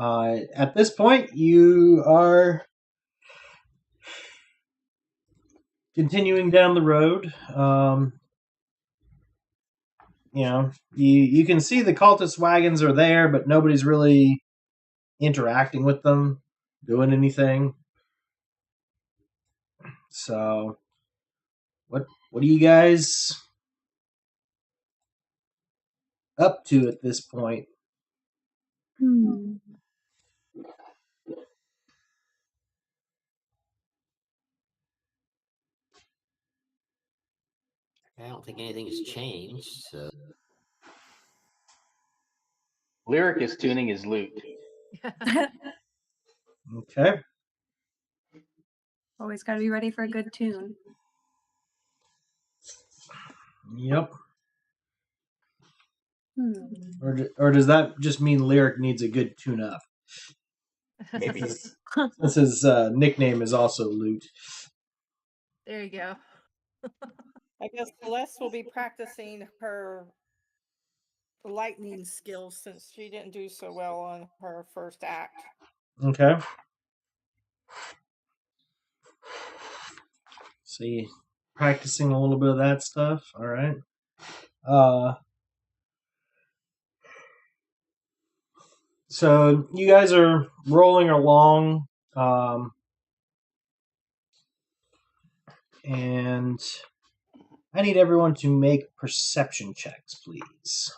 At this point, you are continuing down the road. You can see the cultist wagons are there, but nobody's really interacting with them, doing anything. So, what are you guys up to at this point? I don't think anything has changed. So. Lyric is tuning his lute. Okay. Always got to be ready for a good tune. Yep. Or does that just mean Lyric needs a good tune-up? Maybe. Since his nickname is also Lute. There you go. I guess Celeste will be practicing her lightning skills since she didn't do so well on her first act. Okay. So you practicing a little bit of that stuff. All right. So you guys are rolling along, and I need everyone to make perception checks, please.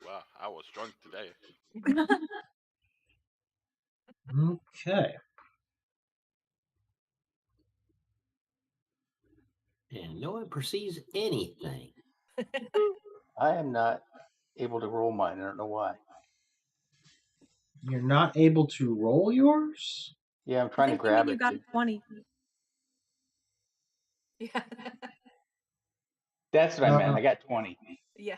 Wow, I was drunk today. Okay. And no one perceives anything. I am not able to roll mine. I don't know why. You're not able to roll yours? Yeah, I'm trying to grab you it. got 20. Yeah. That's what I meant. I got 20. Yeah.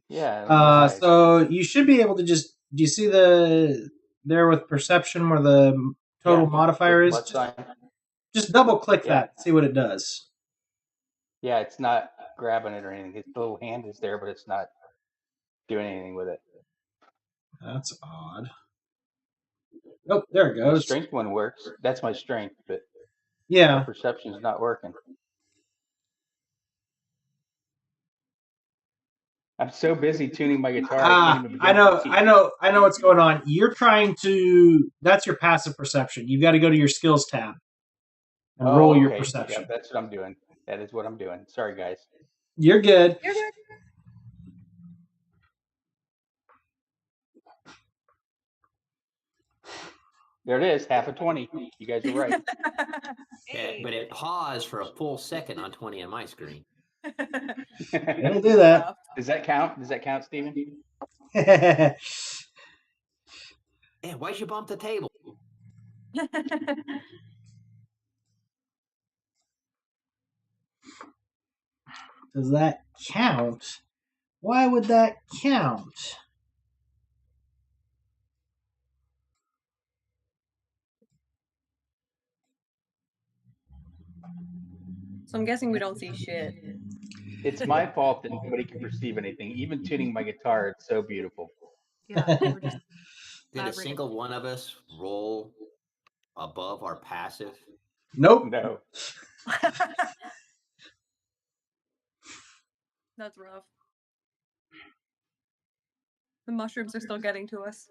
Yeah. So you should be able to just. Do you see there with perception where the total modifier is? Just double click that. See what it does. Yeah, it's not grabbing it or anything. His little hand is there, but it's not doing anything with it. That's odd. Oh, there it goes. The strength one works. That's my strength, but yeah, perception is not working. I'm so busy tuning my guitar. I know what's going on. You're trying to. That's your passive perception. You've got to go to your skills tab and roll your perception. Yeah, that's what I'm doing. That is what I'm doing. Sorry, guys. You're good. You're good. There it is, half a 20. You guys are right. Yeah, but it paused for a full second on 20 on my screen. It'll do that. Does that count? Does that count, Steven? Hey, why'd you bump the table? Does that count? Why would that count? So I'm guessing we don't see shit. It's my fault that nobody can perceive anything. Even tuning my guitar, it's so beautiful. Yeah. We're just Did a single one of us roll above our passive? Nope. No. That's rough. The mushrooms are still getting to us.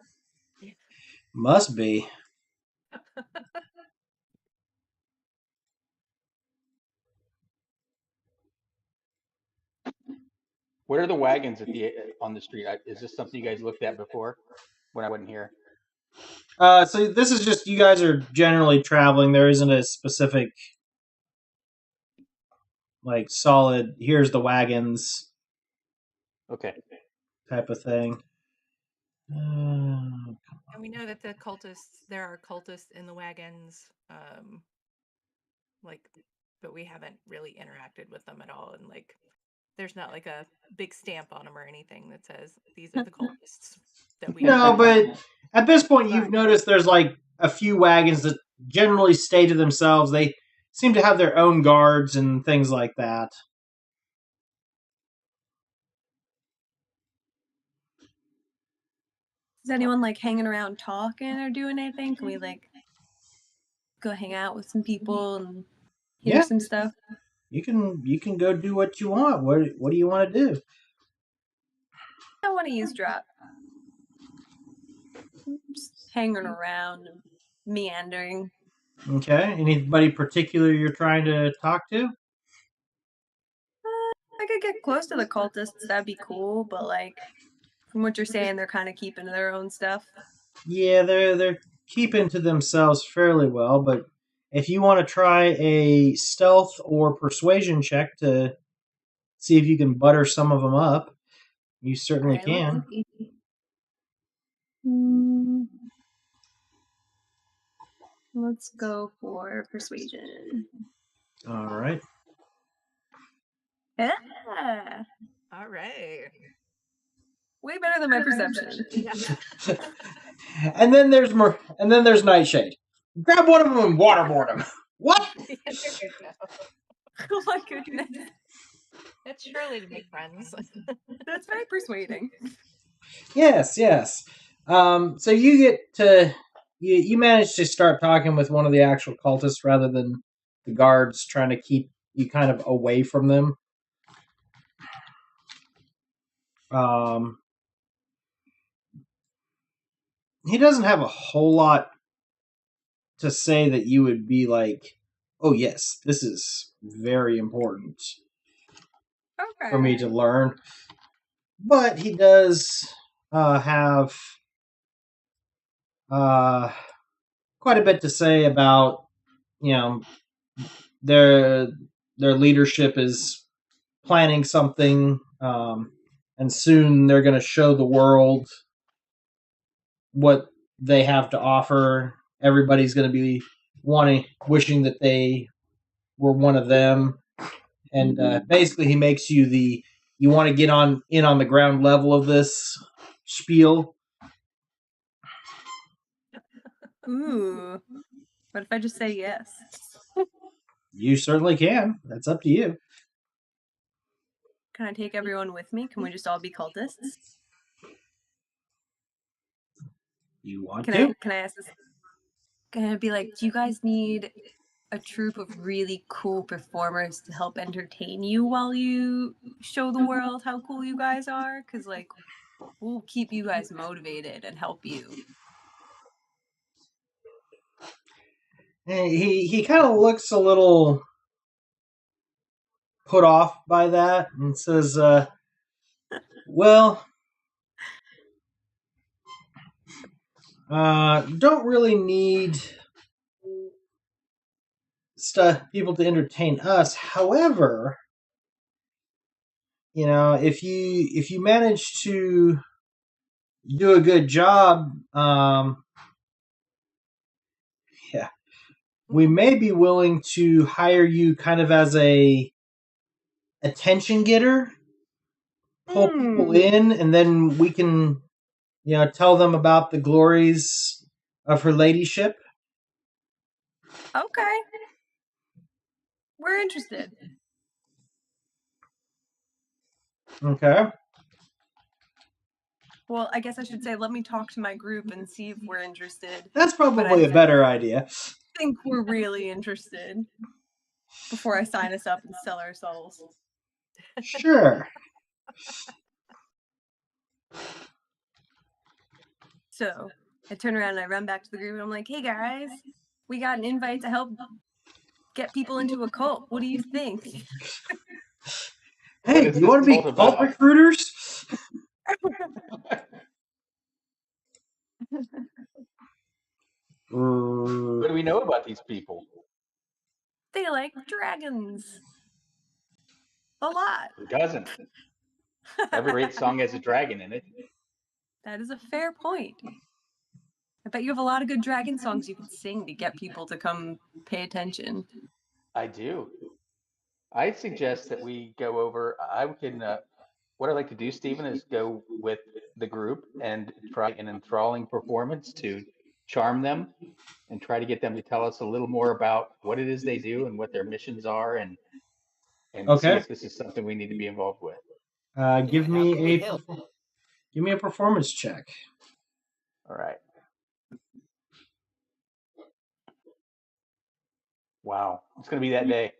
Must be. What are the wagons on the street? Is this something you guys looked at before when I wasn't here? So this is just you guys are generally traveling. There isn't a specific, like, solid. Here's the wagons. Okay. Type of thing. And we know that there are cultists in the wagons, but we haven't really interacted with them at all. And there's not like a big stamp on them or anything that says these are the cultists that we. No, but at this point, you've noticed there's like a few wagons that generally stay to themselves. They seem to have their own guards and things like that. Is anyone like hanging around talking or doing anything? Can we like go hang out with some people and hear Yeah. some stuff? You can go do what you want. What do you want to do? I want to eavesdrop. Just hanging around, and meandering. Okay. Anybody particular you're trying to talk to? I could get close to the cultists. That'd be cool. But like, from what you're saying, they're kind of keeping to their own stuff. Yeah, they're keeping to themselves fairly well, but if you want to try a stealth or persuasion check to see if you can butter some of them up, you certainly Alright, let's can. see. Let's go for persuasion. All right. Yeah, All right. way better than my perception. Yeah. And then there's Nightshade. Grab one of them and waterboard them. What? There you go. Oh my goodness, It's surely to make friends. that's very persuading. Yes. So you get to you manage to start talking with one of the actual cultists rather than the guards trying to keep you kind of away from them. He doesn't have a whole lot to say that you would be like, oh yes, this is very important Okay. for me to learn. But he does have quite a bit to say about, their leadership is planning something, and soon they're going to show the world what they have to offer. Everybody's going to be wishing that they were one of them, and basically he makes you you want to get in on the ground level of this spiel. Ooh, what if I just say yes? You certainly can. That's up to you. Can I take everyone with me? Can we just all be cultists? You want Can to? I ask this? Can I be like, do you guys need a troupe of really cool performers to help entertain you while you show the world how cool you guys are? Because like, we'll keep you guys motivated and help you. He kind of looks a little put off by that and says, well, don't really need people to entertain us. However, if you manage to do a good job, we may be willing to hire you kind of as a attention getter, pull people in, and then we can, tell them about the glories of her ladyship. Okay. We're interested. Okay. Well, I guess I should say, let me talk to my group and see if we're interested. That's probably a better idea. I think we're really interested before I sign us up and sell our souls. Sure. So I turn around and I run back to the group and I'm like, hey guys, we got an invite to help get people into a cult. What do you think? Hey, do you want to be cult recruiters? What do we know about these people? They like dragons. A lot. Who doesn't? Every great song has a dragon in it. That is a fair point. I bet you have a lot of good dragon songs you could sing to get people to come pay attention. I do. I suggest that we go over. What I'd like to do, Stephen, is go with the group and try an enthralling performance to charm them and try to get them to tell us a little more about what it is they do and what their missions are, and see Okay. if this is something we need to be involved with. Give And how can we me help? give me a performance check. All right. Wow, it's going to be that day.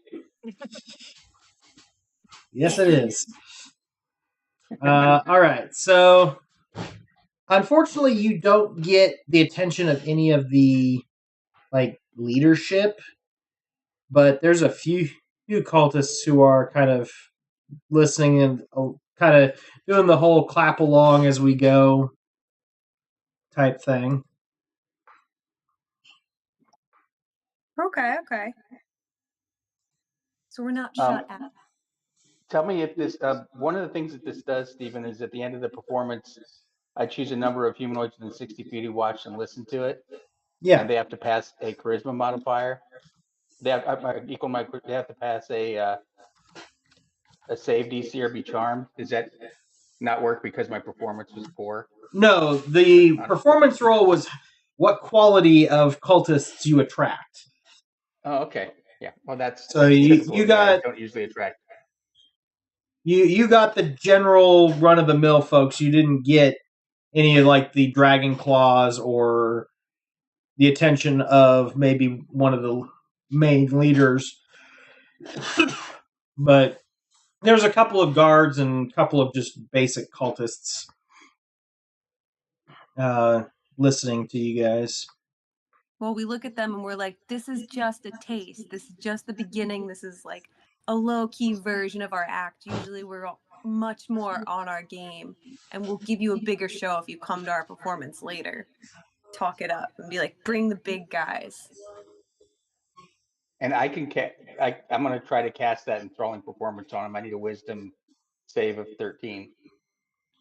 Yes, it is. All right. So, unfortunately, you don't get the attention of any of the leadership, but there's a few cultists who are kind of listening and kind of doing the whole clap along as we go type thing. Okay. So we're not shut out. Tell me if this, one of the things that this does, Stephen, is at the end of the performance, I choose a number of humanoids within 60 feet who watch and listen to it, Yeah. and they have to pass a charisma modifier. They have they have to pass a save DC or be charmed. Does that not work because my performance was poor? No, the performance roll was what quality of cultists you attract. Oh, okay. Yeah. Well, that's So typical you of me. I got don't usually attract. you got the general run of the mill folks. You didn't get any of the dragon claws or the attention of maybe one of the main leaders. But there's a couple of guards and a couple of just basic cultists listening to you guys. Well, we look at them and we're like, this is just a taste. This is just the beginning. This is like a low-key version of our act. Usually we're much more on our game, and we'll give you a bigger show if you come to our performance later. Talk it up and be like, bring the big guys. And I can I'm going to try to cast that enthralling performance on him. I need a wisdom save of 13.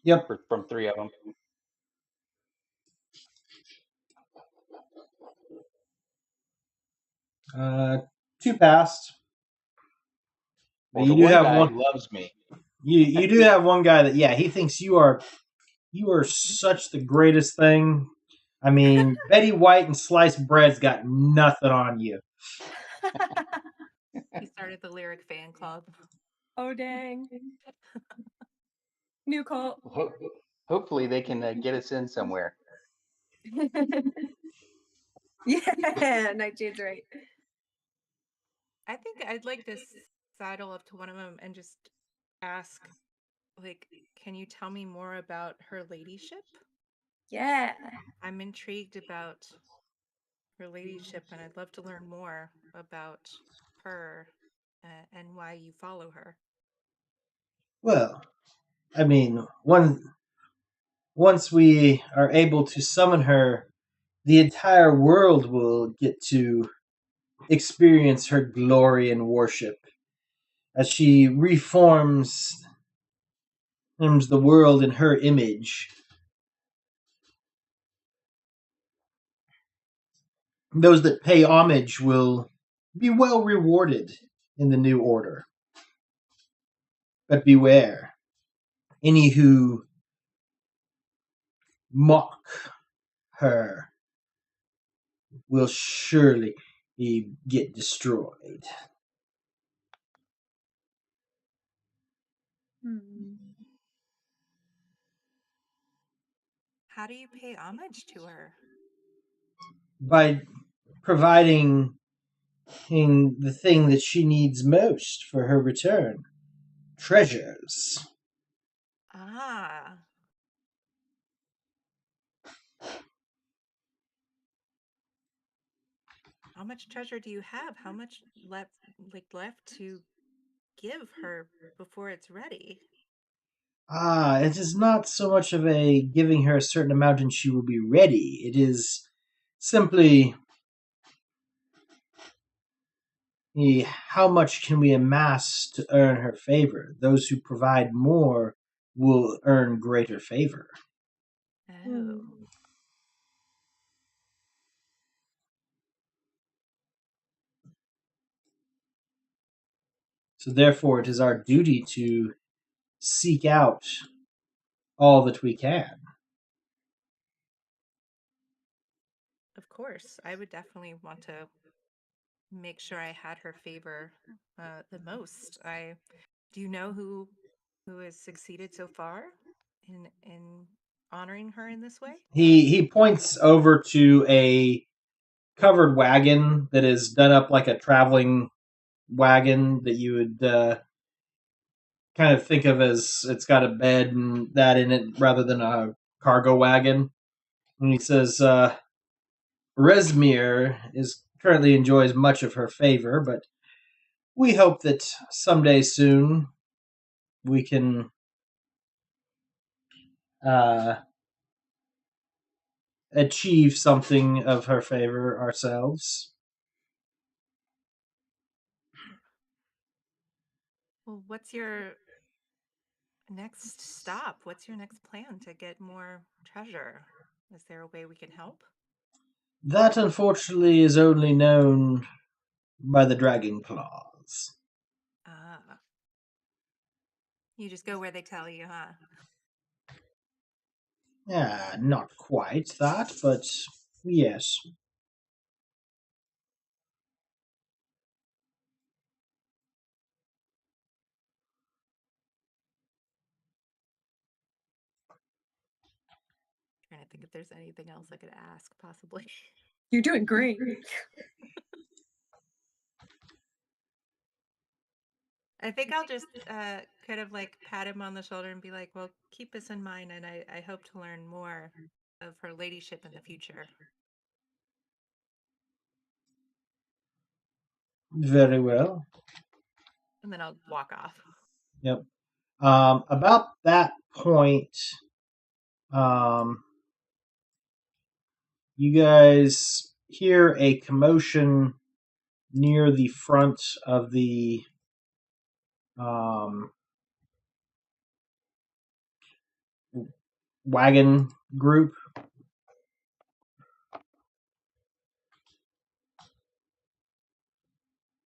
Yep. From 3 of them. Two passed. Well, you the do one have guy one. loves me. You do have one guy that he thinks you are such the greatest thing. I mean, Betty White and sliced bread's got nothing on you. He started the lyric fan club. Oh dang! New cult. Hopefully they can get us in somewhere. Yeah, Nightjade's right. I think I'd like to sidle up to one of them and just ask, can you tell me more about her ladyship? Yeah. I'm intrigued about her ladyship, and I'd love to learn more about her and why you follow her. Well, I mean, once we are able to summon her, the entire world will get to experience her glory and worship as she reforms the world in her image. Those that pay homage will be well rewarded in the new order. But beware, any who mock her will surely get destroyed. How do you pay homage to her? By providing the thing that she needs most for her return, treasures. Ah. How much treasure do you have? How much left to give her before it's ready? It is not so much of a giving her a certain amount and she will be ready. It is simply how much can we amass to earn her favor. Those who provide more will earn greater favor. Oh. So therefore it is our duty to seek out all that we can. Of course. I would definitely want to make sure I had her favor the most. Do you know who has succeeded so far in honoring her in this way? He points over to a covered wagon that is done up like a traveling wagon that you would kind of think of as it's got a bed and that in it rather than a cargo wagon. And he says, Resmir is currently enjoys much of her favor, but we hope that someday soon we can uh, achieve something of her favor ourselves. Well, what's your next stop? What's your next plan to get more treasure? Is there a way we can help? That unfortunately is only known by the dragon claws. Ah, you just go where they tell you, huh? Not quite that, but yes. Trying to think if there's anything else I could ask, possibly. You're doing great. I think I'll just kind of like pat him on the shoulder and be like, well, keep this in mind, and I hope to learn more of her ladyship in the future. Very well. And then I'll walk off. Yep. About that point, um, you guys hear a commotion near the front of the um, wagon group.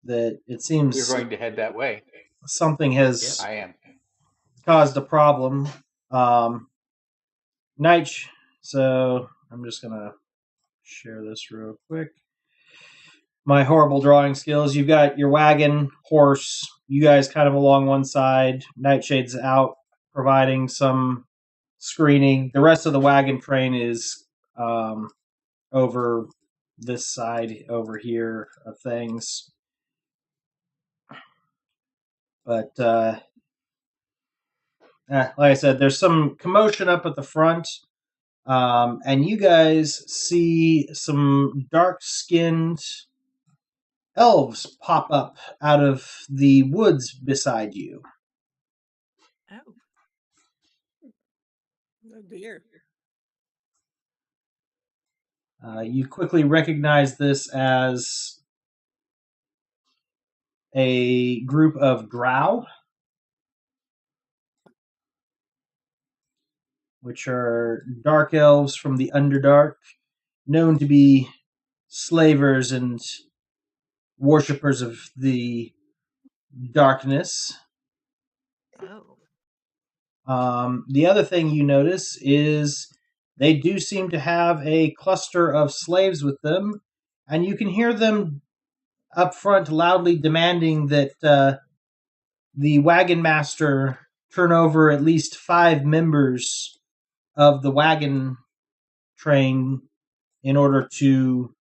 That it We're seems going to head that way. something has I am. caused a problem. Nige, so I'm just gonna share this real quick. My horrible drawing skills. You've got your wagon, horse, you guys kind of along one side, Nightshade's out providing some screening. The rest of the wagon train is over this side over here of things. But like I said, there's some commotion up at the front. And you guys see some dark-skinned elves pop up out of the woods beside you. Oh, Oh dear. You quickly recognize this as a group of drow, which are dark elves from the Underdark, known to be slavers and worshippers of the darkness. oh, The other thing you notice is they do seem to have a cluster of slaves with them, and you can hear them up front loudly demanding that the wagon master turn over at least 5 members of the wagon train in order to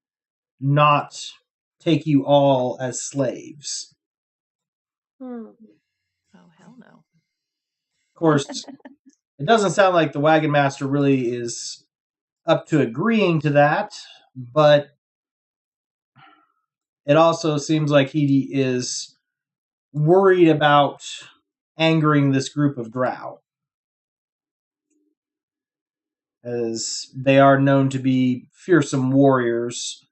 not take you all as slaves. oh, hell no. Of course, it doesn't sound like the wagon master really is up to agreeing to that, but it also seems like he is worried about angering this group of drow, as they are known to be fearsome warriors,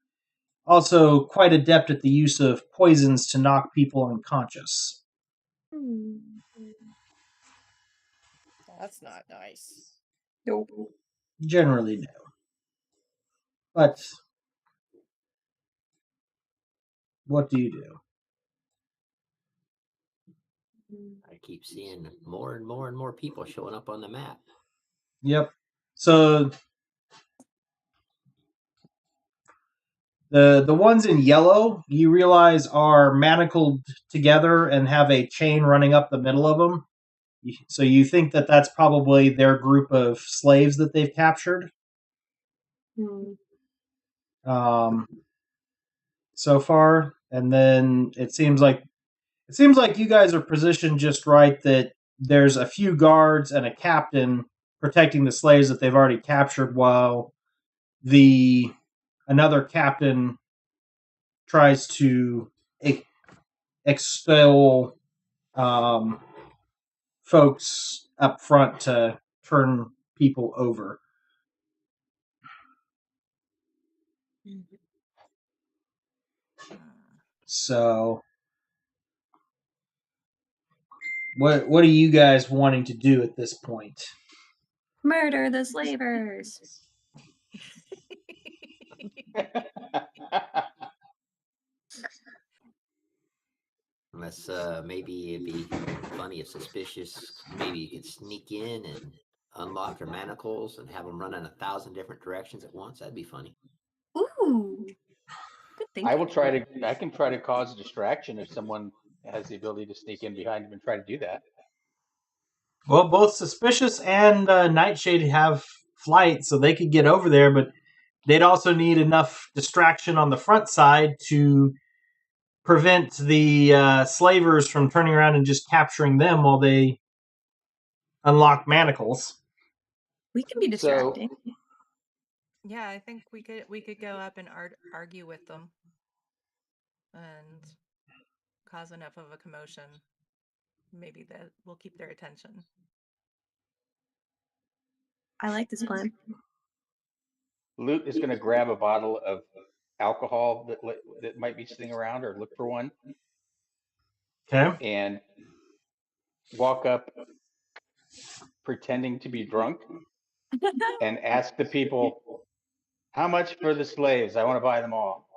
also quite adept at the use of poisons to knock people unconscious. That's not nice. Nope. Generally, no. But what do you do? I keep seeing more and more and more people showing up on the map. Yep. So The ones in yellow, you realize, are manacled together and have a chain running up the middle of them. So you think that that's probably their group of slaves that they've captured. So far, and then it seems like you guys are positioned just right. That there's a few guards and a captain protecting the slaves that they've already captured, while another captain tries to expel folks up front to turn people over. So, what are you guys wanting to do at this point? Murder the slavers. Unless maybe it'd be funny if suspicious. Maybe you could sneak in and unlock their manacles and have them run in 1,000 different directions at once. That'd be funny. Ooh, good thinking. I can try to cause a distraction if someone has the ability to sneak in behind him and try to do that. Well, both Suspicious and Nightshade have flight, so they could get over there, but they'd also need enough distraction on the front side to prevent the slavers from turning around and just capturing them while they unlock manacles. We can be distracting. Yeah, I think we could go up and argue with them and cause enough of a commotion. Maybe that will keep their attention. I like this plan. Loot is going to grab a bottle of alcohol that might be sitting around, or look for one. Okay. And walk up pretending to be drunk and ask the people, how much for the slaves? I want to buy them all.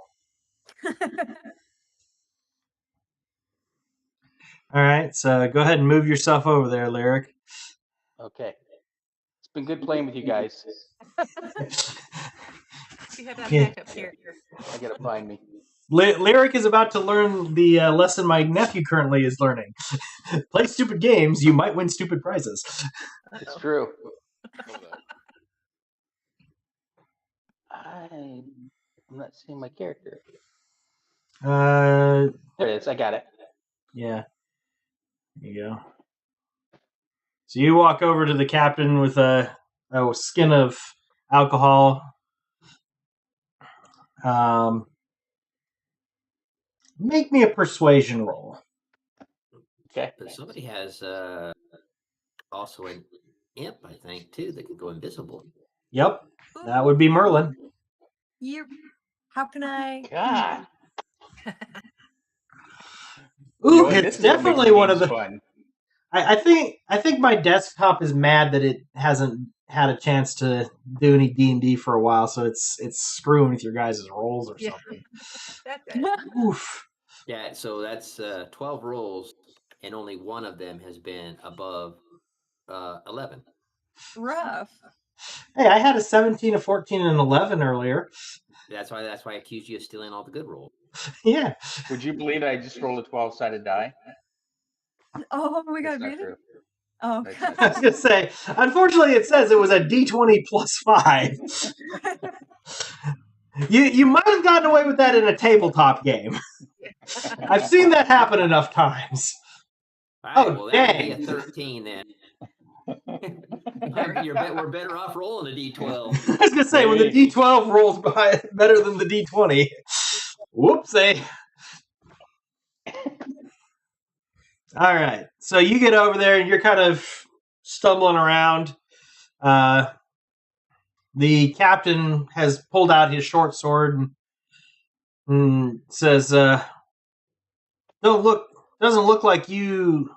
All right, so go ahead and move yourself over there, Lyric. Okay. It's been good playing with you guys. We have that backup here. I got to find me. Lyric is about to learn the lesson my nephew currently is learning. Play stupid games, you might win stupid prizes. It's true. Love that. I'm not seeing my character. There There it is. I got it. Yeah. There you go. So you walk over to the captain with a skin of alcohol. Make me a persuasion roll. Okay. But somebody has also an imp, I think, too, that can go invisible. Yep, that would be Merlin. How can I? God. Ooh, it's definitely one of the. Fun. I think my desktop is mad that it hasn't had a chance to do any D&D for a while, so it's screwing with your guys' rolls or something. That's it. Oof. Yeah, so that's 12 rolls, and only one of them has been above 11. Rough. Hey, I had a 17, a 14, and an 11 earlier. That's why I accused you of stealing all the good rolls. Yeah. Would you believe I just rolled a 12-sided die? Oh my god, That's not really? true. Oh. That's not I was going to say, unfortunately it says it was a D20 plus 5. You might have gotten away with that in a tabletop game. I've seen that happen enough times. All right, Oh, well, that dang. would be a 13 then. We're better off rolling a D12. I was going to say, when the D12 rolls better than the D20. Whoopsie. All right. So you get over there and you're kind of stumbling around. The captain has pulled out his short sword and says, doesn't look like you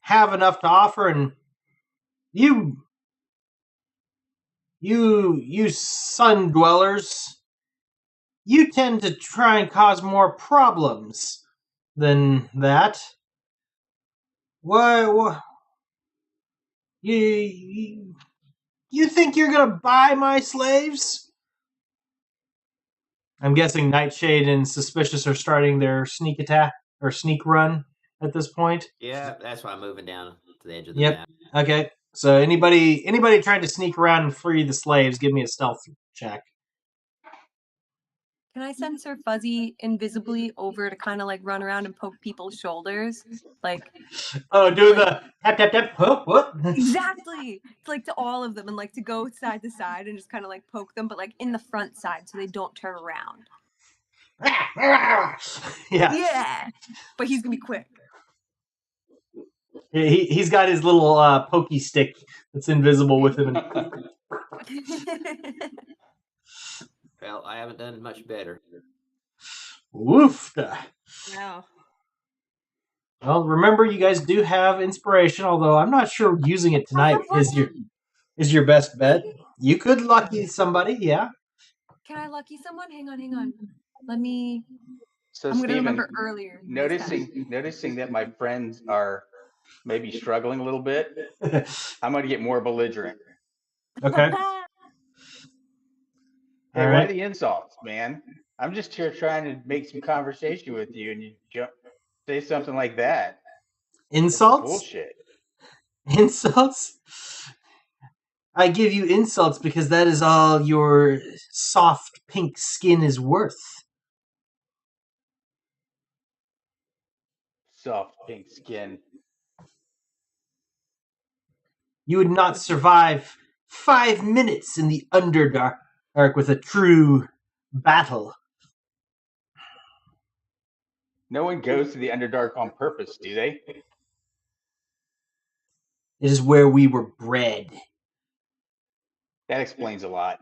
have enough to offer, and you sun dwellers, you tend to try and cause more problems than that. What you think you're gonna buy my slaves? I'm guessing Nightshade and Suspicious are starting their sneak attack or sneak run at this point. Yeah, that's why I'm moving down to the edge of the Yep. map. Okay. So anybody trying to sneak around and free the slaves, give me a stealth check. Can I send Sir Fuzzy invisibly over to kind of like run around and poke people's shoulders? Like, Oh, do Like- the tap tap tap. Huh, what? exactly. It's like to all of them and like to go side to side and just kind of like poke them, but like in the front side so they don't turn around. Yeah. Yeah. But he's going to be quick. He's got his little pokey stick that's invisible with him. Well, I haven't done much better. Woof. Wow. Well, remember, you guys do have inspiration, although I'm not sure using it tonight is your best bet. You could lucky somebody, yeah. Can I lucky someone? Hang on. Let me. So I'm going to Stephen, remember earlier. noticing that my friends are maybe struggling a little bit, I'm going to get more belligerent. Okay. Hey, All why right. the insults, man? I'm just here trying to make some conversation with you, and you say something like that. That's Insults? bullshit. Insults? I give you insults because that is all your soft pink skin is worth. Soft pink skin. You would not survive 5 minutes in the Underdark with a true battle. No one goes to the Underdark on purpose, do they? It is where we were bred. That explains a lot.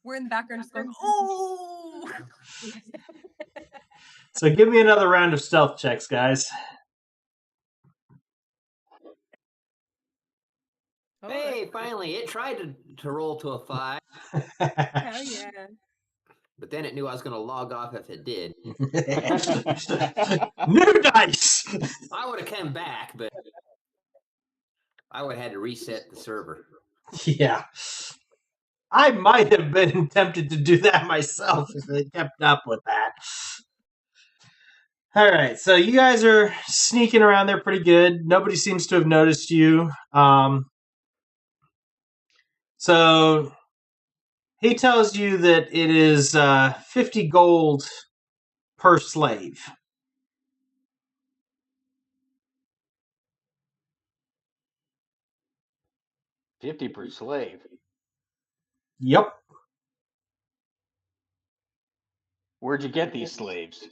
We're in the background just going, oh! So give me another round of stealth checks, guys. Oh, Hey, finally, it tried to roll to a 5, hell yeah. but then it knew I was going to log off if it did. New dice! I would have come back, but I would have had to reset the server. Yeah. I might have been tempted to do that myself if they kept up with that. All right, so you guys are sneaking around there pretty good. Nobody seems to have noticed you. So he tells you that it is 50 gold per slave. $50 per slave. Yep. Where'd you get these slaves?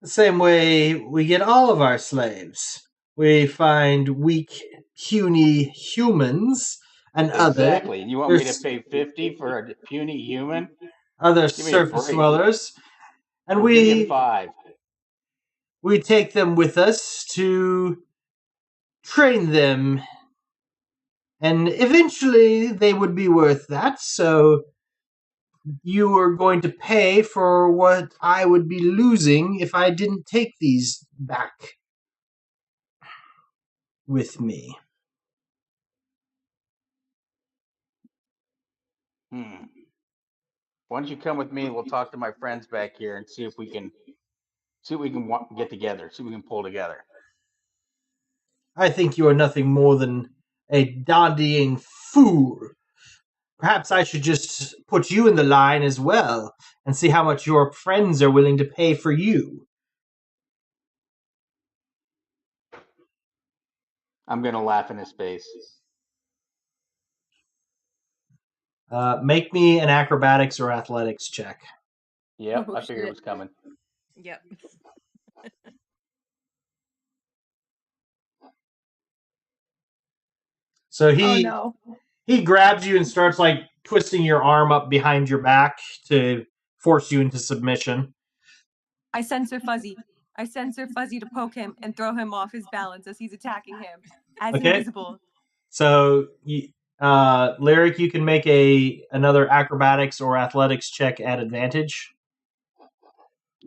The same way we get all of our slaves. We find weak, puny humans and Exactly. And you want me to there's pay 50 for a puny human? other Give me a surface break. dwellers, and We'll give you 5. we take them with us to train them, and eventually they would be worth that. So you are going to pay for what I would be losing if I didn't take these back with me. Why don't you come with me? We'll talk to my friends back here and see if we can get together. See if we can pull together. I think you are nothing more than a dandying fool. Perhaps I should just put you in the line as well and see how much your friends are willing to pay for you. I'm gonna laugh in his face. Make me an acrobatics or athletics check. Yep, Oh, I figured it shit. was coming. Yep. So Oh he no. he grabs you and starts like twisting your arm up behind your back to force you into submission. I send Sir Fuzzy. I send Sir Fuzzy to poke him and throw him off his balance as he's attacking him as Okay. invisible. So, Lyric, you can make another acrobatics or athletics check at advantage.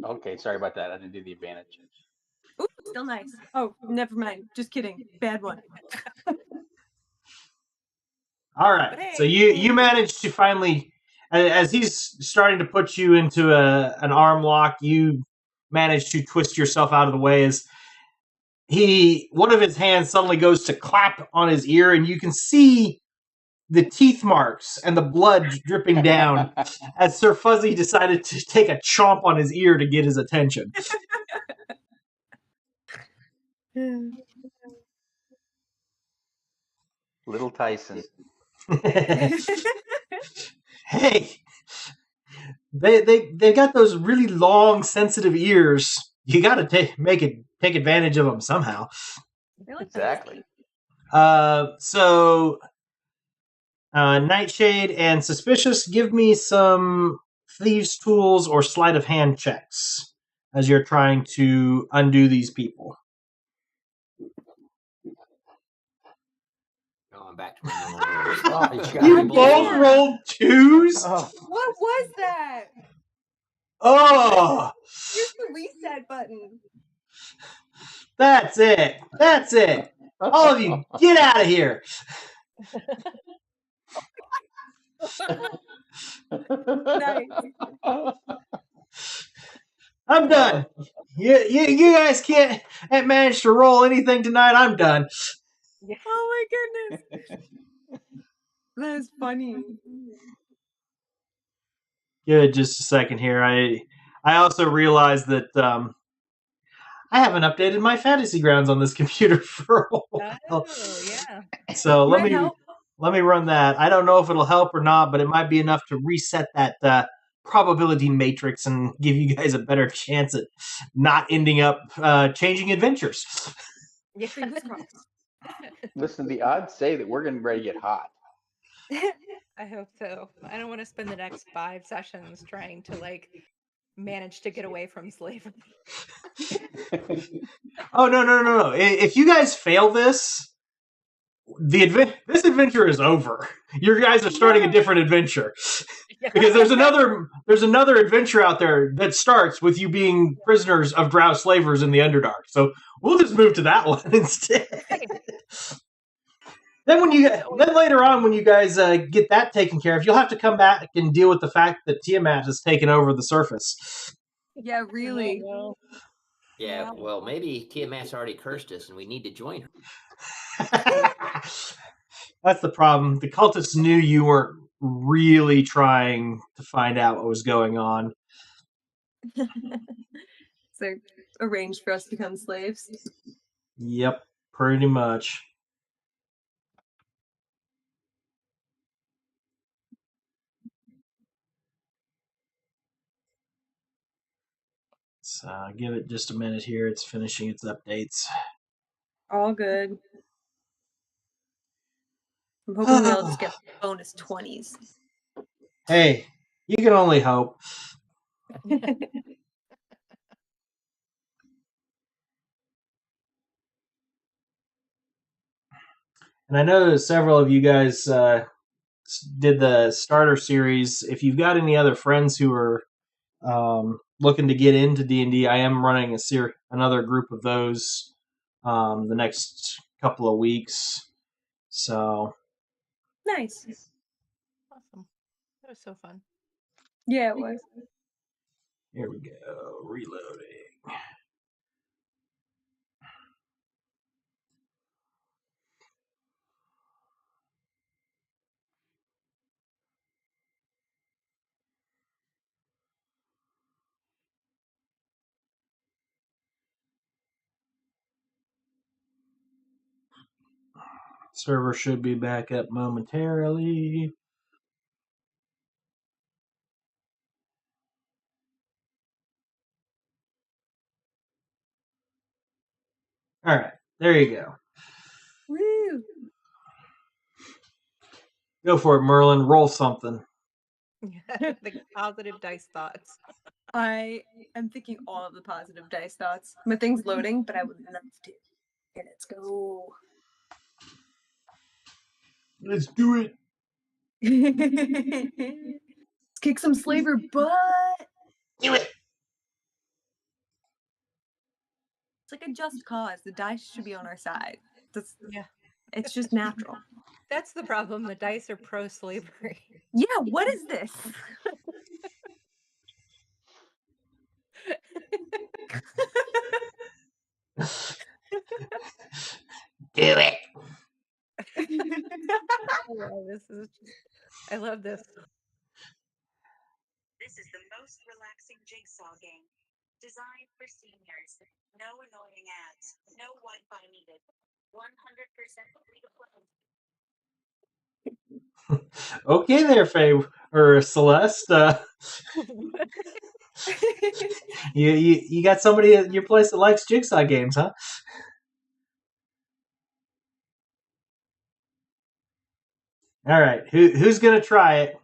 Okay, sorry about that. I didn't do the advantage. Ooh, still nice. Oh, never mind. Just kidding. Bad one. All right. But So hey, you managed to finally, as he's starting to put you into an arm lock, you manage to twist yourself out of the way as one of his hands suddenly goes to clap on his ear, and you can see the teeth marks and the blood dripping down as Sir Fuzzy decided to take a chomp on his ear to get his attention. Little Tyson. Hey, they got those really long, sensitive ears. You got to take advantage of them somehow. They're like Exactly. So Nightshade and Suspicious, give me some thieves' tools or sleight of hand checks as you're trying to undo these people. Going back to my normal rules. Oh, You God both damn. rolled twos. Oh, What was that? Oh, Here's the reset button. that's it. That's it. All of you, get out of here. Nice. I'm done. You guys can't manage to roll anything tonight. I'm done. Oh my goodness. That is funny. Give it just a second here. I also realized that I haven't updated my fantasy grounds on this computer for a while. oh yeah. So Might help. let me run that. I don't know if it'll help or not, but it might be enough to reset that probability matrix and give you guys a better chance at not ending up changing adventures. Yeah. Fingers crossed. Listen, the odds say that we're getting ready to get hot. I hope so. I don't want to spend the next 5 sessions trying to like manage to get away from slavery. Oh no! If you guys fail this, this adventure is over. You guys are starting a different adventure because there's another adventure out there that starts with you being prisoners of drow slavers in the Underdark. So we'll just move to that one instead. Then later on, when you guys get that taken care of, you'll have to come back and deal with the fact that Tiamat has taken over the surface. Yeah, really. Well, Yeah, well, maybe Tiamat's already cursed us and we need to join her. That's the problem. The cultists knew you weren't really trying to find out what was going on. So arranged for us to become slaves. Yep, pretty much. So give it just a minute here. It's finishing its updates. All good. I'm hoping we all just get bonus 20s. Hey, you can only hope. And I know several of you guys did the starter series. If you've got any other friends who are looking to get into D&D, I am running another group of those the next couple of weeks. So Nice. Awesome. That was so fun. Yeah, it was. here we go, reloading. Server should be back up momentarily. All right, there you go. Woo! Go for it, Merlin. Roll something. The positive dice thoughts. I am thinking all of the positive dice thoughts. My thing's loading, but I would love to. Okay, let's go. Let's do it. Let's kick some slaver butt. Do it. It's like a just cause. The dice should be on our side. Yeah. It's just natural. That's the problem. The dice are pro-slavery. Yeah, what is this? Do it. I love this. This is the most relaxing jigsaw game. Designed for seniors. No annoying ads. No Wi-Fi needed. 100% free to play. Okay there, Faye or Celeste. You got somebody at your place that likes jigsaw games, huh? All right, who's gonna try it?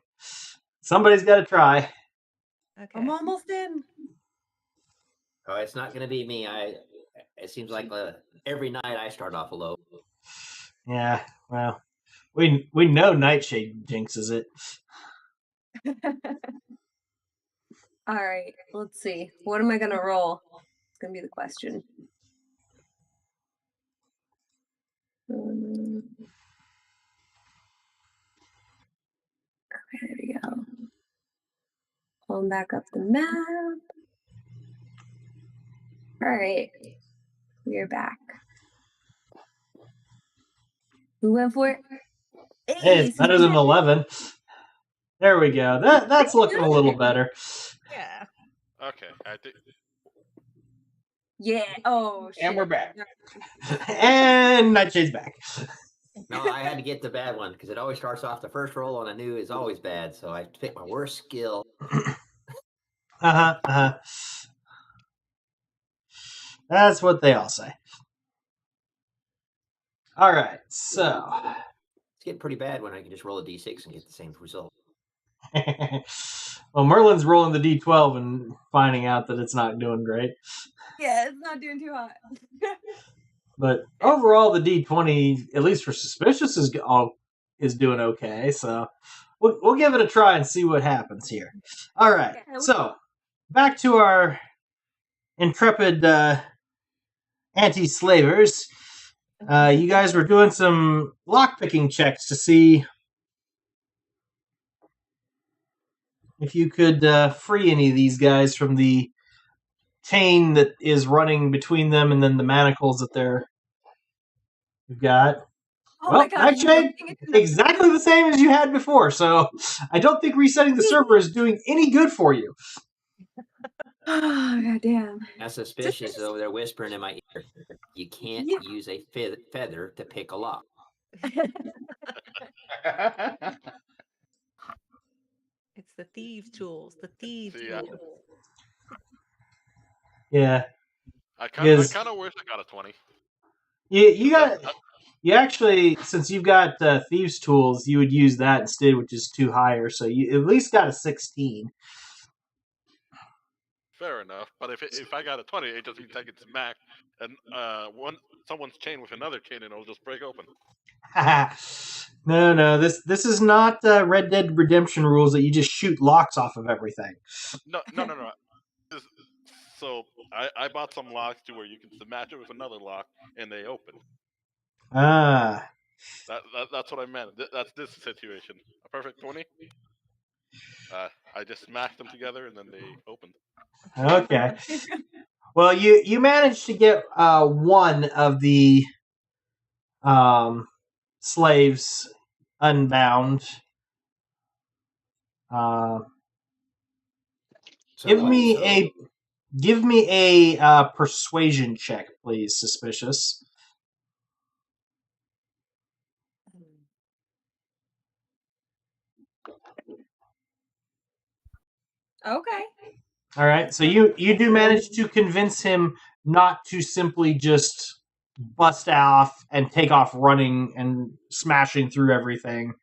Somebody's got to try. Okay. I'm almost in. Oh, it's not going to be me. It seems like every night I start off low. Yeah, well, we know Nightshade jinxes it. All right, let's see. What am I gonna roll? It's gonna be the question. Okay, there we go. Pulling back up the map. All right, we're back. Who went for it? Hey, it's better than 11. There we go. That's looking a little better. Yeah. Okay, I think Yeah. Oh shit. And we're back. And Nightshade's back. No, I had to get the bad one because it always starts off. The first roll on a new is always bad, so I picked my worst skill. That's what they all say. All right, so It's getting pretty bad when I can just roll a d6 and get the same result. well, Merlin's rolling the d12 and finding out that it's not doing great. Yeah, it's not doing too hot. But overall, the d20, at least for suspicious, is doing okay. So we'll give it a try and see what happens here. All right, so back to our intrepid anti-slavers. You guys were doing some lockpicking checks to see if you could free any of these guys from the chain that is running between them and then the manacles that you've got. Oh Well, my gosh, Nightshade, exactly the same as you had before, so I don't think resetting the server is doing any good for you. Oh, goddamn. That's suspicious, though. They're whispering in my ear. You can't use a feather to pick a lock. It's the thieves' tools. The thieves' tools. Yeah. I kind of wish I got a 20. You actually, since you've got thieves' tools, you would use that instead, which is too higher. So you at least got a 16. Fair enough, but if I got a 20, it just means I can smack and someone's chain with another chain, and it'll just break open. No. This is not Red Dead Redemption rules that you just shoot locks off of everything. No. So I bought some locks to where you can smash it with another lock, and they open. Ah. That's what I meant. That's this situation. A perfect 20. I just smashed them together, and then they opened. Okay. Well, you managed to get one of the slaves unbound. Give me a persuasion check, please, suspicious. Okay. All right, so you do manage to convince him not to simply just bust off and take off running and smashing through everything,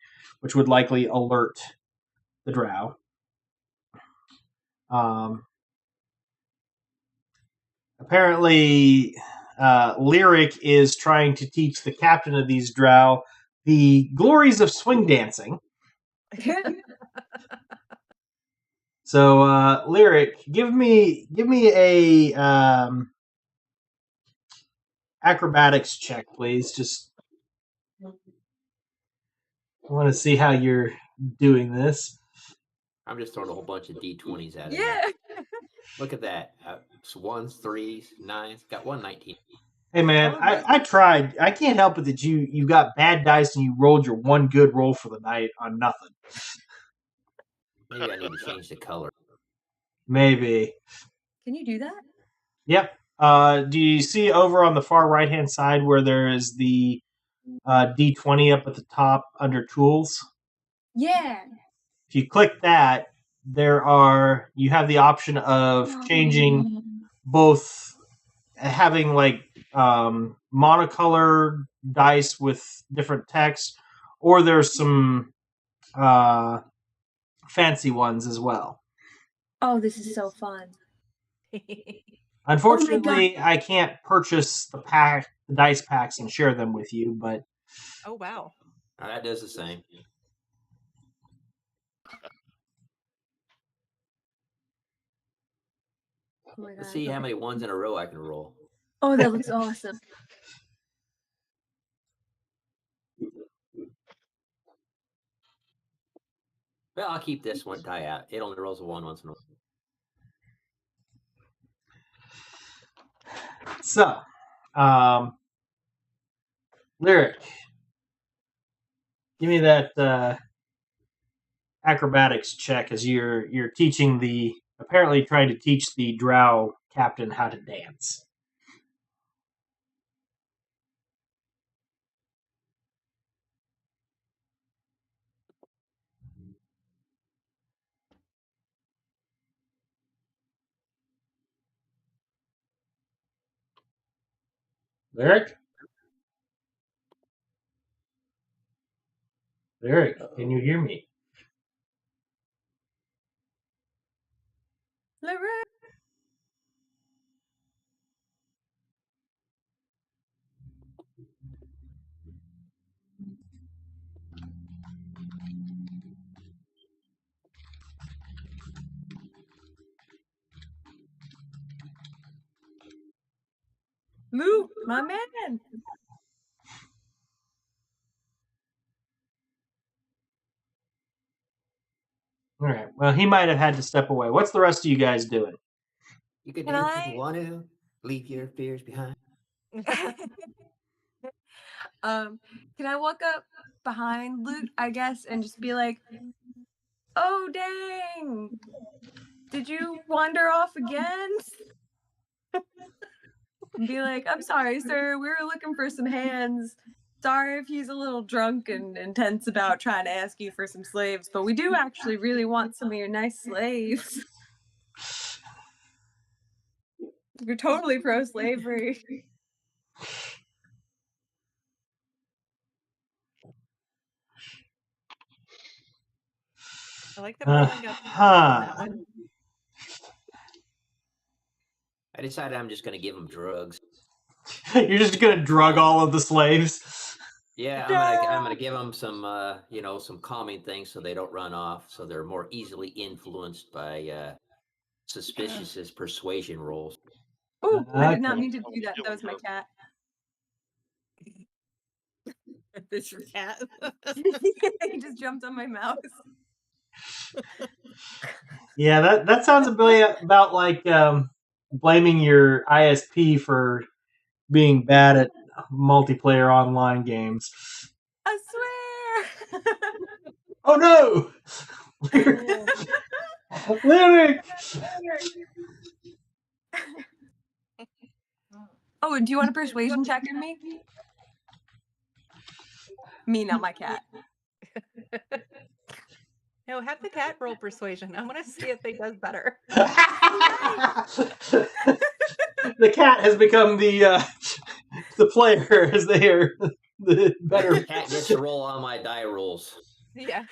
which would likely alert the drow. Apparently, Lyric is trying to teach the captain of these drow the glories of swing dancing. So, Lyric, give me a acrobatics check, please. Just I want to see how you're doing this. I'm just throwing a whole bunch of D20s at him. Yeah. Look at that. It's ones, threes, nines. Got one 19. Hey man, Oh, nice. I tried. I can't help it that you got bad dice and you rolled your one good roll for the night on nothing. Maybe I need to change the color. Maybe. Can you do that? Yep. Do you see over on the far right hand side where there is the D20 up at the top under tools? Yeah. If you click that, you have the option of changing both having like monocolor dice with different text, or there's some fancy ones as well. Oh, this is so fun. Unfortunately, I can't purchase the dice packs and share them with you, but Oh wow. That does the same. Oh my God. Let's see how many ones in a row I can roll. Oh, that looks awesome. Well, I'll keep this one die out. It only rolls a one once in a while. so Lyric, give me that acrobatics check as you're teaching apparently trying to teach the drow captain how to dance. Lyric? Lyric, can you hear me? Lyric. Luke, my man. All right. Well, he might have had to step away. What's the rest of you guys doing? You can Can dance if I- you want to. Leave your fears behind. Can I walk up behind Luke, I guess, and just be like, "Oh dang, did you wander off again?" And be like, "I'm sorry, sir. We were looking for some hands. Sorry if he's a little drunk and intense about trying to ask you for some slaves, but we do actually really want some of your nice slaves. You're totally pro-slavery." I like that Merlin got on that one. I decided I'm just going to give them drugs. You're just gonna drug all of the slaves. Yeah, I'm gonna give them some some calming things so they don't run off, so they're more easily influenced by suspicious persuasion rolls. Oh, I did not Okay. mean to do that. That was my cat. This your cat? He just jumped on my mouse. Yeah, that sounds a bit about like blaming your ISP for being bad at multiplayer online games. I swear. Oh no! Lyric! Oh, and do you want a persuasion check in me? Me, not my cat. No, have the cat roll persuasion. I want to see if they does better. The cat has become the player as they are the better. Cat gets to roll all my die rolls. Yeah.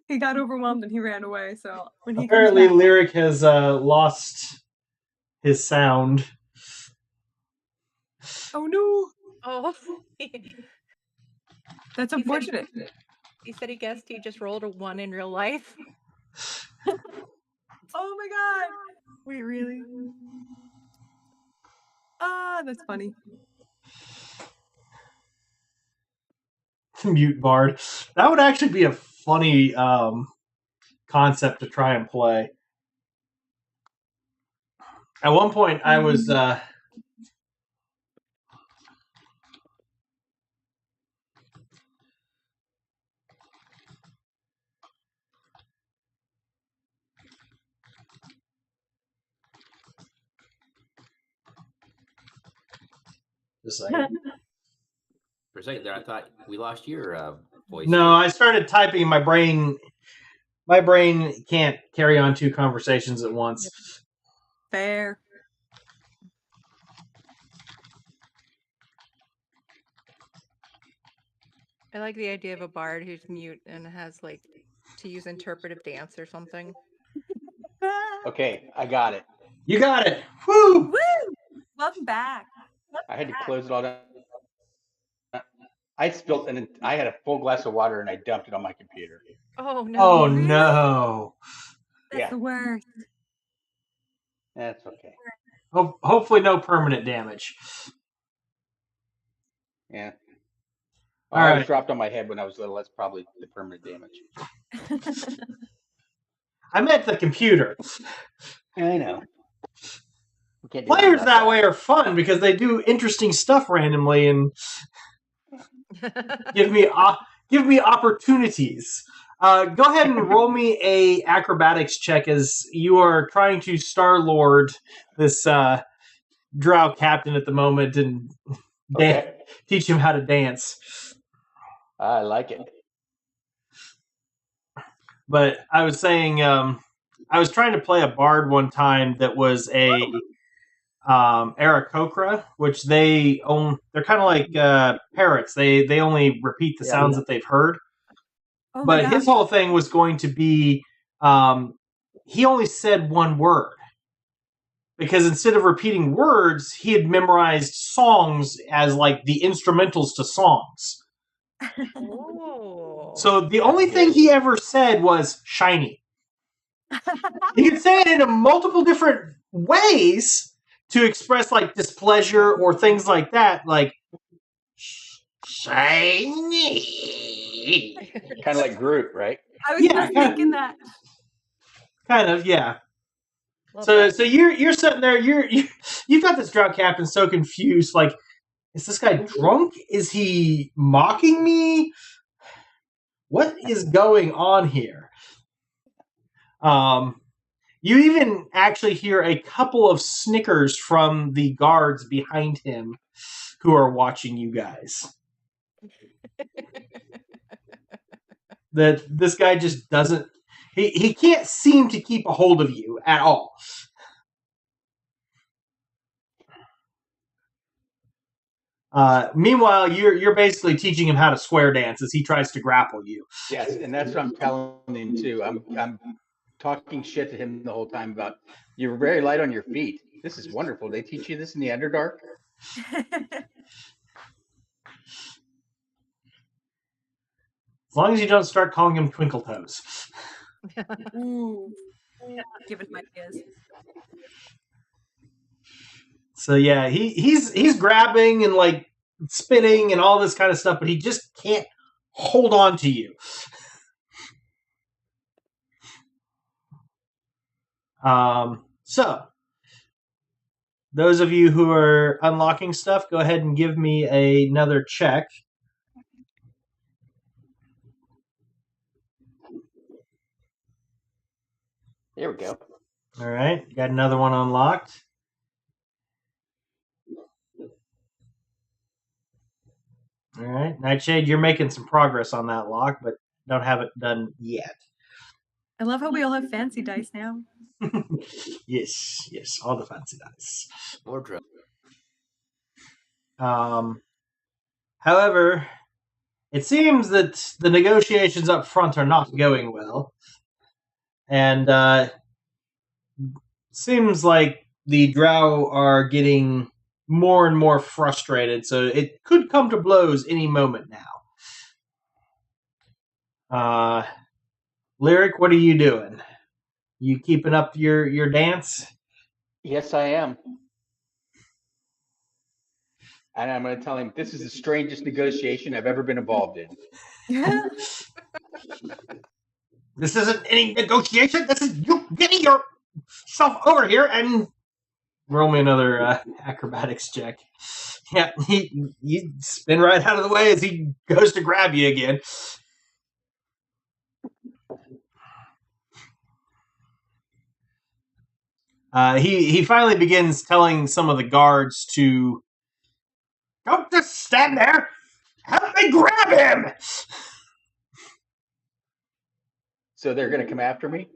He got overwhelmed and he ran away. So when he Apparently, comes back, Lyric has lost his sound. oh no, Oh, that's He said- unfortunate. he said he guessed he just rolled a 1 in real life. Oh my god! Wait, really? Ah, that's funny. Mute bard. That would actually be a funny concept to try and play. At one point, I was just like For a second there, I thought we lost your voice. no. too. I started typing. My brain can't carry on two conversations at once. Fair. I like the idea of a bard who's mute and has like to use interpretive dance or something. Okay, I got it. You got it. Woo! Woo! Welcome back. I had to close it all down. I spilled, and I had a full glass of water, and I dumped it on my computer. Oh no! Oh Really? no! That's Yeah. the worst. That's okay. Hopefully, no permanent damage. Yeah. All I was right. dropped on my head when I was little. That's probably the permanent damage. I meant the computer. I know. We can't do anything Players about that way are fun because they do interesting stuff randomly and give me opportunities. Go ahead and roll me a acrobatics check as you are trying to Star-Lord this drow captain at the moment and Okay. teach him how to dance. I like it. But I was saying, I was trying to play a bard one time that was a Aarakocra, which they own. They're kind of like parrots. They only repeat the sounds that they've heard. Oh my But gosh. his whole thing was going to be, he only said one word. Because instead of repeating words, he had memorized songs as like the instrumentals to songs. Oh. So the only thing he ever said was shiny. He could say it in multiple different ways to express like displeasure or things like that, like shiny. Kind of like Groot, right? I was Yeah, just thinking that. Kind of, yeah. Love So that. so you're sitting there, you've got this drought captain so confused, like, is this guy drunk? Is he mocking me? What is going on here? You even actually hear a couple of snickers from the guards behind him who are watching you guys. That this guy just doesn't... He can't seem to keep a hold of you at all. Meanwhile, you're basically teaching him how to square dance as he tries to grapple you. Yes, and that's what I'm telling him too. I'm talking shit to him the whole time about you're very light on your feet. This is wonderful. They teach you this in the Underdark. As long as you don't start calling him Twinkle Toes. Ooh. Give it my ideas. So yeah, he's grabbing and like spinning and all this kind of stuff, but he just can't hold on to you. So those of you who are unlocking stuff, go ahead and give me another check. There we go. All right, got another one unlocked. All right, Nightshade, you're making some progress on that lock, but don't have it done yet. I love how we all have fancy dice now. Yes, all the fancy dice. More drugs. However, it seems that the negotiations up front are not going well. And seems like the drow are getting more and more frustrated, so it could come to blows any moment now. Lyric, what are you doing? You keeping up your dance? Yes, I am. And I'm going to tell him this is the strangest negotiation I've ever been involved in. This isn't any negotiation. This is you getting yourself over here and roll me another acrobatics check. Yeah, you spin right out of the way as he goes to grab you again. He finally begins telling some of the guards to don't just stand there. Help me grab him. So they're going to come after me?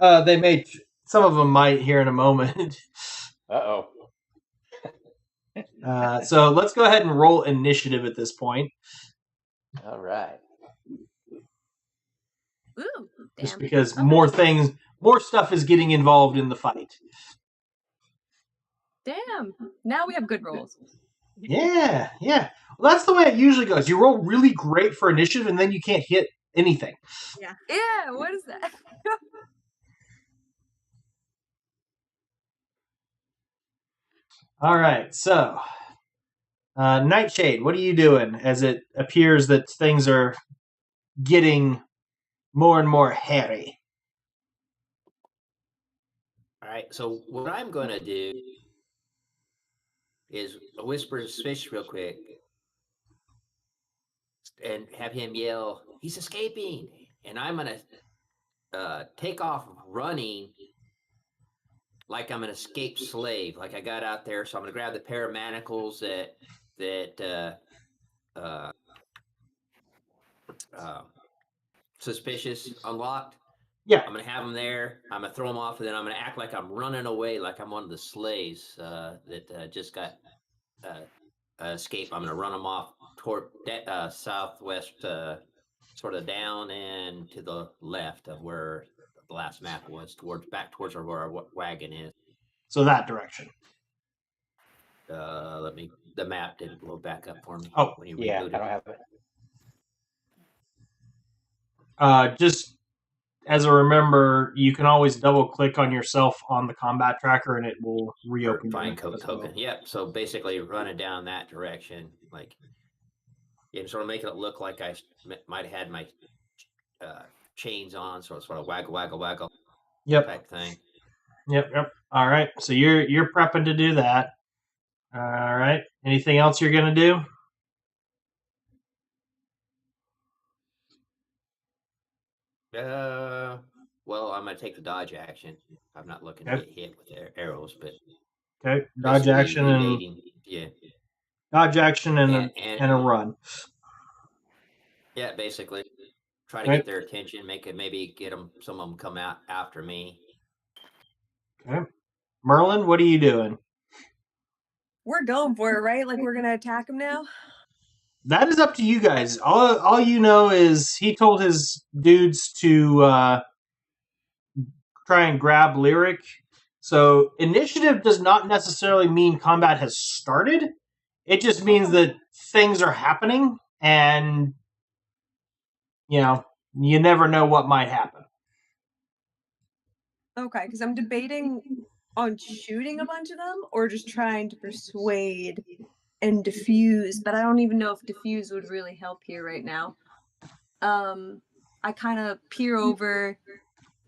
They may. Some of them might here in a moment. Uh-oh. So let's go ahead and roll initiative at this point. All right. Ooh, Just damn. because Okay. more stuff is getting involved in the fight. Damn. Now we have good rolls. Yeah. Well, that's the way it usually goes. You roll really great for initiative, and then you can't hit anything. Yeah, what is that? All right, so Nightshade, what are you doing as it appears that things are getting more and more hairy? All right. So what I'm going to do is whisper his fish real quick and have him yell, "He's escaping!" And I'm going to take off running like I'm an escaped slave, like I got out there. So I'm going to grab the pair of manacles that Suspicious unlocked. Yeah. I'm going to have them there. I'm going to throw them off, and then I'm going to act like I'm running away, like I'm one of the slaves that just got escaped. I'm going to run them off toward southwest, sort of down and to the left of where the last map was, back towards where our wagon is. So that direction. The map didn't blow back up for me. Oh, when you Yeah, rebooted. I don't have it. Just as a remember, you can always double click on yourself on the combat tracker and it will reopen your Fine map code as token. well. Yep. So basically running down that direction, like, and sort of making it look like I might have had my chains on, so it's sort of waggle Yep. type thing. Yep. All right. So you're prepping to do that. All right. Anything else you're gonna do? Well, I'm gonna take the dodge action. I'm not looking to Okay. get hit with arrows, but Okay. Dodge basically action and evading. Yeah. dodge action and And a run. yeah, basically try to Okay. get their attention, maybe get them. Some of them come out after me. Okay. Merlin, what are you doing? We're going for it, right? Like we're gonna attack him now? That is up to you guys. All you know is he told his dudes to try and grab Lyric. So initiative does not necessarily mean combat has started. It just means that things are happening, and you never know what might happen. Okay, because I'm debating on shooting a bunch of them or just trying to persuade and diffuse, but I don't even know if diffuse would really help here right now. I kind of peer over.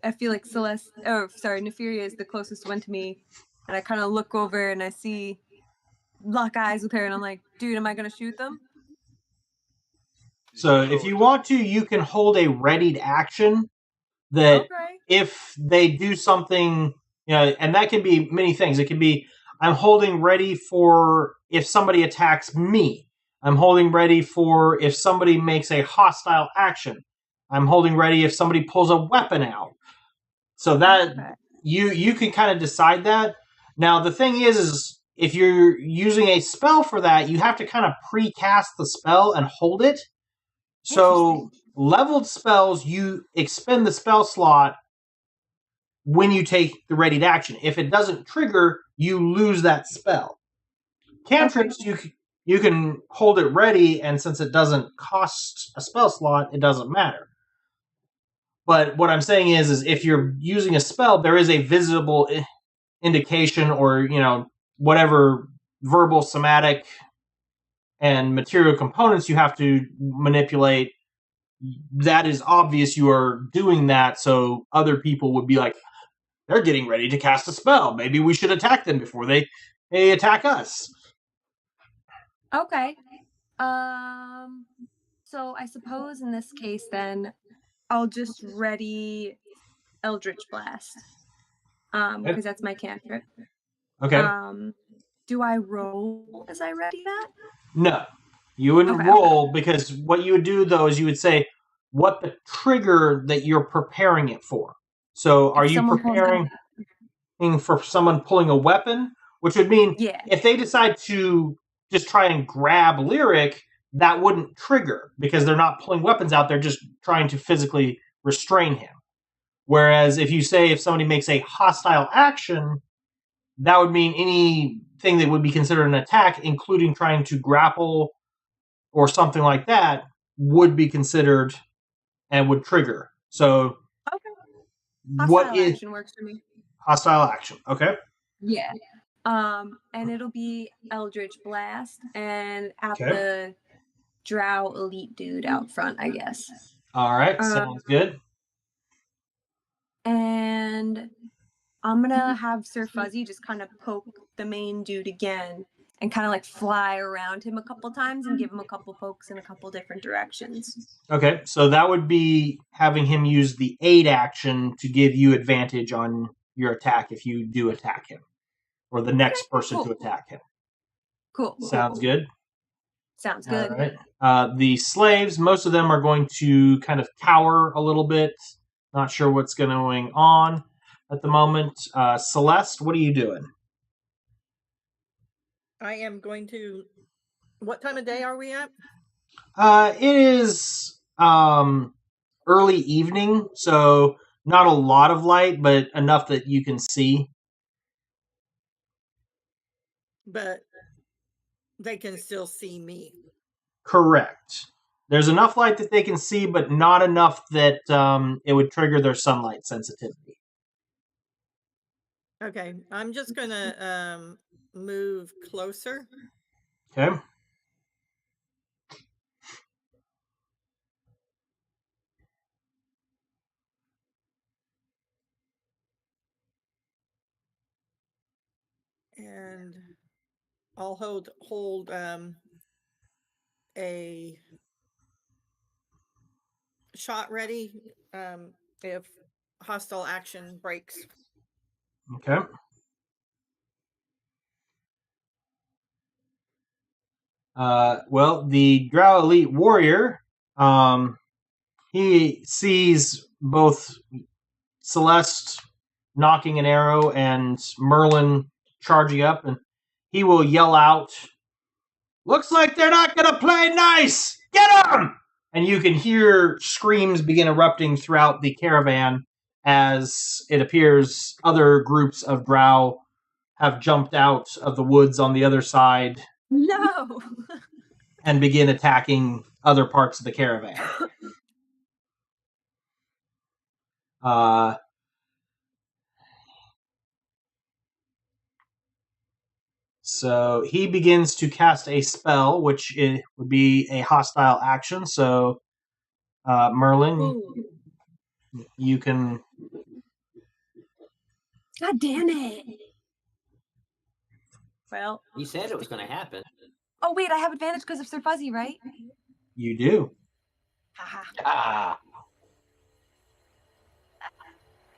I feel like Neferia is the closest one to me, and I kind of look over and I lock eyes with her, and I'm like, dude, am I gonna shoot them? So if you want to, you can hold a readied action that if they do something, and that can be many things. It can be, I'm holding ready for if somebody attacks me. I'm holding ready for if somebody makes a hostile action. I'm holding ready if somebody pulls a weapon out. So that you can kind of decide that. Now the thing is if you're using a spell for that, you have to kind of pre-cast the spell and hold it. So leveled spells, you expend the spell slot when you take the readied action. If it doesn't trigger, you lose that spell. Cantrips, you can hold it ready, and since it doesn't cost a spell slot, it doesn't matter. But what I'm saying is if you're using a spell, there is a visible indication or, whatever verbal, somatic and material components you have to manipulate, that is obvious you are doing that, so other people would be like, they're getting ready to cast a spell. Maybe we should attack them before they attack us. Okay. So I suppose in this case then I'll just ready Eldritch Blast. Because that's my cantrip. Okay. Do I roll as I ready that? No. You wouldn't roll, because what you would do, though, is you would say what the trigger that you're preparing it for. So are you preparing for someone pulling a weapon? Which would mean if they decide to just try and grab Lyric, that wouldn't trigger, because they're not pulling weapons out, they're just trying to physically restrain him. Whereas if somebody makes a hostile action, that would mean anything that would be considered an attack, including trying to grapple or something like that, would be considered and would trigger. So, hostile action works for me. Hostile action, okay. Yeah. And it'll be Eldritch Blast and at the Drow elite dude out front, I guess. All right, sounds good. And I'm gonna have Sir Fuzzy just kind of poke the main dude again and kind of like fly around him a couple times and give him a couple pokes in a couple different directions. Okay, so that would be having him use the aid action to give you advantage on your attack if you do attack him, or the next person to attack him. Cool. Sounds good. Sounds good. All right. The slaves, most of them are going to kind of cower a little bit. Not sure what's going on at the moment. Celeste, what are you doing? I am going to... What time of day are we at? It is early evening, so not a lot of light, but enough that you can see. But they can still see me. Correct. There's enough light that they can see, but not enough that it would trigger their sunlight sensitivity. Okay, I'm just going to move closer. Okay. And I'll hold a shot ready if hostile action breaks. Okay. Well, the Drow Elite Warrior, he sees both Celeste knocking an arrow and Merlin charging up, and he will yell out, "Looks like they're not going to play nice! Get them!" And you can hear screams begin erupting throughout the caravan as it appears other groups of Drow have jumped out of the woods on the other side. No! And begin attacking other parts of the caravan. So he begins to cast a spell, which would be a hostile action. So, Merlin, you can... God damn it! Well... You said it was going to happen. Oh, wait, I have advantage because of Sir Fuzzy, right? You do.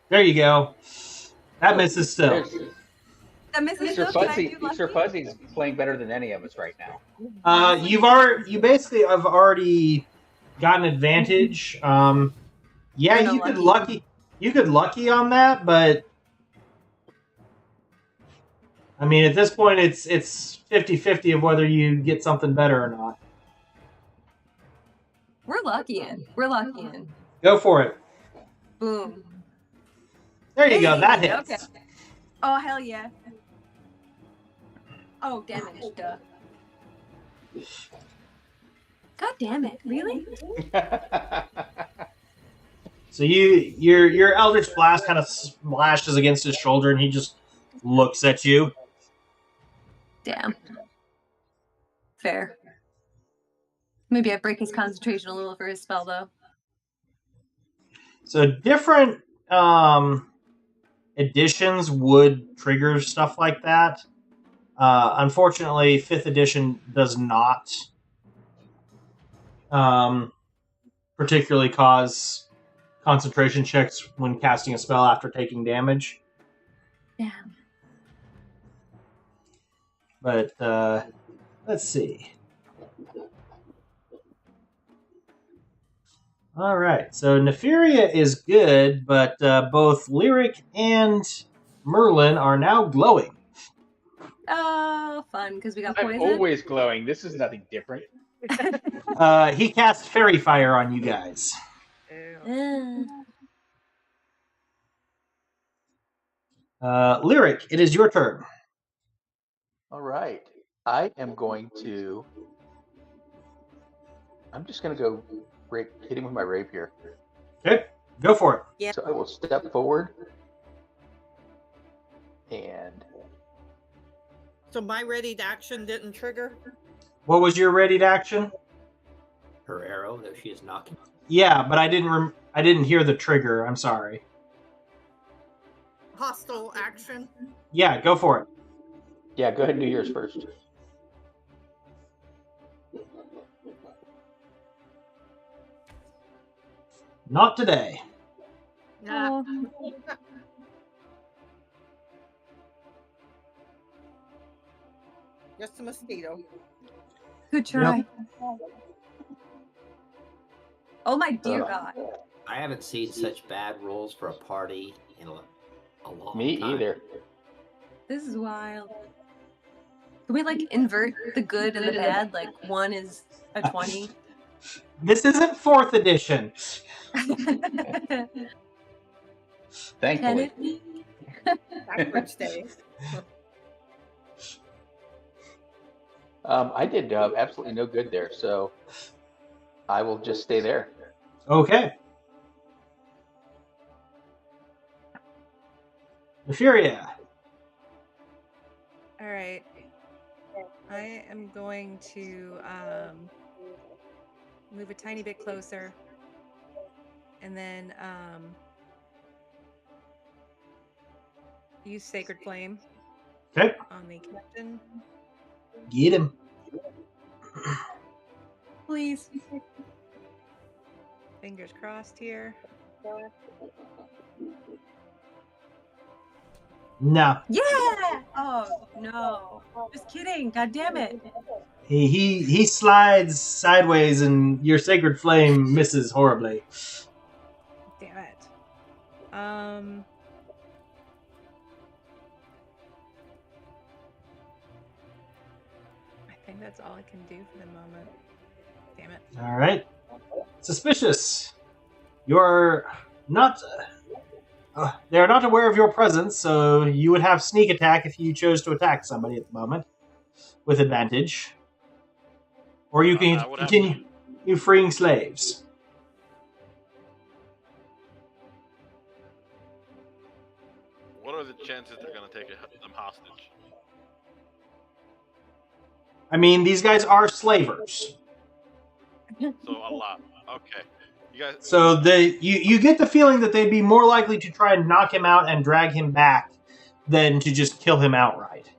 There you go. That misses still. That misses Sir still? Sir Fuzzy's playing better than any of us right now. You basically have already gotten advantage. Yeah, you could lucky on that, but I mean, at this point, it's 50-50 of whether you get something better or not. We're luckying. Go for it. Boom. There you go. That hits. Okay. Oh, hell yeah. Oh, damage. Duh. God damn it. Really? So your Eldritch Blast kind of splashes against his shoulder, and he just looks at you. Damn. Fair. Maybe I break his concentration a little for his spell, though. So different editions would trigger stuff like that. Unfortunately, 5th edition does not particularly cause concentration checks when casting a spell after taking damage. Damn. But let's see. All right, so Neferia is good, but both Lyric and Merlin are now glowing. Oh, fun, because we got I'm poison. always glowing. This is nothing different. He cast Fairy Fire on you guys. Ew. Lyric, it is your turn. All right. I am going to. I'm just going to go hit him with my rapier. Okay, go for it. Yeah. So I will step forward. And So my readied action didn't trigger? What was your readied action? Her arrow that she is knocking. Yeah, but I didn't hear the trigger. I'm sorry. Hostile action? Yeah, go for it. yeah, go ahead and do yours first. Not today. Nah. Oh. Just a mosquito. Good try. Yep. Oh my dear Uh, God. I haven't seen such bad rolls for a party in a long Me time. either. This is wild. Can we like invert the good and the bad? Like 1 is a 20. This isn't 4th edition. Can Thankfully. it be? Backwards day. I did absolutely no good there, so I will just stay there. Okay. Neferia. All right. I am going to move a tiny bit closer, and then use Sacred Flame Okay, on the captain. get him. Please. Fingers crossed here. No, Yeah! Oh, no. Just kidding. God damn it. he slides sideways, and your sacred flame misses horribly. Damn it. I think that's all I can do for the moment. Damn it. All right. Suspicious. You're not. They are not aware of your presence, so you would have sneak attack if you chose to attack somebody at the moment with advantage, or you can I would have continue you freeing slaves. What are the chances they're going to take them hostage? I mean, these guys are slavers, So a lot. Okay. You guys. so you get the feeling that they'd be more likely to try and knock him out and drag him back than to just kill him outright.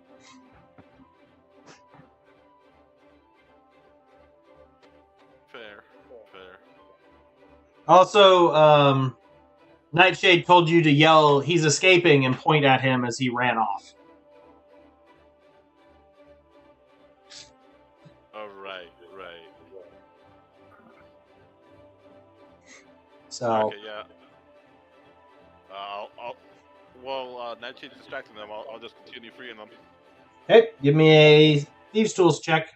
Fair. Also, Nightshade told you to yell, "He's escaping," and point at him as he ran off. Oh, right. So, Okay, yeah. Nightshade's distracting them. I'll just continue freeing them. hey, give me a Thieves' Tools check.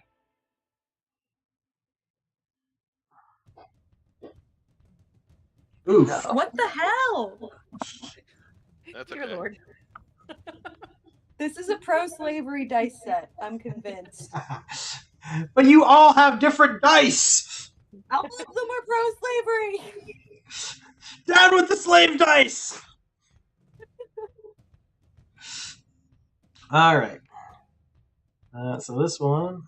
Oof. No. What the hell? That's Dear okay. Lord. This is a pro-slavery dice set. I'm convinced. But you all have different dice! All of them are pro-slavery! Down with the slave dice! Alright. So this one.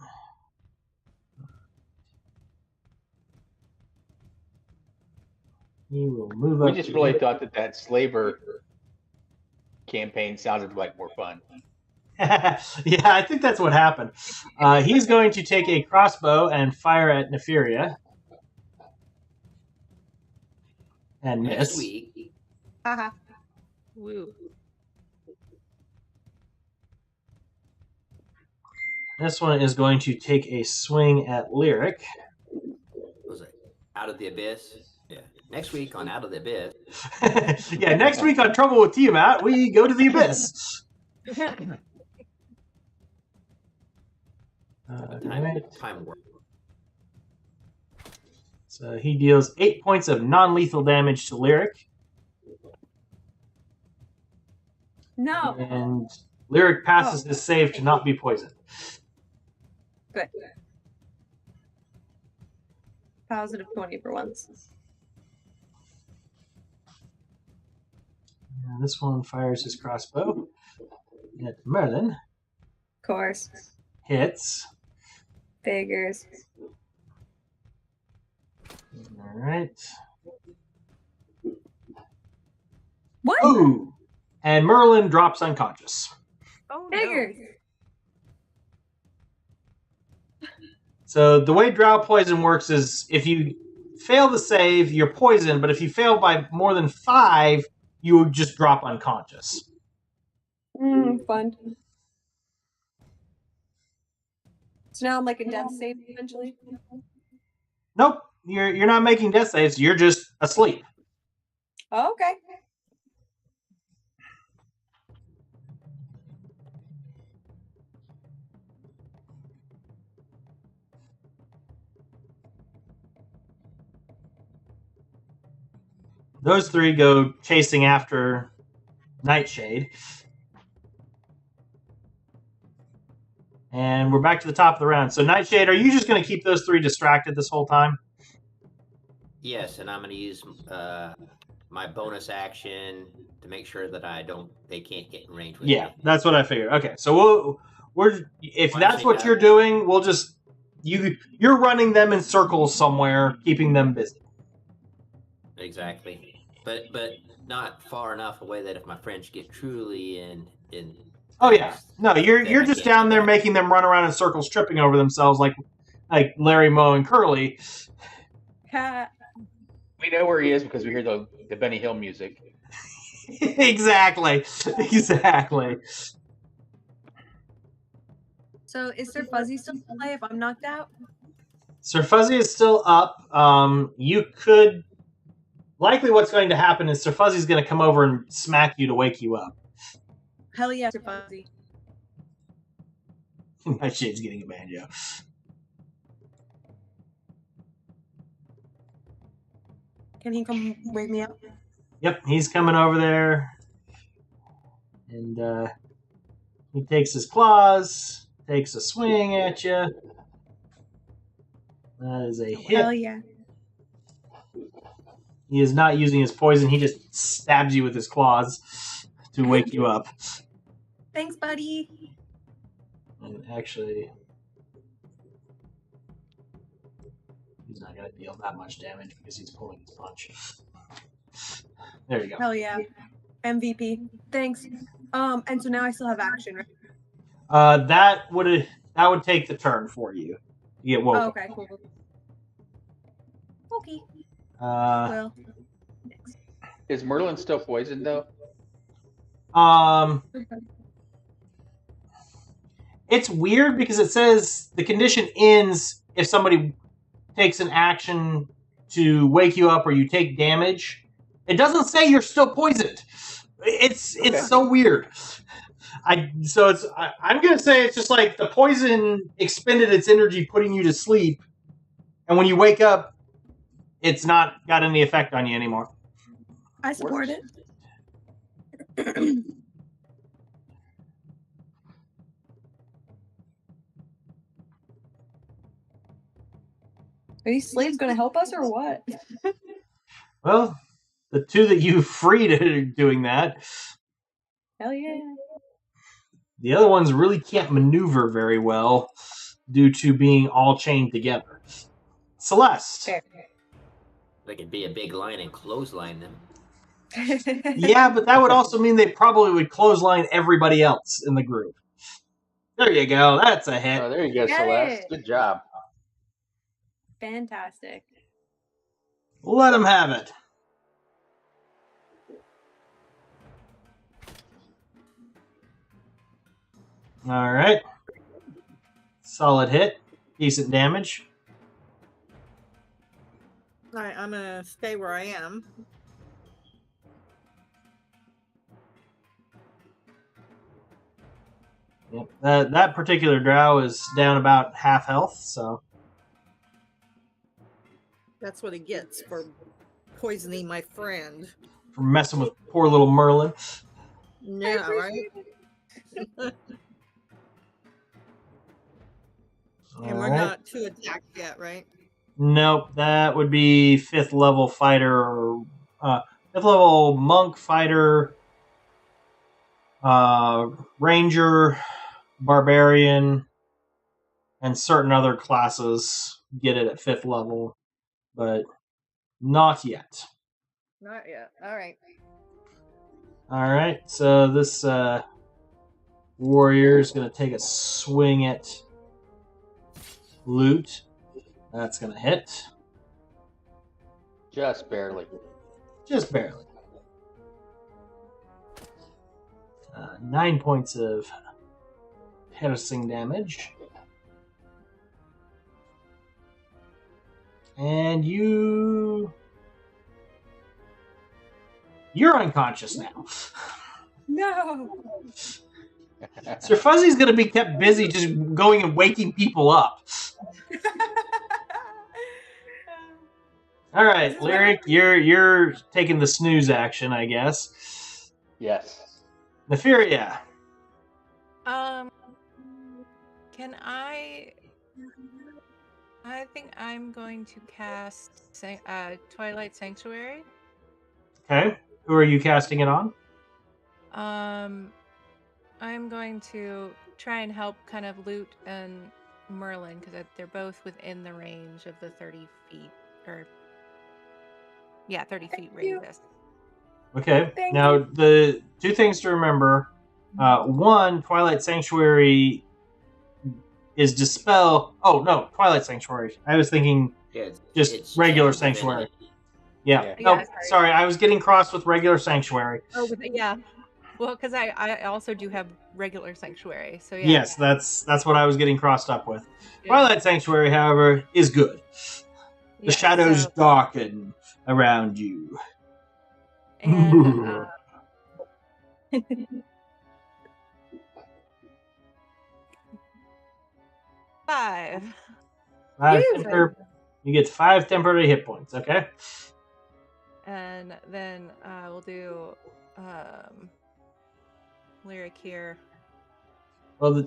He will move We up. just to really hit. thought that slaver campaign sounded like more fun. Yeah, I think that's what happened. He's going to take a crossbow and fire at Neferia. And Next miss. week. Haha. Woo. This one is going to take a swing at Lyric. Was it Out of the Abyss? Yeah. Next week on Out of the Abyss. Yeah, next week on Trouble with Tiamat, we go to the Abyss. Time work. So he deals 8 points of non-lethal damage to Lyric. No. And Lyric passes his save to not be poisoned. Good. Positive 20 for once. And this one fires his crossbow at Merlin. Of course. Hits. Figures. All right. What? Ooh! And Merlin drops unconscious. Oh Figures. So the way drow poison works is if you fail the save, you're poisoned, but if you fail by more than 5, you just drop unconscious. Fun. So now I'm like a death save eventually? Nope, you're not making death saves, you're just asleep. Oh, okay. Those 3 go chasing after Nightshade. And we're back to the top of the round. So Nightshade, are you just going to keep those 3 distracted this whole time? Yes, and I'm going to use my bonus action to make sure that they can't get in range with me. That's what I figured. Okay, so if Well, that's actually, what no. you're doing, we'll just you're running them in circles somewhere, keeping them busy. Exactly. But not far enough away that if my friends get truly in Oh yeah, no, then you're I just can't down get there back. making them run around in circles, tripping over themselves like Larry, Moe, and Curly. We know where he is because we hear the Benny Hill music. Exactly. So is Sir Fuzzy still play if I'm knocked out? Sir Fuzzy is still up. You could likely what's going to happen is Sir Fuzzy's going to come over and smack you to wake you up. Hell yeah, Sir Fuzzy. Nightshade's getting a banjo. Can he come wake me up? Yep, he's coming over there. And he takes his claws, takes a swing at you. That is a hit. Hell yeah. He is not using his poison. He just stabs you with his claws to wake you up. Thanks, buddy. And actually, he's not going to deal that much damage because he's pulling his punch. There you go. Hell yeah. MVP. Thanks. And so now I still have action, right? That would take the turn for you. You get woken. Oh, okay, cool. Okay. Well. Is Merlin still poisoned though? It's weird because it says the condition ends if somebody takes an action to wake you up or you take damage. It doesn't say you're still poisoned. It's so weird. I'm gonna say it's just like the poison expended its energy putting you to sleep, and when you wake up, it's not got any effect on you anymore. I support it. Are these slaves going to help us or what? Well, the 2 that you freed are doing that. Hell yeah. The other ones really can't maneuver very well due to being all chained together. Celeste. Fair. They could be a big line and clothesline them. Yeah, but that would also mean they probably would clothesline everybody else in the group. There you go. That's a hit. Oh, there you go, Get Celeste. it. Good job. Fantastic. Let them have it. All right. Solid hit. Decent damage. All right, I'm gonna stay where I am. Yep. That particular drow is down about half health, so That's what he gets for poisoning my friend. for messing with poor little Merlin. Yeah, right. And we're Alright. not too attacked yet, right? Nope, that would be 5th level fighter or 5th level monk fighter, ranger, barbarian, and certain other classes get it at 5th level, but not yet. Not yet. All right. Alright, so this warrior is going to take a swing at Loot. That's going to hit. Just barely. Just barely. 9 points of piercing damage. And you're unconscious now. No. Sir Fuzzy's going to be kept busy just going and waking people up. All right, Lyric, you're taking the snooze action, I guess. Yes. Neferia. Can I think I'm going to cast Twilight Sanctuary. Okay. Who are you casting it on? I'm going to try and help kind of Loot and Merlin because they're both within the range of the 30 feet, or 30 feet radius. Okay. Thank Now, you. the two things to remember. One, Twilight Sanctuary is dispel. Oh, no, Twilight Sanctuary. I was thinking Yeah, just it's regular channeled Sanctuary. divinity. Yeah. Yeah. No, Yeah, sorry, I was getting crossed with regular Sanctuary. Oh, yeah. Well, because I also do have regular Sanctuary, so yeah. Yes, that's what I was getting crossed up with. Yeah. Twilight Sanctuary, however, is good. The Yeah, shadows so- darken around you. and 5. 5 Phew. you get 5 temporary hit points, okay? And then we'll do Lyric here. Well,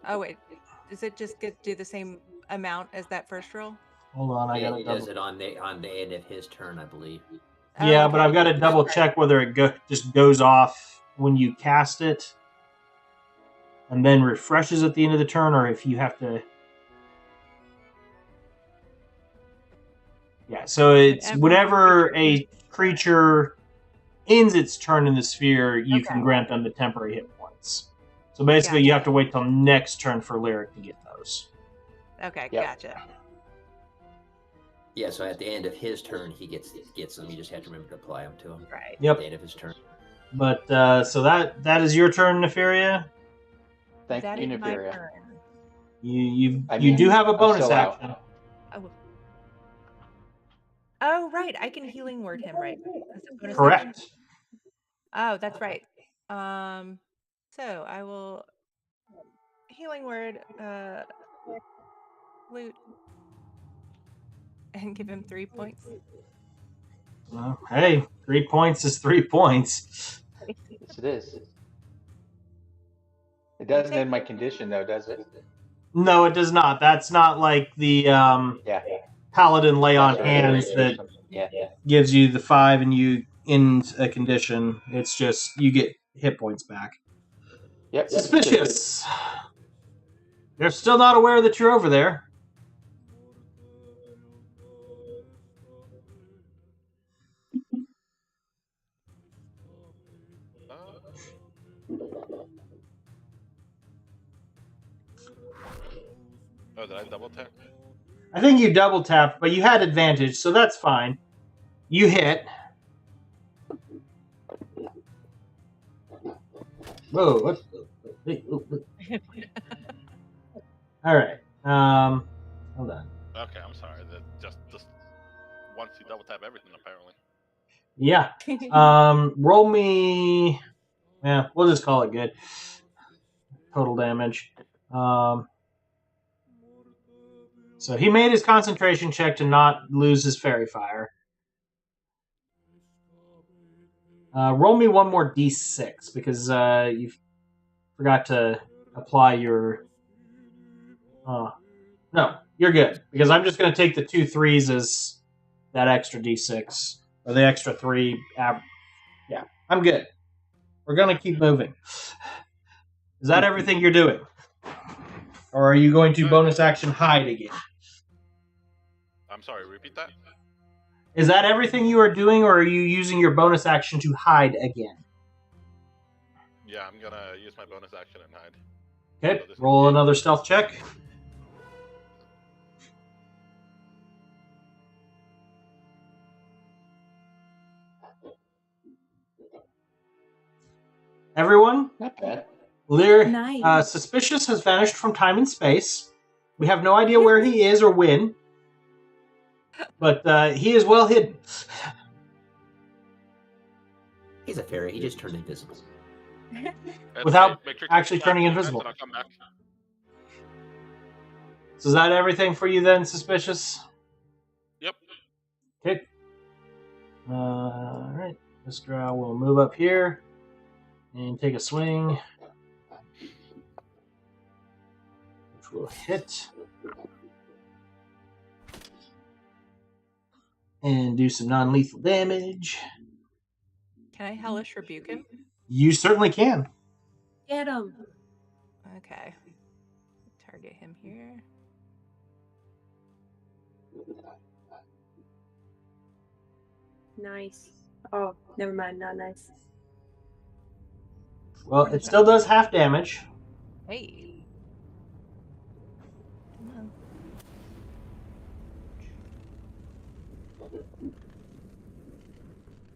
Oh wait, does it just do the same amount as that first roll? hold on, I Yeah, gotta he double. does it on the end of his turn, I believe. Yeah, Oh, but okay. I've got to double check whether it just goes off when you cast it and then refreshes at the end of the turn, or if you have to. Yeah, so it's whenever a creature ends its turn in the sphere, you can grant them the temporary hit points. So basically, you have to wait till next turn for Lyric to get those. Okay, Yep. gotcha. Yeah, so at the end of his turn, he gets them. You just have to remember to apply them to him. Right. At Yep. the end of his turn. But so that is your turn, Neferia. Thank That you, is my Neferia. turn. You I you mean, do have a I'm bonus still out. action. Oh, right. I can healing word him, right? As a bonus action. Correct. Oh, that's right. So I will healing word Loot and give him 3 points. Well, hey, 3 points is 3 points. Yes, it is. It doesn't end my condition, though, does it? No, it does not. That's not like the Yeah. Paladin lay on That's hands right. that Yeah. gives you the 5 and you end a condition. It's just you get hit points back. Yep. Suspicious. They're still not aware that you're over there. Oh, did I double tap? I think you double tapped, but you had advantage, so that's fine. You hit. Whoa, what? All right. Hold on. Okay, I'm sorry. That just once you double tap everything, apparently. Yeah. Roll me. Yeah, we'll just call it good. Total damage. So he made his concentration check to not lose his fairy fire. Roll me one more d6 because you forgot to apply your. No, you're good because I'm just going to take the 2 3s as that extra d6 or the extra 3. Yeah, I'm good. We're going to keep moving. Is that everything you're doing? Or are you going to bonus action hide again? I'm sorry, repeat that? Is that everything you are doing, or are you using your bonus action to hide again? Yeah, I'm gonna use my bonus action and hide. Okay, So this roll is- another stealth check. Everyone, Not bad. Nice. Suspicious has vanished from time and space. We have no idea where he is or when, but he is well hidden. He's a fairy. He just turned invisible. That's Without make sure to actually tap turning the event invisible. and I'll come back. So is that everything for you then, Suspicious? Yep. Okay. All right. This drow will move up here and take a swing, which will hit and do some non-lethal damage. Can I hellish rebuke him? You certainly can. Get him. Okay. Target him here. Nice. Oh, never mind. Not nice. Well, it still does half damage. Hey. Come on.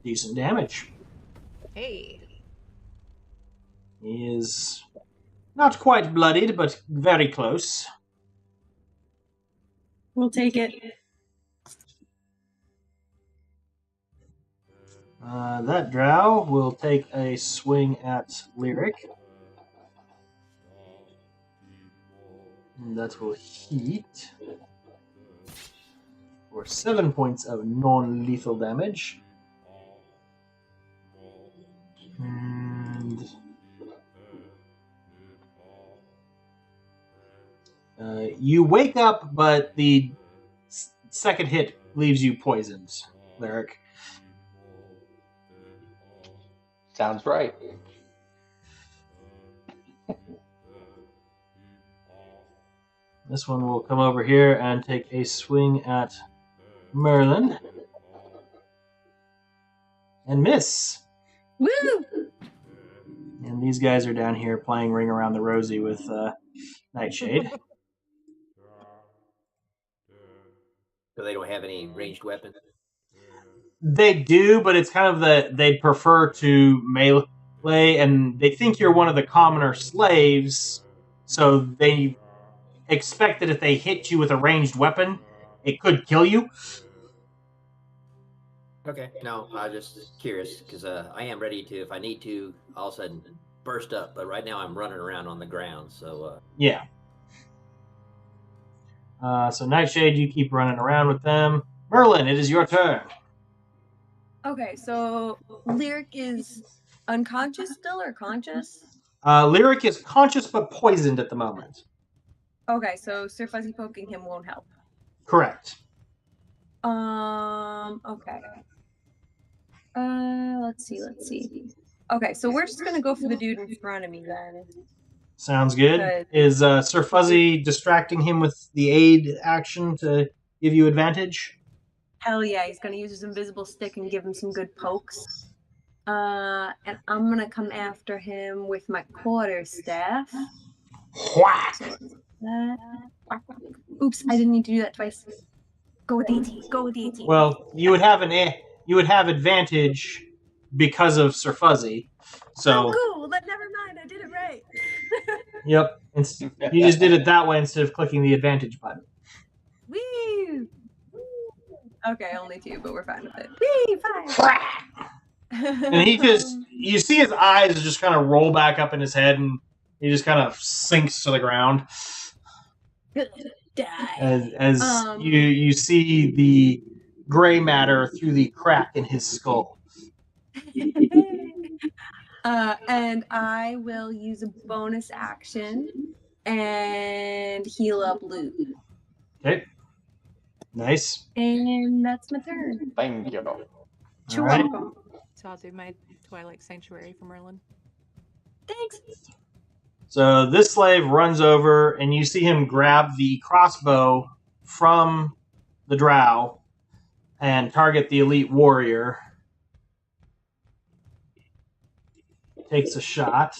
Decent damage. Hey. He is not quite bloodied, but very close. We'll take it. That drow will take a swing at Lyric. And that will hit for 7 points of non-lethal damage. And you wake up, but the second hit leaves you poisoned, Lyric. Sounds right. This one will come over here and take a swing at Merlin. And miss. Woo! And these guys are down here playing Ring Around the Rosie with Nightshade. So they don't have any ranged weapons. They do, but it's kind of they'd prefer to melee, and they think you're one of the commoner slaves, so they expect that if they hit you with a ranged weapon, it could kill you. Okay. No, I was just curious because I am ready to, if I need to, all of a sudden burst up. But right now I'm running around on the ground. So Yeah. So Nightshade, you keep running around with them. Merlin, it is your turn. Okay, so Lyric is unconscious still or conscious? Lyric is conscious but poisoned at the moment. Okay, so Sir Fuzzy poking him won't help. Correct. Okay. Let's see. Okay, so we're just gonna go for the dude in front of me then. Sounds good. Good. Is Sir Fuzzy distracting him with the aid action to give you advantage? Hell yeah, he's gonna use his invisible stick and give him some good pokes. And I'm gonna come after him with my quarterstaff. Whack! So that. Oops, I didn't need to do that twice. Go with the 18. Go with the 18. Well, you would have advantage because of Sir Fuzzy. So, Oh, cool. Then never mind. I did it right. yep. You just did it that way instead of clicking the advantage button. Woo! Okay, only 2, but we're fine with it. Whee! 5. And he just, you see his eyes just kind of roll back up in his head, and he just kind of sinks to the ground. Die. As you see the gray matter through the crack in his skull. And I will use a bonus action and heal up Luke. Okay. Nice. And that's my turn. Thank you. You're right. welcome. So I'll do my Twilight Sanctuary for Merlin. Thanks. So this slave runs over, and you see him grab the crossbow from the drow and target the elite warrior. Takes a shot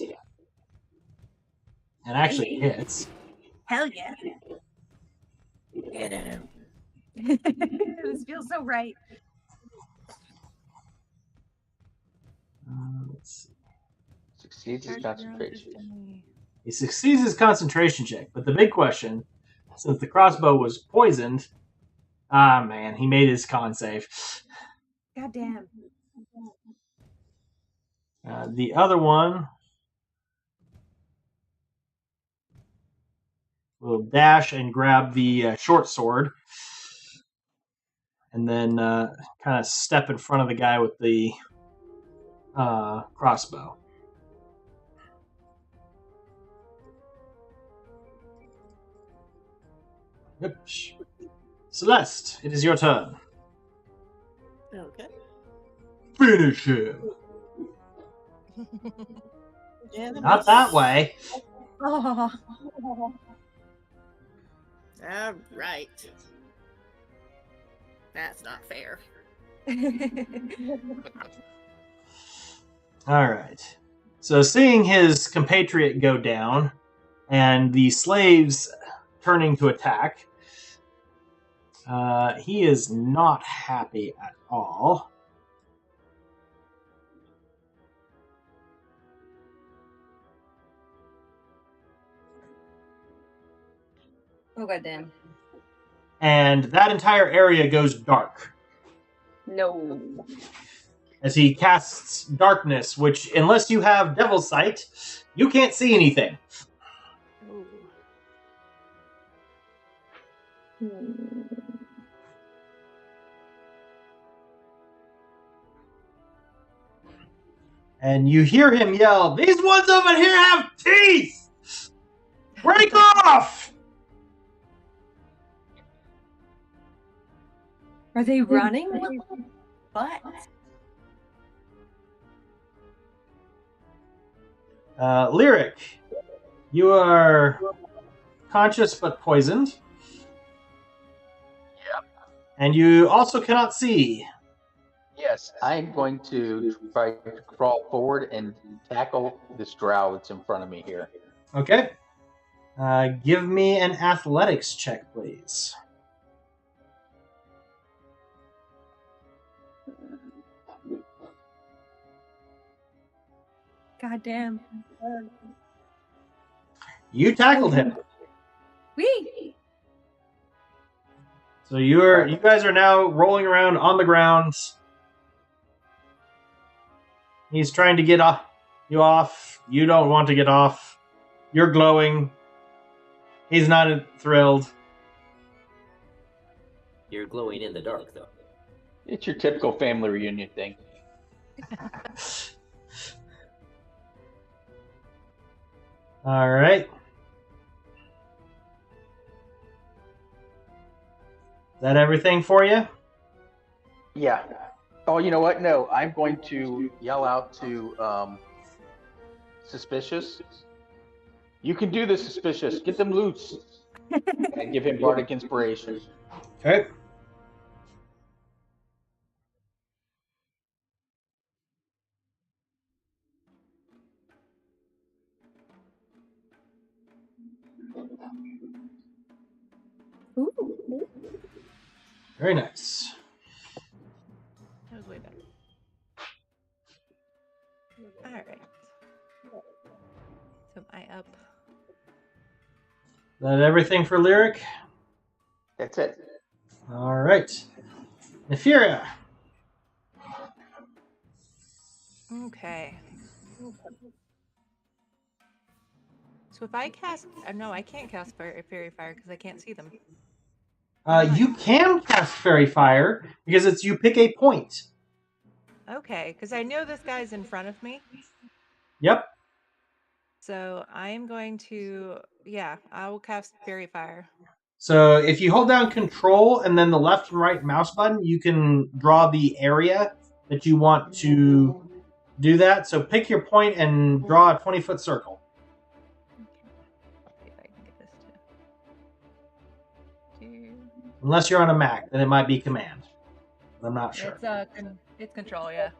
and actually hits. Hell yeah. Get at him. This feels so right. Let's see. Succeeds his concentration. He succeeds his concentration check, but the big question, since the crossbow was poisoned, man, he made his con save. Goddamn. The other one will dash and grab the short sword, and then kind of step in front of the guy with the crossbow. Yep. Celeste, it is your turn. Okay. Finish him. Not that way. Oh. All right. That's not fair. All right. So seeing his compatriot go down and the slaves turning to attack, he is not happy at all. Oh, goddamn. And that entire area goes dark No. as he casts darkness, which, unless you have Devil's Sight, you can't see anything. And you hear him yell, "These ones over here have teeth! Break off!" Are they running? What? Lyric, you are conscious but poisoned. Yep. And you also cannot see. Yes, I'm going to try to crawl forward and tackle this drow that's in front of me here. Okay. Give me an athletics check, please. Goddamn. You tackled him. Wee! So you guys are now rolling around on the ground. He's trying to get you off. You don't want to get off. You're glowing. He's not thrilled. You're glowing in the dark, though. It's your typical family reunion thing. All right. Is that everything for you? Yeah. Oh, you know what? No, I'm going to yell out to Suspicious. You can do this, Suspicious. Get them loose. And give him bardic inspiration. Okay. Ooh. Very nice. That was way better. All right. So am I up? Is that everything for Lyric? That's it. All right. Nephira. Okay. So if I cast, no, I can't cast fairy fire because I can't see them. You can cast Fairy Fire because it's you pick a point. Okay, because I know this guy's in front of me. Yep. So I am going to, yeah, I will cast fairy fire. So if you hold down Control and then the left and right mouse button, you can draw the area that you want to do that. So pick your point and draw a 20-foot circle. See if I can get this to. Unless you're on a Mac, then it might be Command. But I'm not sure. It's control, yeah.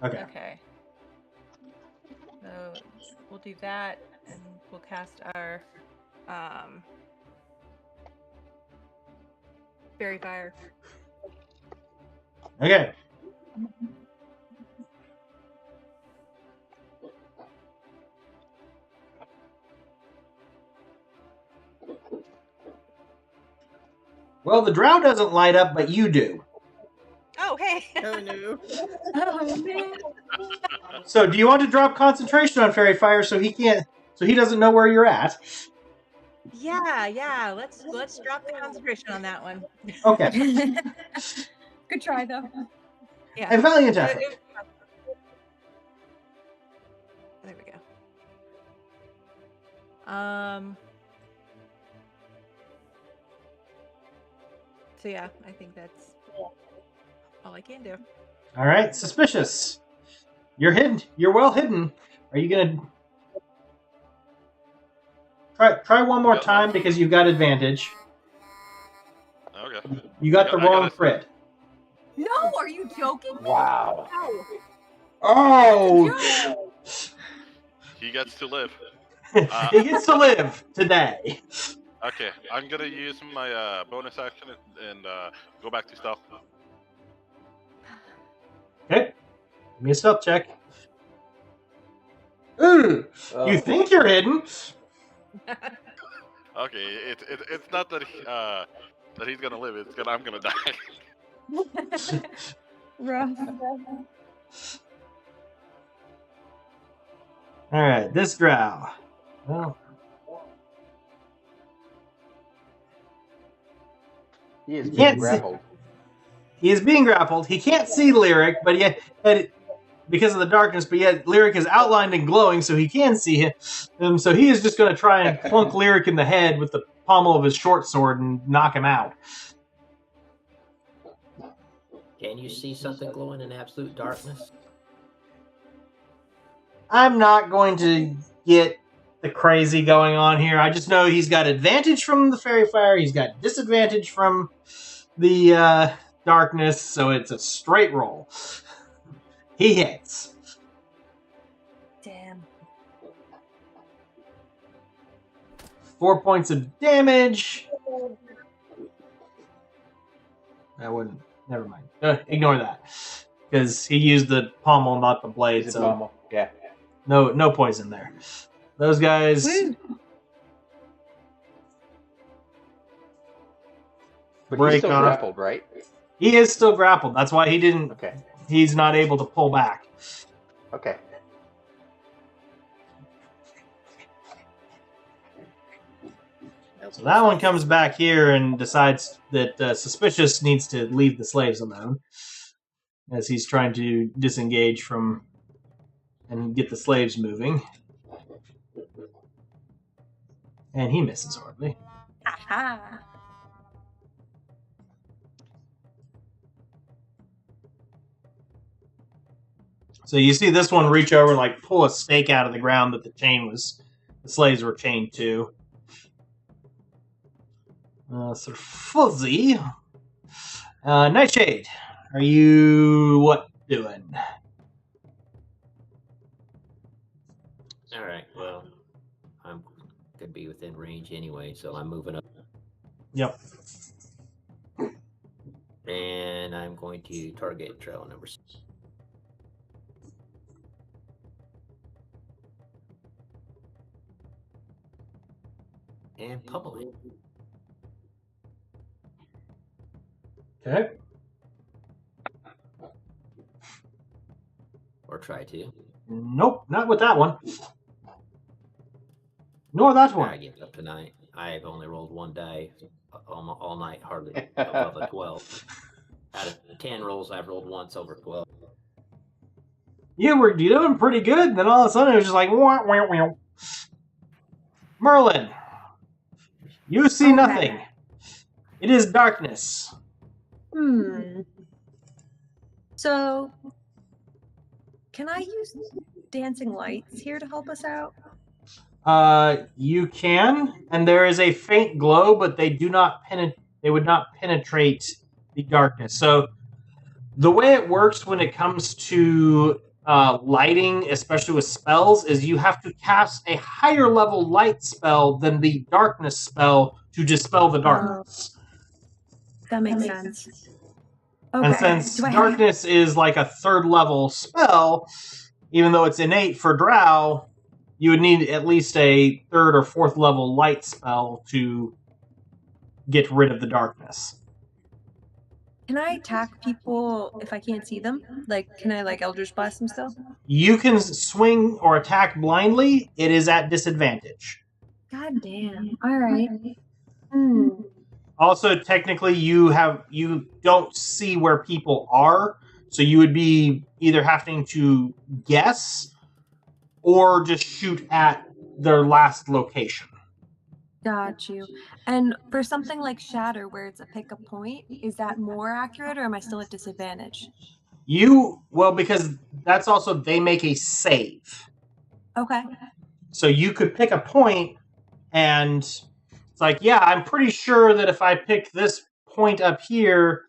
Okay. Okay. So we'll do that, and we'll cast our fairy fire. Okay. Well, the drow doesn't light up, but you do. Oh, hey. Oh no. Oh man. So, do you want to drop concentration on Fairy Fire so he doesn't know where you're at? Yeah. Let's drop the concentration on that one. Okay. Good try though. Yeah. A valiant effort. There we go. So yeah, I think that's all I can do. All right, Suspicious. You're hidden. You're well hidden. Are you gonna try one more time because you've got advantage? Okay. You got the wrong crit. No, are you joking? Wow. Oh! He gets to live. He gets to live today. Okay, I'm gonna use my bonus action and go back to stealth. Okay. Give me a stealth check. Ooh! You think you're hidden? Okay, it's not that he's gonna live. It's I'm gonna die. Rough. All right, this drow. Well, He is Can't being see- grappled. he is being grappled. He can't see Lyric, but yet because of the darkness, but yet Lyric is outlined and glowing, so he can see him. So he is just going to try and plunk Lyric in the head with the pommel of his short sword and knock him out. Can you see something glowing in absolute darkness? I'm not going to get the crazy going on here. I just know he's got advantage from the fairy fire. He's got disadvantage from the darkness, so it's a straight roll. He hits. Damn. 4 points of damage. I wouldn't. Never mind. Ignore that. Because he used the pommel, not the blade. He's a So pommel. Yeah. no poison there. Those guys. Woo. But Break he's still off. grappled, right? He is still grappled. That's why he didn't. Okay. He's not able to pull back. Okay. So that one comes back here and decides that Suspicious needs to leave the slaves alone, as he's trying to disengage from and get the slaves moving. And he misses horribly. Aha. So you see this one reach over and like pull a stake out of the ground that the slaves were chained to. Sir Fuzzy. Nightshade, are you what doing? All right. Well, I'm could be within range anyway, so I'm moving up. Yep. And I'm going to target trail number 6. And pummel it. Okay. Or try to. Nope, not with that one. Nor that I one. give up tonight. I've only rolled 1 die all night, hardly above a 12. Out of 10 rolls, I've rolled once over 12. You're doing pretty good, and then all of a sudden it was just like, wah, wah, wah. Merlin, you see nothing. It is darkness. So, can I use dancing lights here to help us out? You can, and there is a faint glow, but they do not they would not penetrate the darkness. So the way it works when it comes to lighting, especially with spells, is you have to cast a higher level light spell than the darkness spell to dispel the darkness. That makes sense. Okay. And since darkness is like a 3rd level spell, even though it's innate for Drow, you would need at least a 3rd or 4th level light spell to get rid of the darkness. Can I attack people if I can't see them? Like, can I Eldritch Blast them still? You can swing or attack blindly. It is at disadvantage. God damn. All right. Also, technically, you don't see where people are, so you would be either having to guess or just shoot at their last location. Got you. And for something like Shatter, where it's a pick a point, is that more accurate, or am I still at disadvantage? Because that's also, they make a save. Okay. So you could pick a point, and it's like, yeah, I'm pretty sure that if I pick this point up here,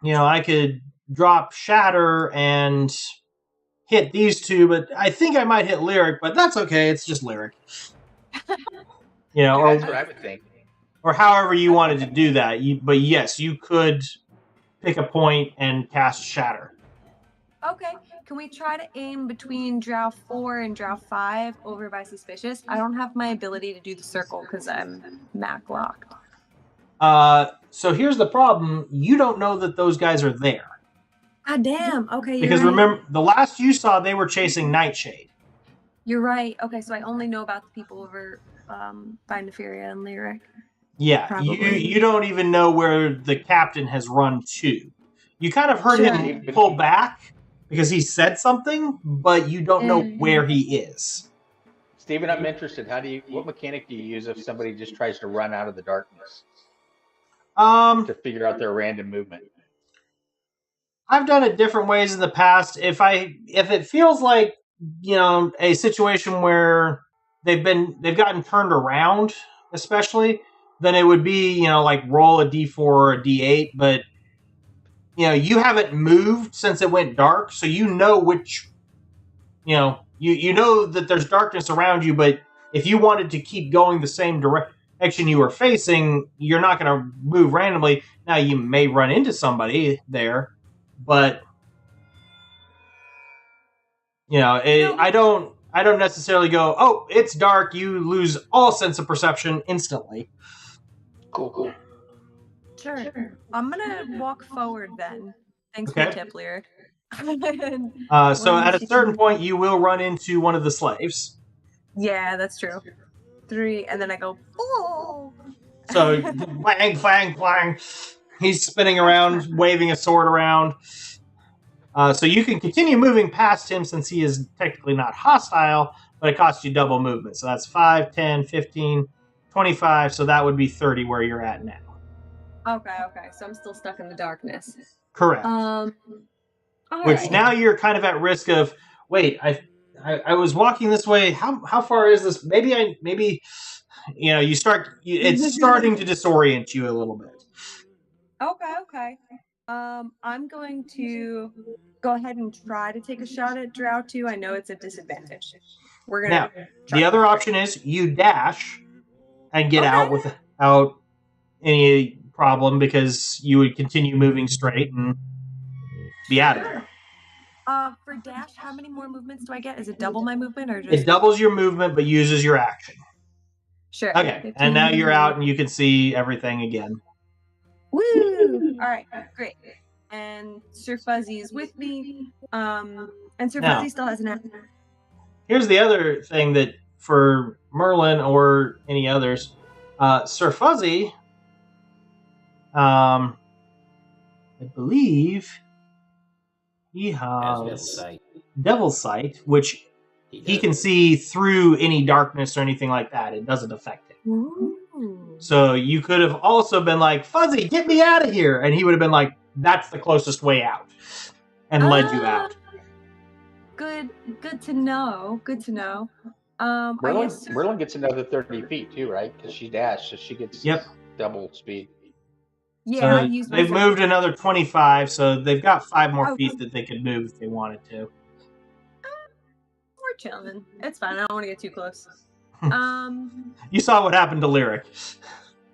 I could drop Shatter and hit these two, but I think I might hit Lyric, but that's okay, it's just Lyric. That's what I would think. Or however you wanted to do that. But yes, you could pick a point and cast Shatter. Okay. Can we try to aim between Drow 4 and Drow 5 over by Suspicious? I don't have my ability to do the circle because I'm Mac locked. So here's the problem. You don't know that those guys are there. Ah, damn. Okay, because right. Remember, the last you saw, they were chasing Nightshade. You're right. Okay, so I only know about the people over by Neferia and Lyric. Yeah, you don't even know where the captain has run to. You kind of heard him pull back because he said something, but you don't know where he is. Steven, I'm interested. What mechanic do you use if somebody just tries to run out of the darkness? To figure out their random movement. I've done it different ways in the past. If it feels like, a situation where they've gotten turned around, especially, then it would be, roll a d4 or a d8, but you haven't moved since it went dark, so which, you know that there's darkness around you, but if you wanted to keep going the same direction you were facing, you're not going to move randomly. Now, you may run into somebody there, but I don't necessarily go, oh, it's dark, you lose all sense of perception instantly. Cool. Sure. I'm gonna walk forward then. Thanks for the tip, Lyric. So at a certain point, you will run into one of the slaves. Yeah, that's true. 3, and then I go, oh! So, clang, clang, clang. He's spinning around, waving a sword around. So you can continue moving past him since he is technically not hostile, but it costs you double movement. So that's 5, 10, 15, 25. So that would be 30 where you're at now. Okay. So I'm still stuck in the darkness. Correct. Which now you're kind of at risk of, wait, I was walking this way. How far is this? Maybe it's starting to disorient you a little bit. Okay. I'm going to go ahead and try to take a shot at Drow 2. I know it's a disadvantage. We're gonna. Now, the other option is you dash and get out without any problem because you would continue moving straight and be out of there. For dash, how many more movements do I get? Is it double my movement or just? It doubles your movement, but uses your action. Sure. Okay, 15. and now you're out and you can see everything again. Woo! All right, great. And Sir Fuzzy is with me. And Sir Now- Fuzzy still has an action. Here's the other thing that for Merlin or any others, Sir Fuzzy, I believe he As has Devil's Sight. Devil's Sight, which he does. can see through any darkness or anything like that. It doesn't affect him. Ooh. So you could have also been like, Fuzzy, get me out of here. And he would have been like, that's the closest way out. And led you out. Good to know. Good to know. I guess Merlin gets another 30 feet too, right? Because she dashed, so she gets Yep. double speed. yeah, I So used they've myself. moved another 25, so they've got 5 more Oh. feet that they could move if they wanted to. We're chilling. It's fine. I don't want to get too close. You saw what happened to Lyric.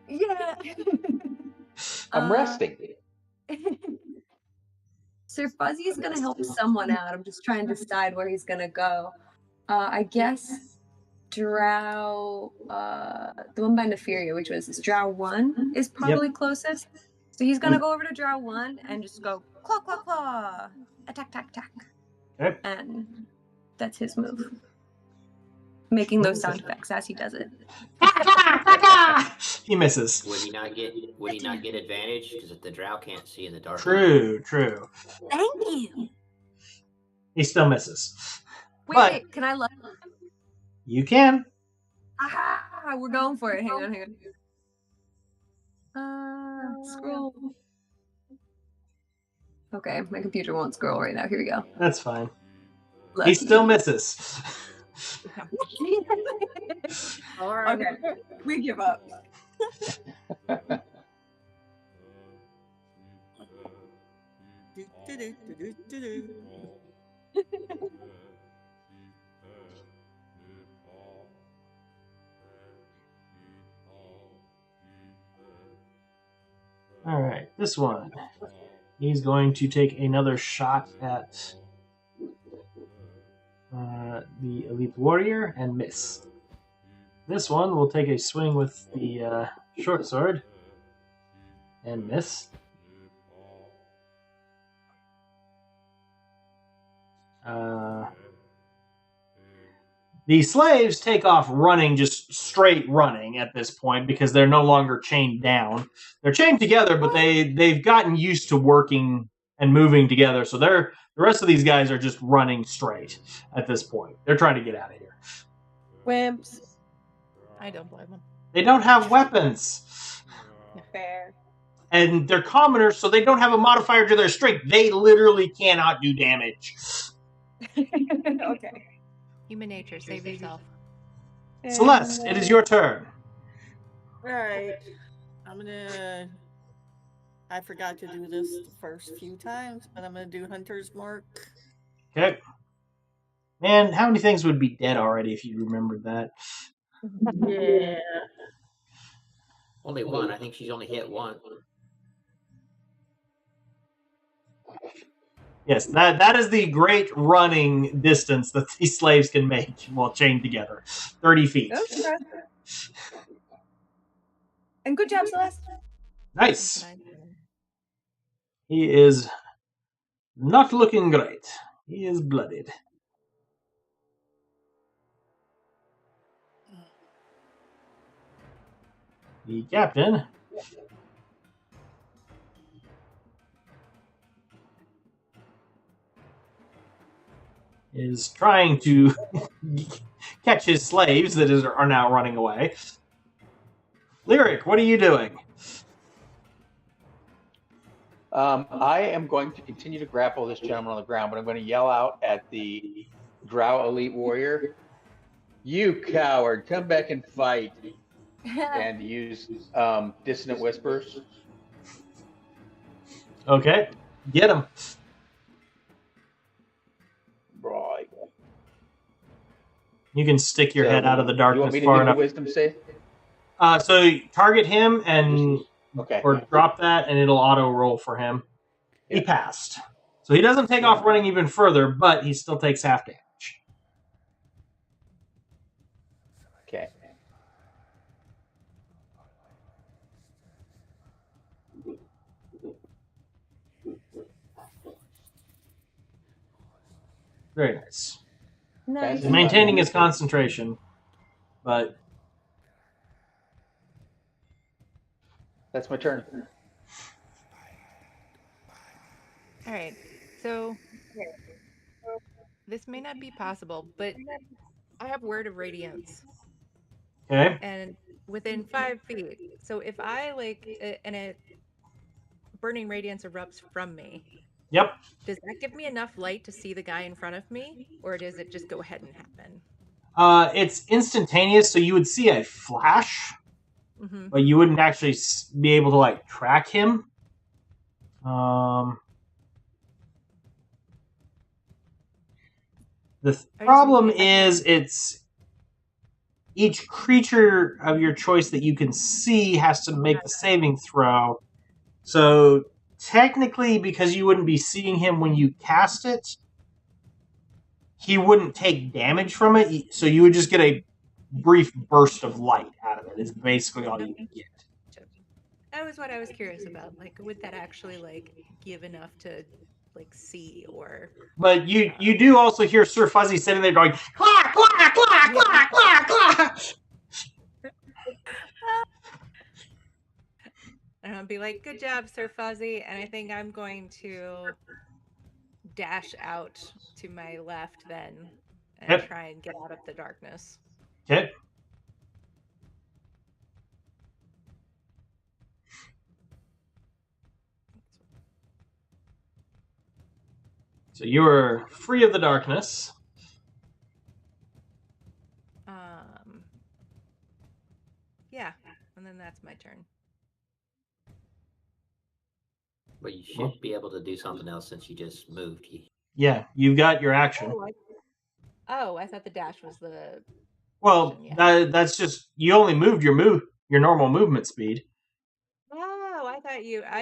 Yeah. I'm resting. Sir Fuzzy's gonna help someone out. I'm just trying to decide where he's gonna go. I guess Drow, the one by Neferia, which was Drow 1, is probably closest. So he's gonna go over to Drow 1 and just go claw, claw, claw, attack, attack, attack. Okay. And that's his move. Making those sound effects as he does it. He misses. Would he not get advantage? Because the drow can't see in the dark. True. Thank you. He still misses. Wait, But- can I love? You can. Aha! We're going for it. Hang on. Scroll. Okay, my computer won't scroll right now. Here we go. That's fine. He Lucky. still misses. Okay, we give up. All right, this one. He's going to take another shot at the elite warrior and miss. This one will take a swing with the short sword and miss. The slaves take off running, just straight running at this point because they're no longer chained down. They're chained together, but they've gotten used to working and moving together. So the rest of these guys are just running straight at this point. They're trying to get out of here. Wimps. I don't blame them. They don't have weapons. Fair. And they're commoners, so they don't have a modifier to their strength. They literally cannot do damage. Okay. Human nature, save yourself. Celeste, it is your turn. Alright. I forgot to do this the first few times, but I'm gonna do Hunter's Mark. Okay. Man, how many things would be dead already if you remembered that? Yeah. Only one. I think she's only hit one. Yes, that is the great running distance that these slaves can make while chained together. 30 feet. Okay. And good job, Celeste. Nice. He is not looking great. He is bloodied. The captain is trying to catch his slaves that are now running away. Lyric, what are you doing? I am going to continue to grapple this gentleman on the ground, but I'm going to yell out at the Drow Elite Warrior, "You coward, come back and fight!" and use Dissonant Whispers. Okay, get him. Right. You can stick your head out of the You want darkness me to far do a enough. wisdom save? So target him and Okay. or drop that, and it'll auto roll for him. He Yeah. passed. So he doesn't take off running even further, but he still takes half damage. Okay. Very nice. Nice. He's maintaining his concentration, but That's my turn. All right. So this may not be possible, but I have Word of Radiance okay. and within 5 feet. So if I and a burning radiance erupts from me, Yep. does that give me enough light to see the guy in front of me, or does it just go ahead and happen? It's instantaneous, so you would see a flash, Mm-hmm. but you wouldn't actually be able to like track him. The problem is it's each creature of your choice that you can see has to make the saving throw. So technically, because you wouldn't be seeing him when you cast it, he wouldn't take damage from it. So you would just get a brief burst of light out of it. Is basically all you get. That was what I was curious about. Like, would that actually like give enough to like see or? But you do also hear Sir Fuzzy sitting there going clack clack clack clack clack clack. And I'll be like, "Good job, Sir Fuzzy," and I think I'm going to dash out to my left then and Yep. try and get out of the darkness. Okay. So you are free of the darkness. Yeah, and then that's my turn. But you should be able to do something else since you just moved. Yeah, you've got your action. I thought the dash was the. Well, action, yeah. that's just you only moved your normal movement speed. Oh, I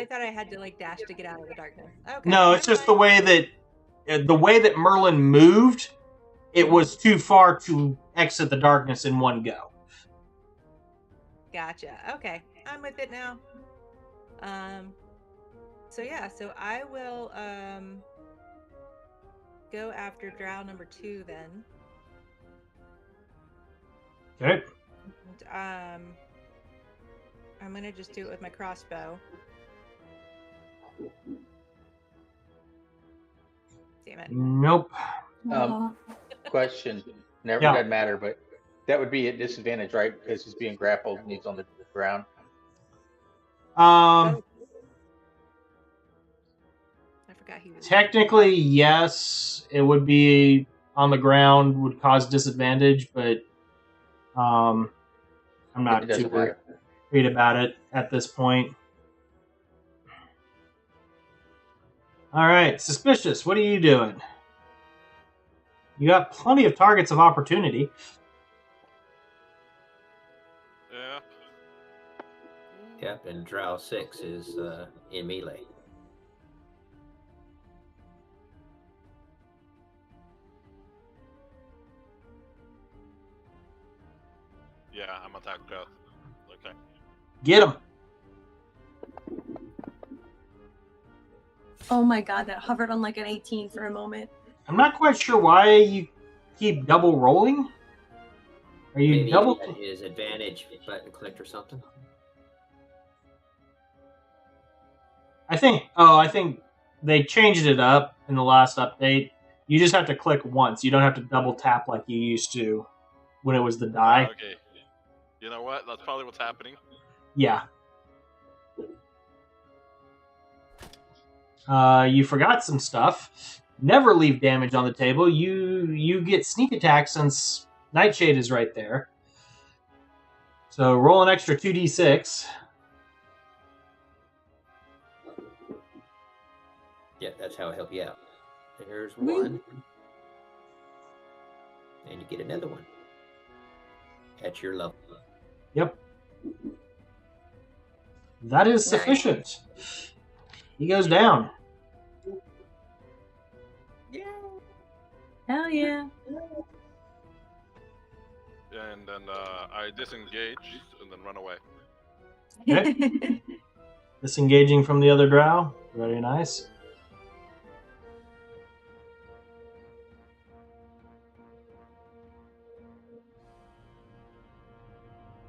thought I had to like dash to get out of the darkness. Okay. No, it's just the way that Merlin moved. It was too far to exit the darkness in one go. Gotcha. Okay, I'm with it now. So yeah, so I will go after drow number 2 then. Okay. And, I'm gonna just do it with my crossbow. Damn it. Nope. Question. Never Yeah. doesn't matter, but that would be at disadvantage, right? Because he's being grappled and he's on the ground. I forgot he was. Technically, yes, it would be on the ground, would cause disadvantage, but I'm not too worried about it at this point. All right, Suspicious, what are you doing? You got plenty of targets of opportunity. Yeah. Yep, and Drow 6 is in melee. Yeah, I'm attack Drow. Okay. Get him. Oh my god, that hovered on like an 18 for a moment. I'm not quite sure why you keep double rolling. Are you Maybe double? he had his advantage button clicked or something. I think they changed it up in the last update. You just have to click once. You don't have to double tap like you used to when it was the die. Okay. You know what? That's probably what's happening. Yeah. You forgot some stuff. Never leave damage on the table. You get sneak attack since Nightshade is right there. So roll an extra 2d6. Yeah, that's how I help you out. There's one. And you get another one. At your level. Yep. That is Nice. sufficient. He goes down. Hell yeah. And then I disengage and then run away. Okay. Disengaging from the other drow. Very nice.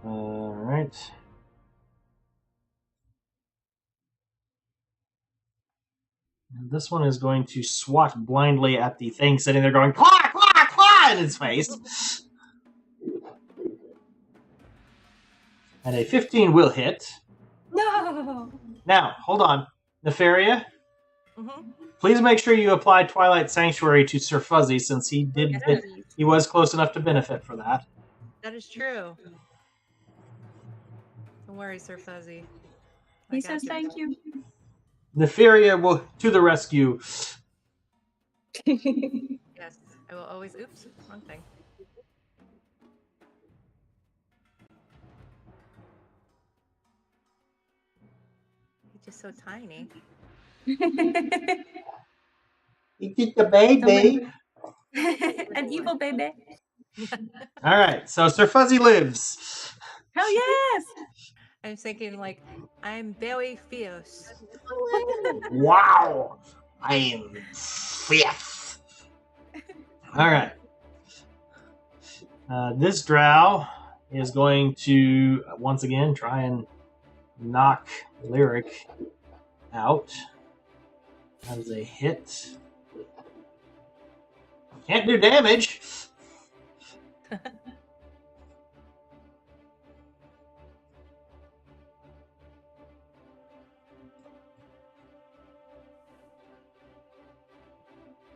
Alright. This one is going to swat blindly at the thing sitting there going, claw, claw, claw, in its face. And a 15 will hit. No. Now, hold on. Nefaria, Mm-hmm. please make sure you apply Twilight Sanctuary to Sir Fuzzy, since he he was close enough to benefit for that. That is true. Don't worry, Sir Fuzzy. I He got says this. thank you. Nefaria will to the rescue. Yes, I will always. Oops, wrong thing. He's just so tiny. He did the baby. An evil baby. All right, so Sir Fuzzy lives. Hell yes. I'm thinking like I'm very fierce. Wow, I am fifth. All right. This drow is going to once again try and knock Lyric out. That is a hit. Can't do damage.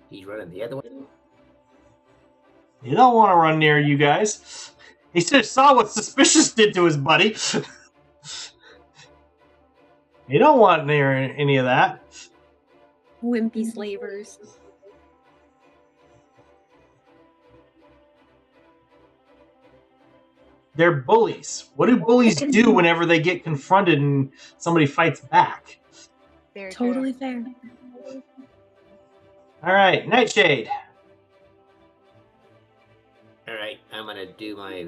He's running the other way. You don't want to run near you guys. He just saw what Suspicious did to his buddy. You don't want near any of that. Wimpy slavers. They're bullies. What do bullies do whenever they get confronted and somebody fights back? Very true. Totally fair. All right, Nightshade. All right, I'm gonna do my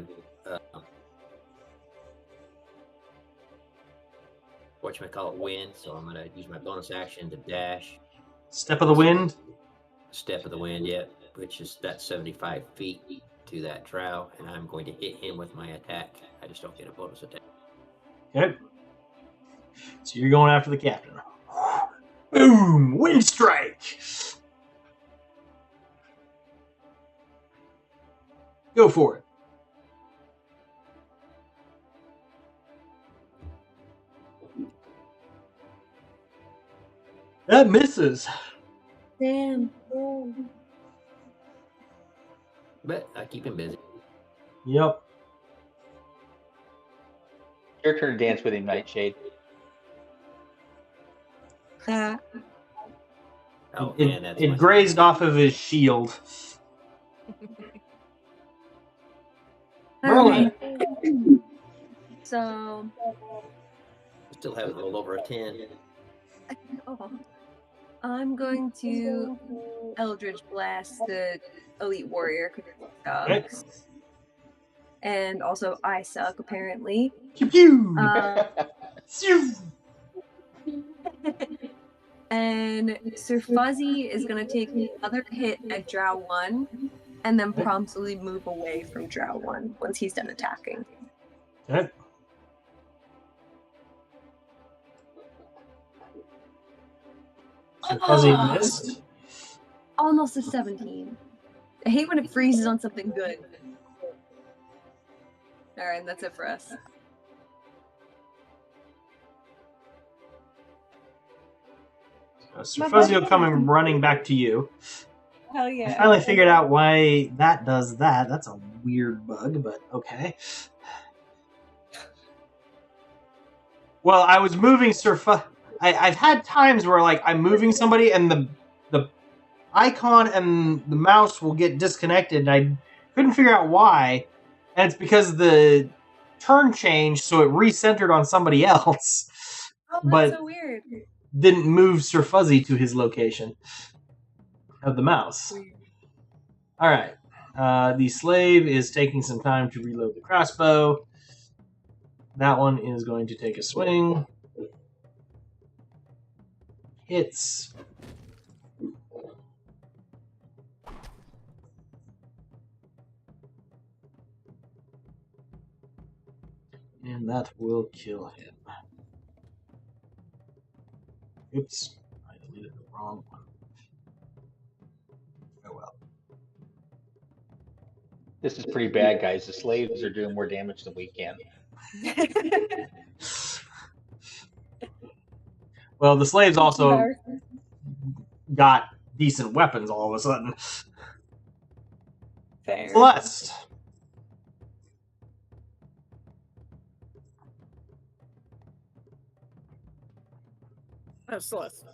whatchamacallit wind. So I'm gonna use my bonus action to dash. Step of the wind. Step of the wind, yeah, which is that 75 feet to that drow, and I'm going to hit him with my attack. I just don't get a bonus attack. Okay. So you're going after the captain. Boom! Wind strike! Go for it. That misses. Damn. But I keep him busy. Yep. Your turn to dance with him, Nightshade. Oh, It, man, that's it my grazed off of his shield. Merlin. Alright. So, Still have a little over a 10. I'm going to Eldritch Blast the Elite Warrior because it Okay. sucks. And also, I suck, apparently. Pew pew. Phew. And Sir Fuzzy is going to take another hit at Drow 1 and then promptly move away from Drow 1 once he's done attacking. Okay. So Fuzzy missed. Almost a 17. I hate when it freezes on something good. Alright, that's it for us. Sir Fuzzy will come and running back to you. Hell I yeah. finally figured out why that does that. That's a weird bug, but okay. Well, I was moving Sir Fuzzy. I've had times where like I'm moving somebody and the icon and the mouse will get disconnected, and I couldn't figure out why. And it's because the turn changed, so it recentered on somebody else. Oh, that's But so weird. didn't move Sir Fuzzy to his location of the mouse. Weird. All right. The slave is taking some time to reload the crossbow. That one is going to take a swing. Hits. And that will kill him. Oops. I deleted the wrong one. Oh well. This is pretty bad, guys. The slaves are doing more damage than we can. Well, the slaves also got decent weapons all of a sudden. Fair. Celeste. Oh, Celeste.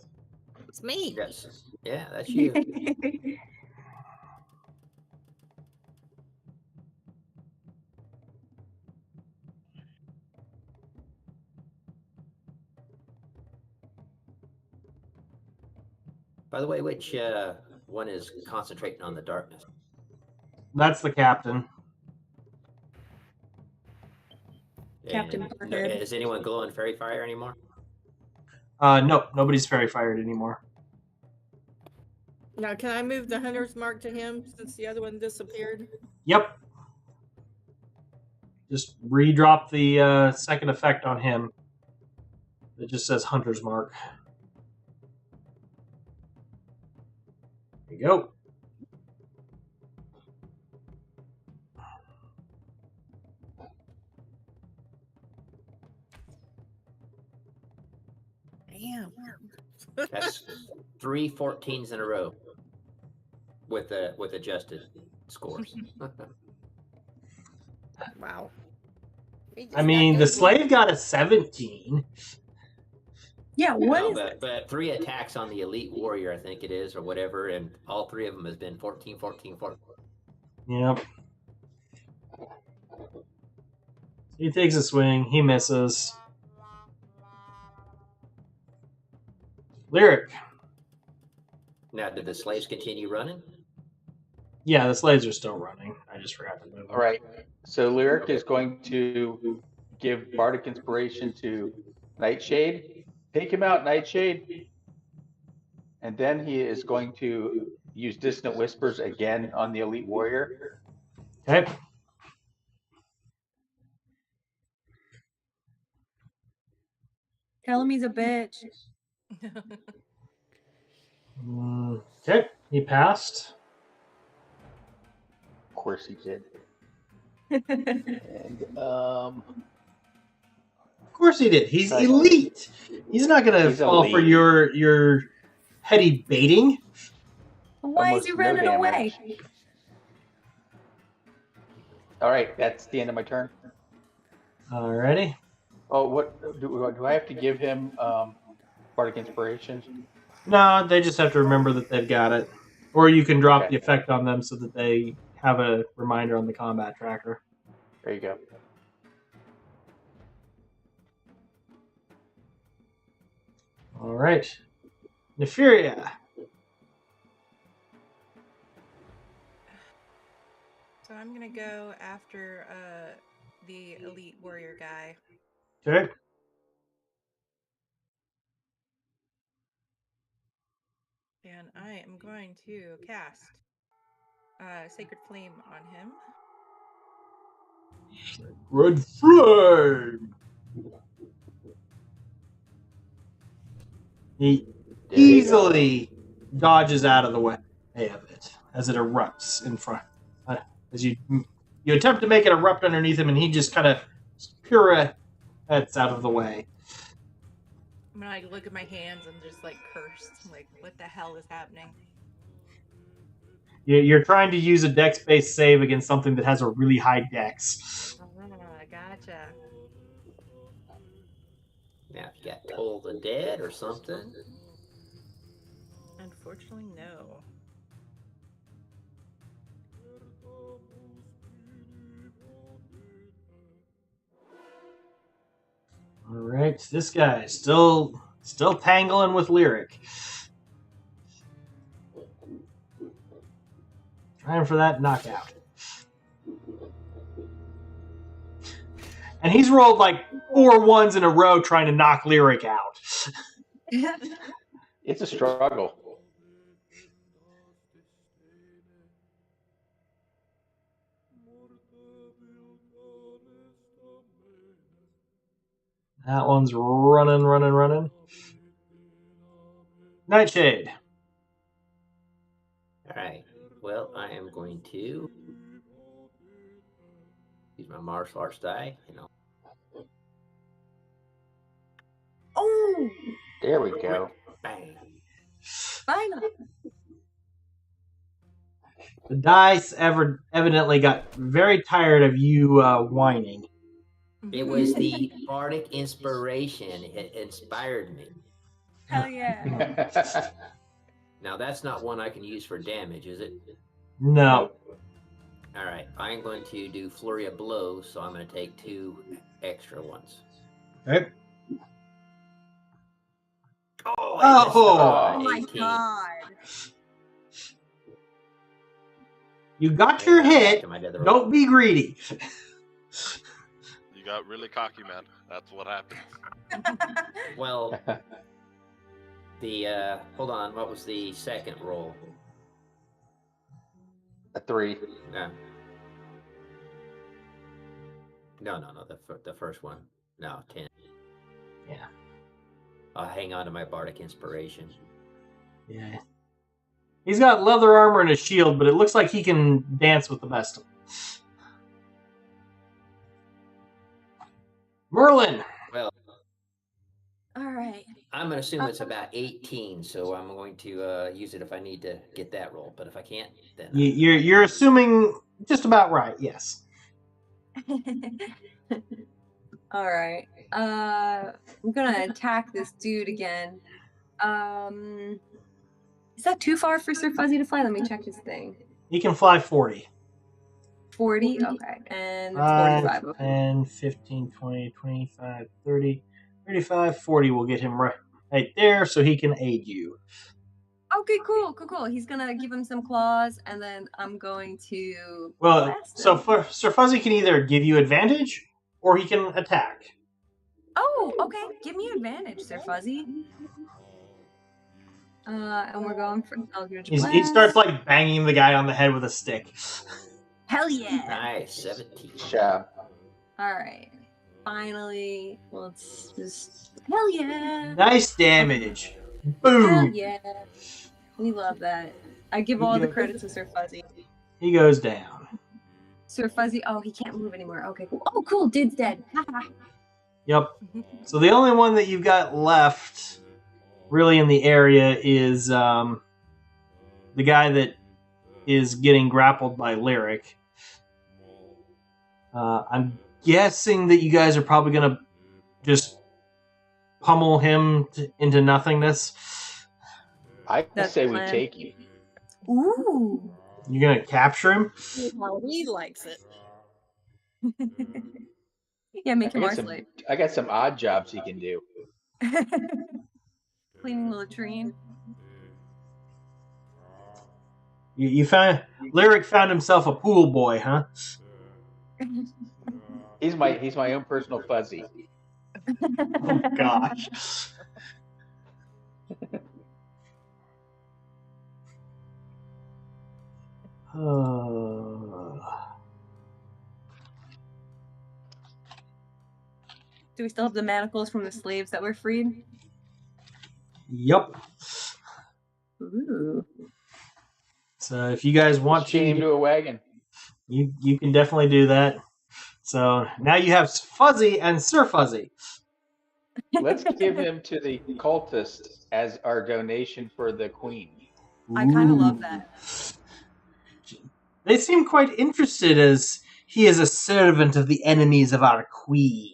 It's me. Yes. Yeah, that's you. By the way, which one is concentrating on the darkness? That's the captain. Captain And Parker. is anyone glowing fairy fire anymore? No, nobody's fairy fired anymore. Now, can I move the hunter's mark to him since the other one disappeared? Yep. Just redrop the second effect on him. It just says Hunter's Mark. There you go. Damn. That's 3 14s in a row with adjusted scores. Wow. We just I got mean, the good. slave got a 17. Yeah, what No, is it? but 3 attacks on the elite warrior, I think it is, or whatever, and all 3 of them has been 14, 14, 14. Yep. He takes a swing. He misses. Lyric. Now, did the slaves continue running? Yeah, the slaves are still running. I just forgot to move them. All right. So Lyric is going to give Bardic Inspiration to Nightshade. Take him out, Nightshade. And then he is going to use Dissonant Whispers again on the Elite Warrior. Okay. Tell him he's a bitch. Okay. He passed. Of course he did. And Of course he did. He's Right. elite. He's not going to He's fall for elite. your petty baiting. Why is he almost no running away? damage. All right, that's the end of my turn. Alrighty. Oh, what do I have to give him? Bardic Inspiration. No, they just have to remember that they've got it. Or you can drop Okay. the effect on them so that they have a reminder on the combat tracker. There you go. Alright. Neferia. So I'm gonna go after the elite warrior guy. Okay. And I am going to cast Sacred Flame on him. Red flame. He There you easily dodges out of the way of it as it erupts in front. As you attempt to make it erupt underneath him, and he just kind of pirouettes out of the way. I'm gonna like look at my hands and just like curse. Like, what the hell is happening? You're trying to use a dex-based save against something that has a really high dex. Gotcha. Now, if you got Toll the Dead or something. Unfortunately, no. All right. right, this guy is still tangling with Lyric. Trying for that knockout. And he's rolled like 4 ones in a row trying to knock Lyric out. It's a struggle. That one's running. Nightshade. All right. Well, I am going to use my martial arts die. Oh, There we go. Bang. finally. The dice evidently got very tired of you whining. It was the bardic inspiration. It inspired me. Hell yeah. Now, that's not one I can use for damage, is it? No. All right. I'm going to do Flurry of Blows, so I'm going to take 2 extra ones. Okay. Oh, I missed Oh. Oh my 18. god. You got Yeah, your I'm back hit. to my death roll. Don't be greedy. You got really cocky, man. That's what happens. Well, hold on. What was the second roll? A 3. No. The first one. No, 10. Yeah. I'll hang on to my bardic inspiration. Yeah. He's got leather armor and a shield, but it looks like he can dance with the best of them. Merlin. Well, All right. I'm going to assume it's about 18, so I'm going to use it if I need to get that roll. But if I can't, then You're assuming just about right, yes. All right. I'm gonna attack this dude again. Is that too far for Sir Fuzzy to fly? Let me check his thing. He can fly 40. 40? Okay. And 5, 45. Okay. 10, 15, 20, 25, 30, 35, 40 will get him right there so he can aid you. Okay, cool. He's gonna give him some claws, and then I'm going to Well, blast so him. Sir Fuzzy can either give you advantage or he can attack. Oh, okay. Give me advantage, Sir Fuzzy. And we're going for Eldritch Blast. He starts like banging the guy on the head with a stick. Hell yeah! nice, 17. Job. All right. Finally, let's just hell yeah! Nice damage. Hell Boom. yeah! We love that. I give all the credit to Sir Fuzzy. He goes down. Sir Fuzzy. Oh, he can't move anymore. Okay, cool. Oh, cool. Dude's dead. Yep. So the only one that you've got left really in the area is the guy that is getting grappled by Lyric. I'm guessing that you guys are probably going to just pummel him into nothingness. I That's say the we plan. take you. Ooh. You're going to capture him? How he likes it. Yeah, make him I our got, some, slave. I got some odd jobs he can do. Cleaning the latrine. You found Lyric found himself a pool boy, huh? He's my own personal Fuzzy. Oh gosh. Do we still have the manacles from the slaves that were freed? Yep. Ooh. So if you guys want Chain him to a wagon. you can definitely do that. So now you have Fuzzy and Sir Fuzzy. Let's give him to the cultist as our donation for the queen. I kind of Ooh. love that. They seem quite interested as he is a servant of the enemies of our queen.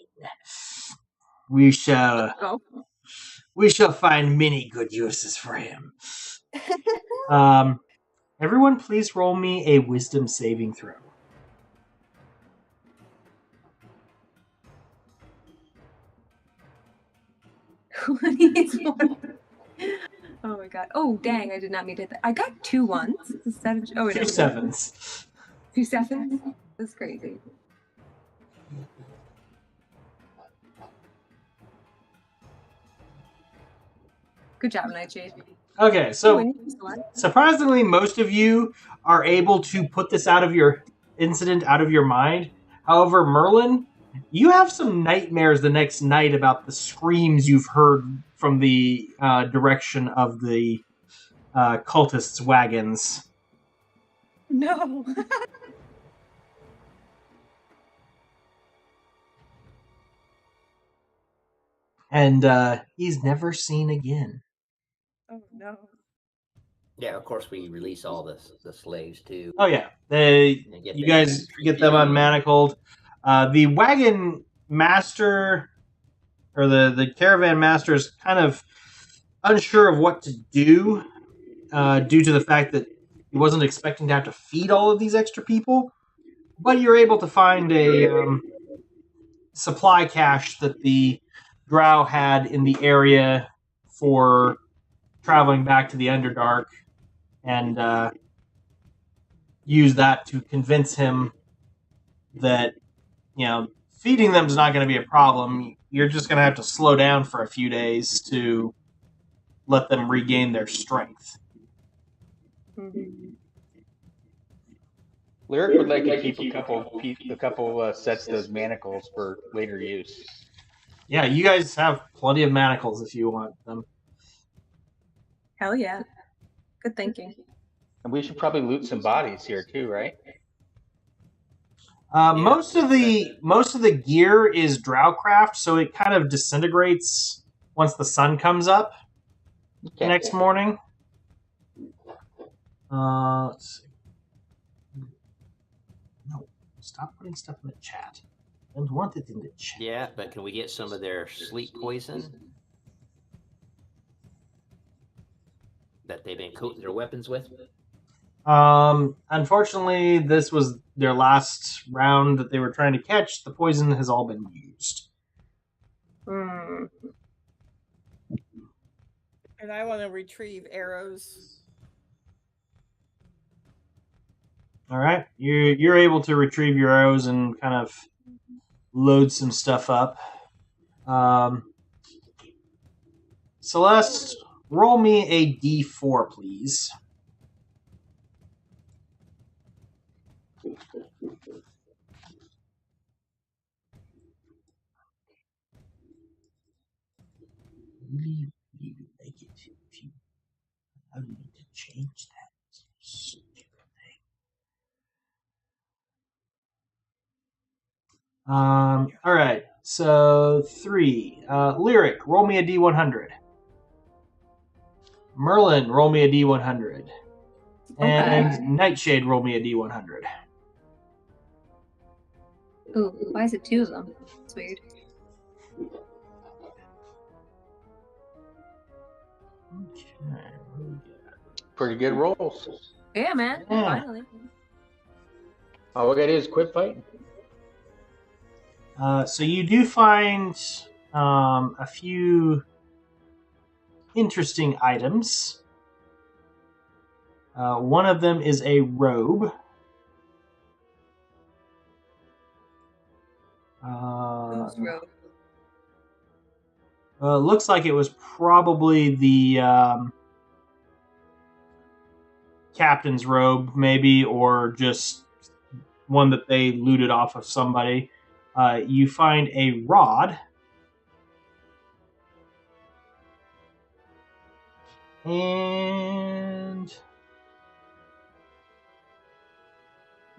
We shall find many good uses for him. Everyone, please roll me a wisdom saving throw. Oh my god. Oh dang, I did not mean to hit that. I got 2 ones. Is that oh wait, Two no, sevens. 2 sevens? That's crazy. Good job, Nightshade. Okay, Ooh, so and you used one. surprisingly, most of you are able to put this out of your incident out of your mind. However, Merlin, you have some nightmares the next night about the screams you've heard from the direction of the cultists' wagons. No. And he's never seen again. Oh no. Yeah, of course we release all the slaves too. Oh yeah, And get you them guys get them unmanacled. The wagon master or the caravan master is kind of unsure of what to do due to the fact that he wasn't expecting to have to feed all of these extra people. But you're able to find a supply cache that the Drow had in the area for traveling back to the Underdark, and use that to convince him that feeding them is not going to be a problem. You're just going to have to slow down for a few days to let them regain their strength. Mm-hmm. Lyric would like to keep a couple sets of those manacles for later use. Yeah, you guys have plenty of manacles if you want them. Hell yeah. Good thinking. And we should probably loot some bodies here too, right? Most of the gear is Drowcraft, so it kind of disintegrates once the sun comes up Okay. next morning. Let's see. No, stop putting stuff in the chat. I don't want it in the chat. Yeah, but can we get some of their sleep poison that they've been coating their weapons with? Unfortunately, this was their last round that they were trying to catch. The poison has all been used. Mm. And I want to retrieve arrows. All right, you're able to retrieve your arrows and kind of load some stuff up. Celeste, roll me a d4, please. Really, really like it if you allow me to change that stupid thing. All right, so 3. Lyric, roll me a d100. Merlin, roll me a d100. And Nightshade, roll me a d100. Ooh, why is it 2 of them? It's weird. Okay, what do we got? Pretty good rolls. Yeah, man. Yeah. Finally. All we gotta do is quit fighting. So you do find a few interesting items. One of them is a robe. Whose robe? Looks like it was probably the captain's robe, maybe, or just one that they looted off of somebody. You find a rod. And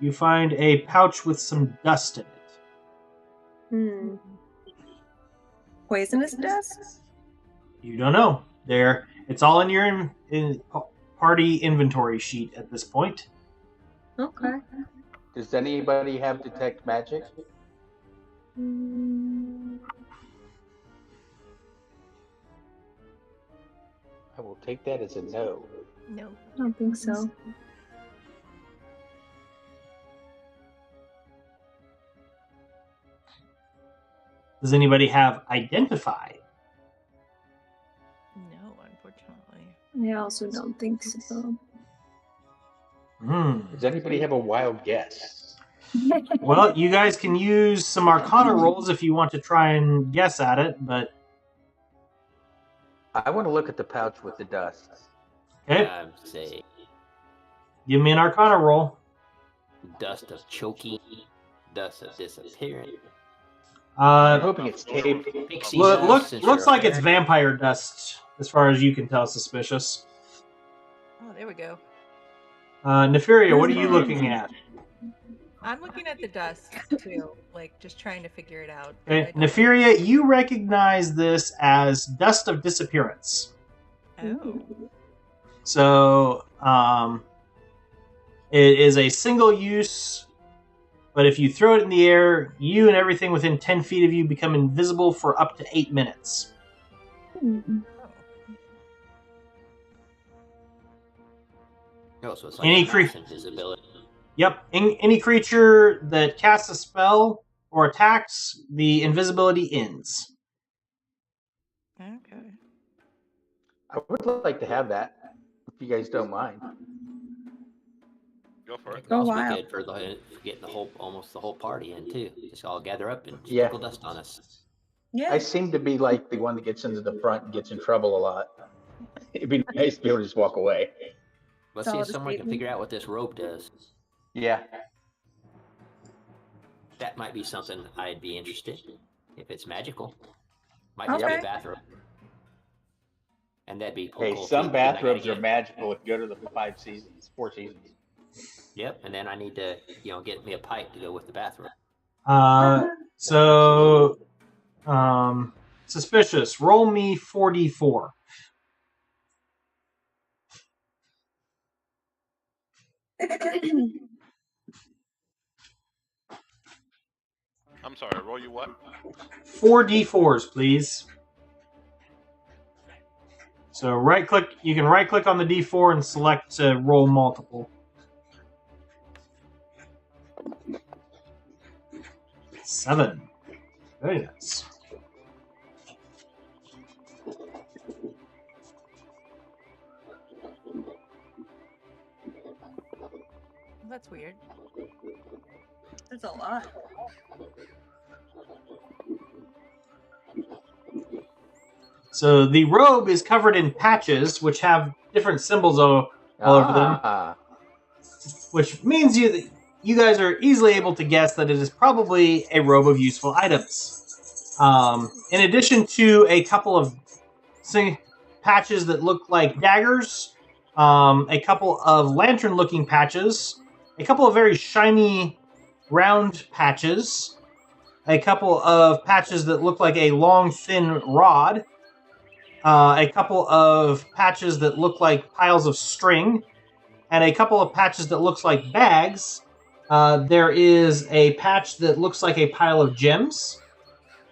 you find a pouch with some dust in it. Poisonous dust? You don't know. It's all in your party inventory sheet at this point. Okay. Does anybody have detect magic? I will take that as a no. No. I don't think so. Does anybody have identify? I also don't think so. Does anybody have a wild guess? Well, you guys can use some Arcana rolls if you want to try and guess at it, but I want to look at the pouch with the dust. okay, Say give me an Arcana roll. dust of choking, dust of disappearance. I'm hoping it's tape. Pixie dust, since Looks you're a like it's fairy. vampire dust, as far as you can tell. Suspicious. Oh, there we go. Nefaria, what are you looking at? I'm looking at the dust too, like just trying to figure it out. but Okay, I don't- Nefaria, you recognize this as dust of disappearance. Oh, So, it is a single use, but if you throw it in the air, you and everything within 10 feet of you become invisible for up to 8 minutes. Oh, so it's like Any a mass invisibility. Yep, any creature that casts a spell or attacks, the invisibility ends. okay. I would like to have that, if you guys don't mind. Go for It it. could also be wow. good for getting almost the whole party in too. Just all gather up and Yeah. sprinkle dust on us. Yeah. I seem to be like the one that gets into the front and gets in trouble a lot. It'd be nice to be able to just walk away. Let's see if Solid someone can statement. figure out what this robe does. Yeah. That might be something I'd be interested in. If it's magical. Might just be Okay. a bathrobe. And that'd be Hey, cool some too, but then I gotta bathrobes are get- magical if you go to the 4 seasons. Yep, and then I need to, get me a pipe to go with the bathrobe. So, suspicious. Roll me 4d4. I'm sorry. Roll you what? 4d4s, please. So you can right click on the d4 and select roll multiple. 7. Very nice. That's weird. That's a lot. So the robe is covered in patches, which have different symbols all over them, Ah, which means you guys are easily able to guess that it is probably a robe of useful items. In addition to a couple of patches that look like daggers, a couple of lantern-looking patches, a couple of very shiny round patches, a couple of patches that look like a long, thin rod, a couple of patches that look like piles of string, and a couple of patches that looks like bags. There is a patch that looks like a pile of gems,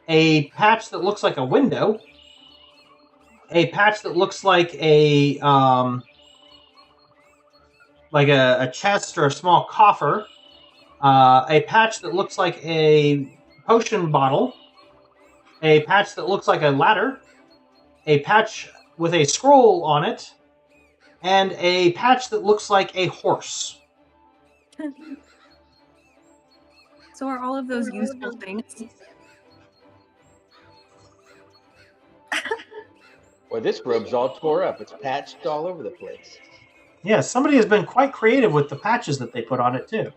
a patch that looks like a window, a patch that looks like a chest or a small coffer, a patch that looks like a potion bottle, a patch that looks like a ladder, a patch with a scroll on it, and a patch that looks like a horse. So are all of those useful things? well, this robe's all tore up. It's patched all over the place. Yeah, somebody has been quite creative with the patches that they put on it, too.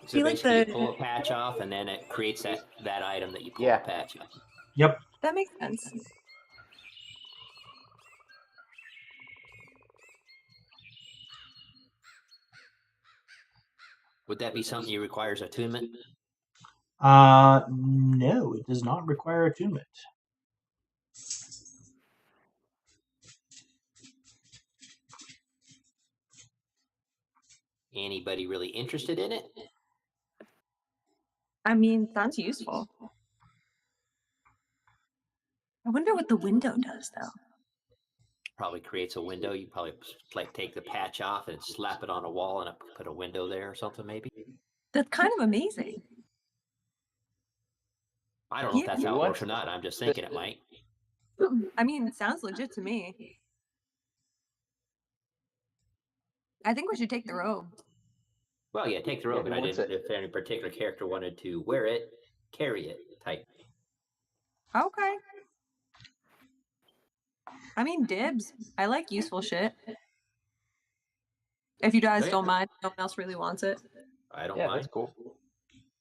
So feel like basically, you the- pull a patch off, and then it creates that item that you pull Yeah. the patch off. Yep. That makes sense. Would that be something you requires attunement? No, it does not require attunement. Anybody really interested in it? I mean, sounds useful. I wonder what the window does, though. probably creates a window. You probably like take the patch off and slap it on a wall and put a window there or something, maybe. That's kind of amazing. I don't know if Yeah. that's You how it want works or not. I'm just thinking it might. I mean, it sounds legit to me. I think we should take the robe. Well, yeah, take the robe, who but I wants didn't. it? If any particular character wanted to wear it, carry it type. Okay. I mean, dibs. I like useful shit. If you guys Okay. don't mind, no one else really wants it. I don't Yeah, mind. that's cool.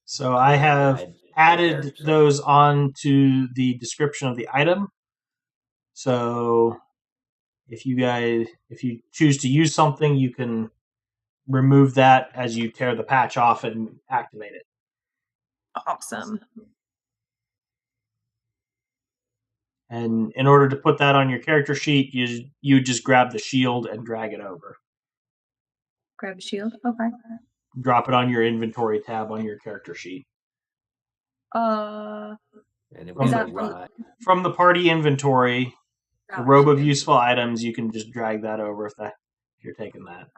So I have I added don't care, so. those on to the description of the item. So if you choose to use something, you can remove that as you tear the patch off and activate it. Awesome. And in order to put that on your character sheet, you just grab the shield and drag it over. Grab a shield. Okay. Drop it on your inventory tab on your character sheet. And then Is we that have a from- rod. From the party inventory, the Gotcha. robe of useful items, you can just drag that over if you're taking that.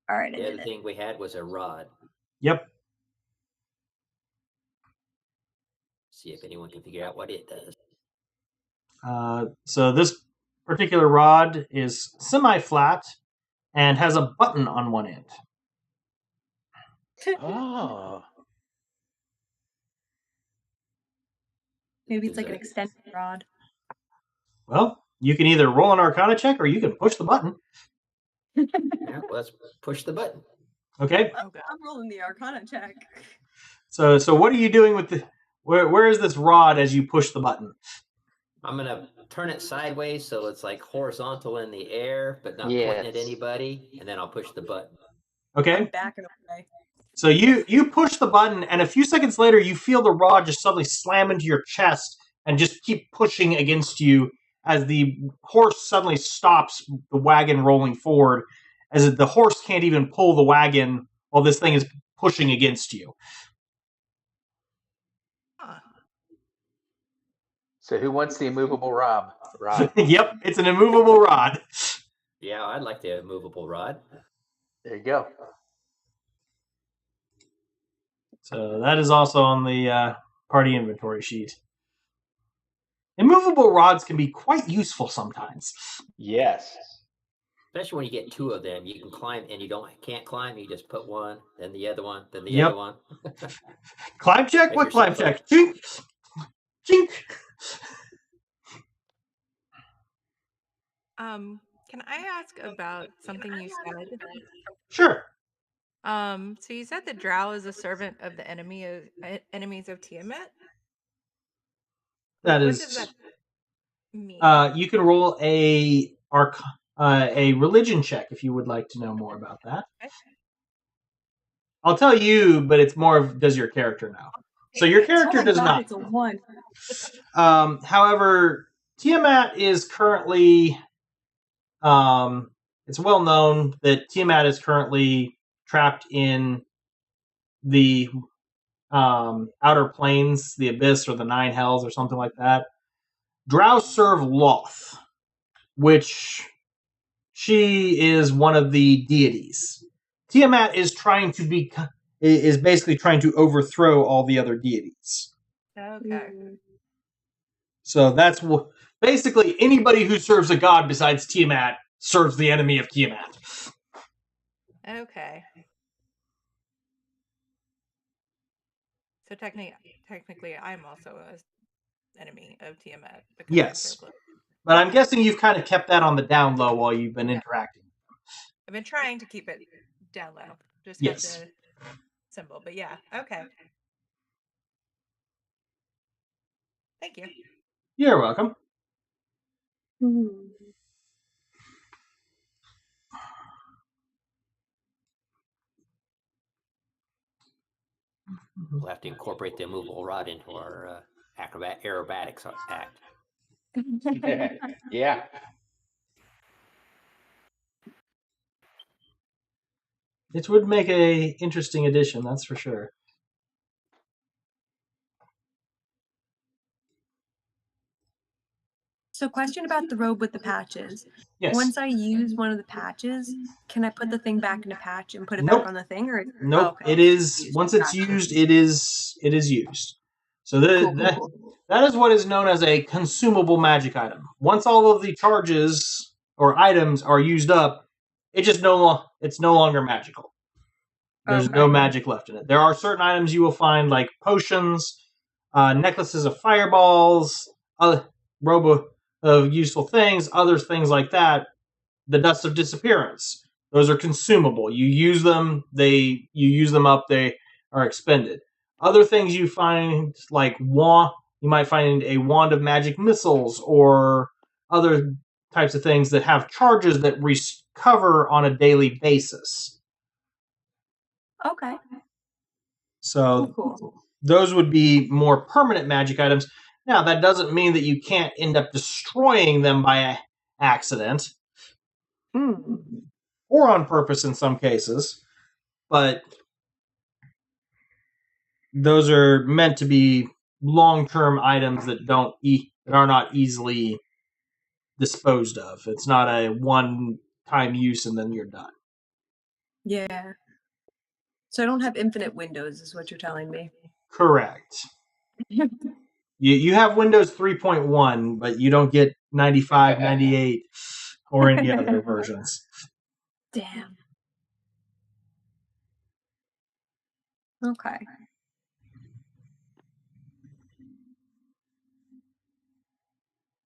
All right. I The did other it. thing we had was a rod. Yep. See if anyone can figure out what it does. So this particular rod is semi-flat and has a button on one end. Oh, Maybe it's Is like an it- extended rod. Well, you can either roll an Arcana check or you can push the button. Yeah, well, let's push the button. Okay. Oh god. I'm rolling the Arcana check. So what are you doing with the? Where is this rod as you push the button? I'm gonna turn it sideways so it's like horizontal in the air, but not pointing at Yes. anybody, and then I'll push the button. I'm Okay. backing away. So you push the button, and a few seconds later, you feel the rod just suddenly slam into your chest and just keep pushing against you as the horse suddenly stops the wagon rolling forward, as the horse can't even pull the wagon while this thing is pushing against you. Huh. So who wants the immovable rod? Yep, it's an immovable rod. Yeah, I'd like the movable rod. There you go. So that is also on the party inventory sheet. Immovable rods can be quite useful sometimes. Yes. Especially when you get two of them, you can climb, and you can't climb. You just put one, then the other one, then the Yep. other one. Climb check? Make What climb yourself check? Chink! Chink! Can I ask about something you said? Sure. So you said the drow is a servant of the enemies of Tiamat. That What is. does that mean? You can roll a religion check if you would like to know more about that. Okay. I'll tell you, but it's more of does your character know? So your character Oh my does God, not. it's a 1. However, Tiamat is currently. It's well known that Tiamat is currently trapped in the outer planes, the abyss, or the nine hells, or something like that. Drow serve Loth, which she is one of the deities. Tiamat is basically trying to overthrow all the other deities. Okay. So that's basically anybody who serves a god besides Tiamat serves the enemy of Tiamat. Okay. So technically, I'm also an enemy of Tiamat because I Yes. serve Loth. But I'm guessing you've kind of kept that on the down low while you've been interacting. I've been trying to keep it down low. Just Yes. have the symbol. But yeah, okay. Thank you. You're welcome. We'll have to incorporate the immovable rod into our aerobatics act. Yeah. It would make a interesting addition, that's for sure. So, question about the robe with the patches. Yes. Once I use one of the patches, can I put the thing back in a patch and put it Nope. back on the thing? Or Nope. okay, It is used. once it's Gotcha. used, it is used. So Cool. that is what is known as a consumable magic item. Once all of the charges or items are used up, it's no longer magical. There's no Okay. magic left in it. There are certain items you will find, like potions, necklaces of fireballs, robe of useful things, other things like that. The dust of disappearance. Those are consumable. You use them, you use them up, they are expended. Other things you find, like you might find a wand of magic missiles or other types of things that have charges that recover on a daily basis. Okay. So Cool. those would be more permanent magic items. Now, that doesn't mean that you can't end up destroying them by accident or on purpose in some cases, but those are meant to be long-term items that that are not easily disposed of. It's not a one-time use and then you're done. Yeah. So I don't have infinite windows, is what you're telling me. Correct. You have Windows 3.1, but you don't get 95, 98, or any other versions. Damn. Okay.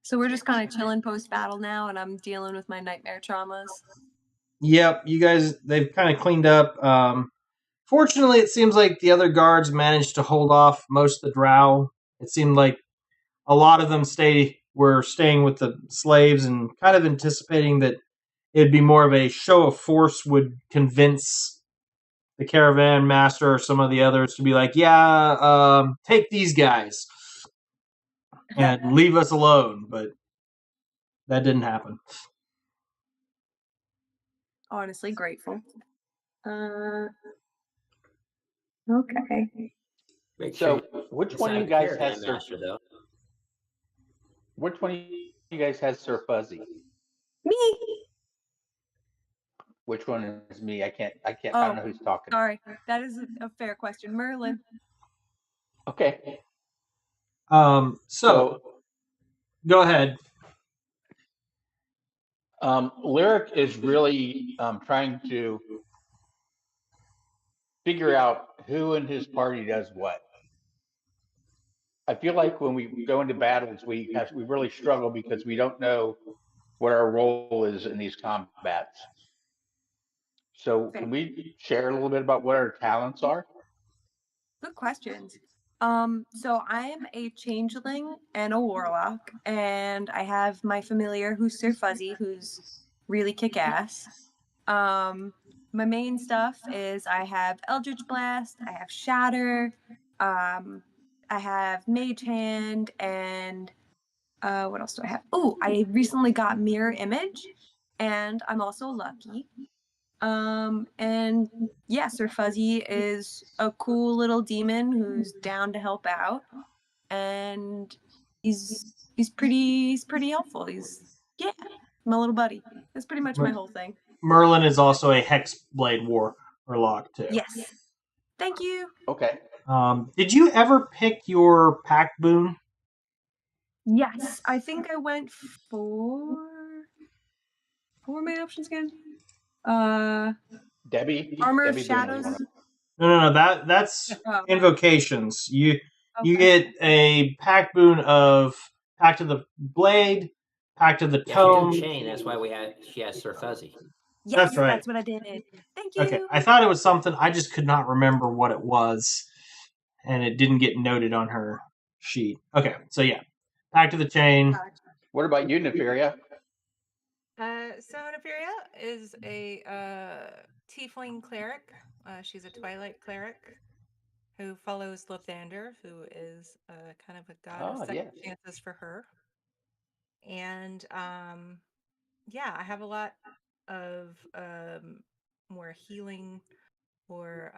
So we're just kind of chilling post battle now, and I'm dealing with my nightmare traumas. Yep, you guys, they've kind of cleaned up. Fortunately, it seems like the other guards managed to hold off most of the drow. It seemed like a lot of them were staying with the slaves and kind of anticipating that it'd be more of a show of force would convince the caravan master or some of the others to be like, yeah, take these guys and leave us alone. But that didn't happen. Honestly, grateful. Okay. Make So, sure which one of inside you the guys caravan has Sir? master though. Which one of you guys has Sir Fuzzy? Me. Which one is me? I can't. I Oh, don't know who's talking. Sorry, that is a fair question, Merlin. Okay. So go ahead. Lyric is really trying to figure out who in his party does what. I feel like when we go into battles, we really struggle because we don't know what our role is in these combats. So can we share a little bit about what our talents are? Good questions. So I'm a changeling and a warlock, and I have my familiar who's Sir Fuzzy, who's really kick-ass. My main stuff is I have Eldritch Blast, I have Shatter, I have Mage Hand, and what else do I have? Oh, I recently got Mirror Image, and I'm also lucky. And yeah, Sir Fuzzy is a cool little demon who's down to help out, and he's pretty helpful. Yeah, my little buddy. That's pretty much my whole thing. Merlin is also a Hexblade warlock too. Yes. Thank you. Okay. Did you ever pick your pack boon? Yes, I think I went for main options again. Debbie. Armor of Debbie Boone was Shadows. one of them. No. That's Oh. invocations. You Okay. get a pack boon of Pact of the Blade, Pact of the Yeah, Tome. she did chain. That's why she has Sir Fuzzy. Yes, That's right. That's what I did. Thank you. Okay, I thought it was something. I just could not remember what it was, and it didn't get noted on her sheet. Okay, so yeah, Pact of the Chain. What about you, Nefaria? So Nefaria is a tiefling cleric. She's a twilight cleric who follows Lathander, who is kind of a god of second chances for her. And yeah, I have a lot of more healing or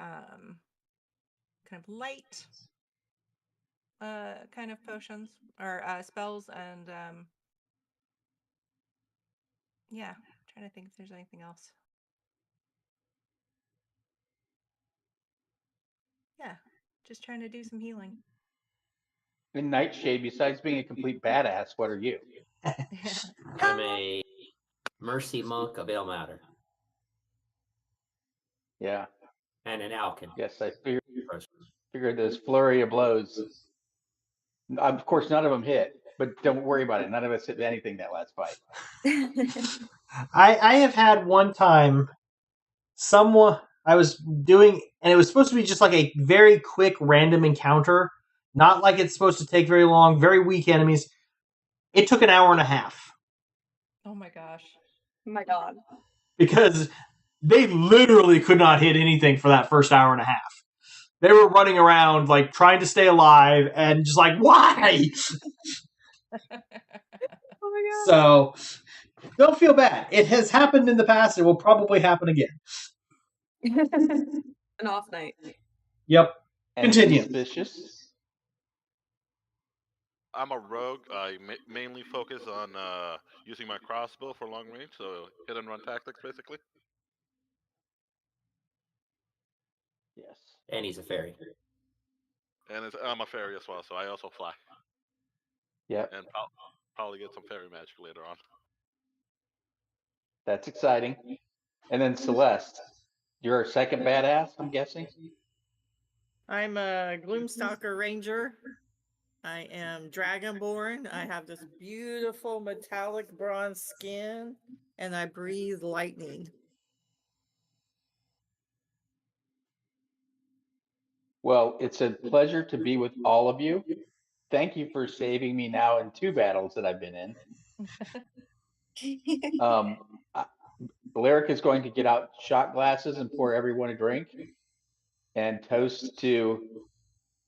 kind of light kind of potions or spells and Yeah, I'm trying to think if there's anything else. Yeah, just trying to do some healing. In Nightshade, besides being a complete badass, what are you? Yeah. I'm a mercy monk of Ilmater Yeah. and an Alkin. Yes, I figured those flurry of blows. Of course, none of them hit, but don't worry about it. None of us hit anything that last fight. I have had one time someone I was doing, and it was supposed to be just like a very quick random encounter, not like it's supposed to take very long, very weak enemies. It took an hour and a half Oh my gosh. Oh my god. because they literally could not hit anything for that first hour and a half. They were running around like trying to stay alive and just like, why? Oh my So don't feel bad. It has happened in the past. It will probably happen again. god. An off night. Yep. And Continue. suspicious. I'm a rogue. I mainly focus on using my crossbow for long range, so hit and run tactics, basically. Yes. And he's a fairy. And I'm a fairy as well, so I also fly. Yep. And probably get some fairy magic later on. That's exciting. And then Celeste, you're our second badass, I'm guessing. I'm a Gloomstalker Ranger. I am Dragonborn. I have this beautiful metallic bronze skin, and I breathe lightning. Well, it's a pleasure to be with all of you. Thank you for saving me now in 2 battles that I've been in. Lyric is going to get out shot glasses and pour everyone a drink and toast to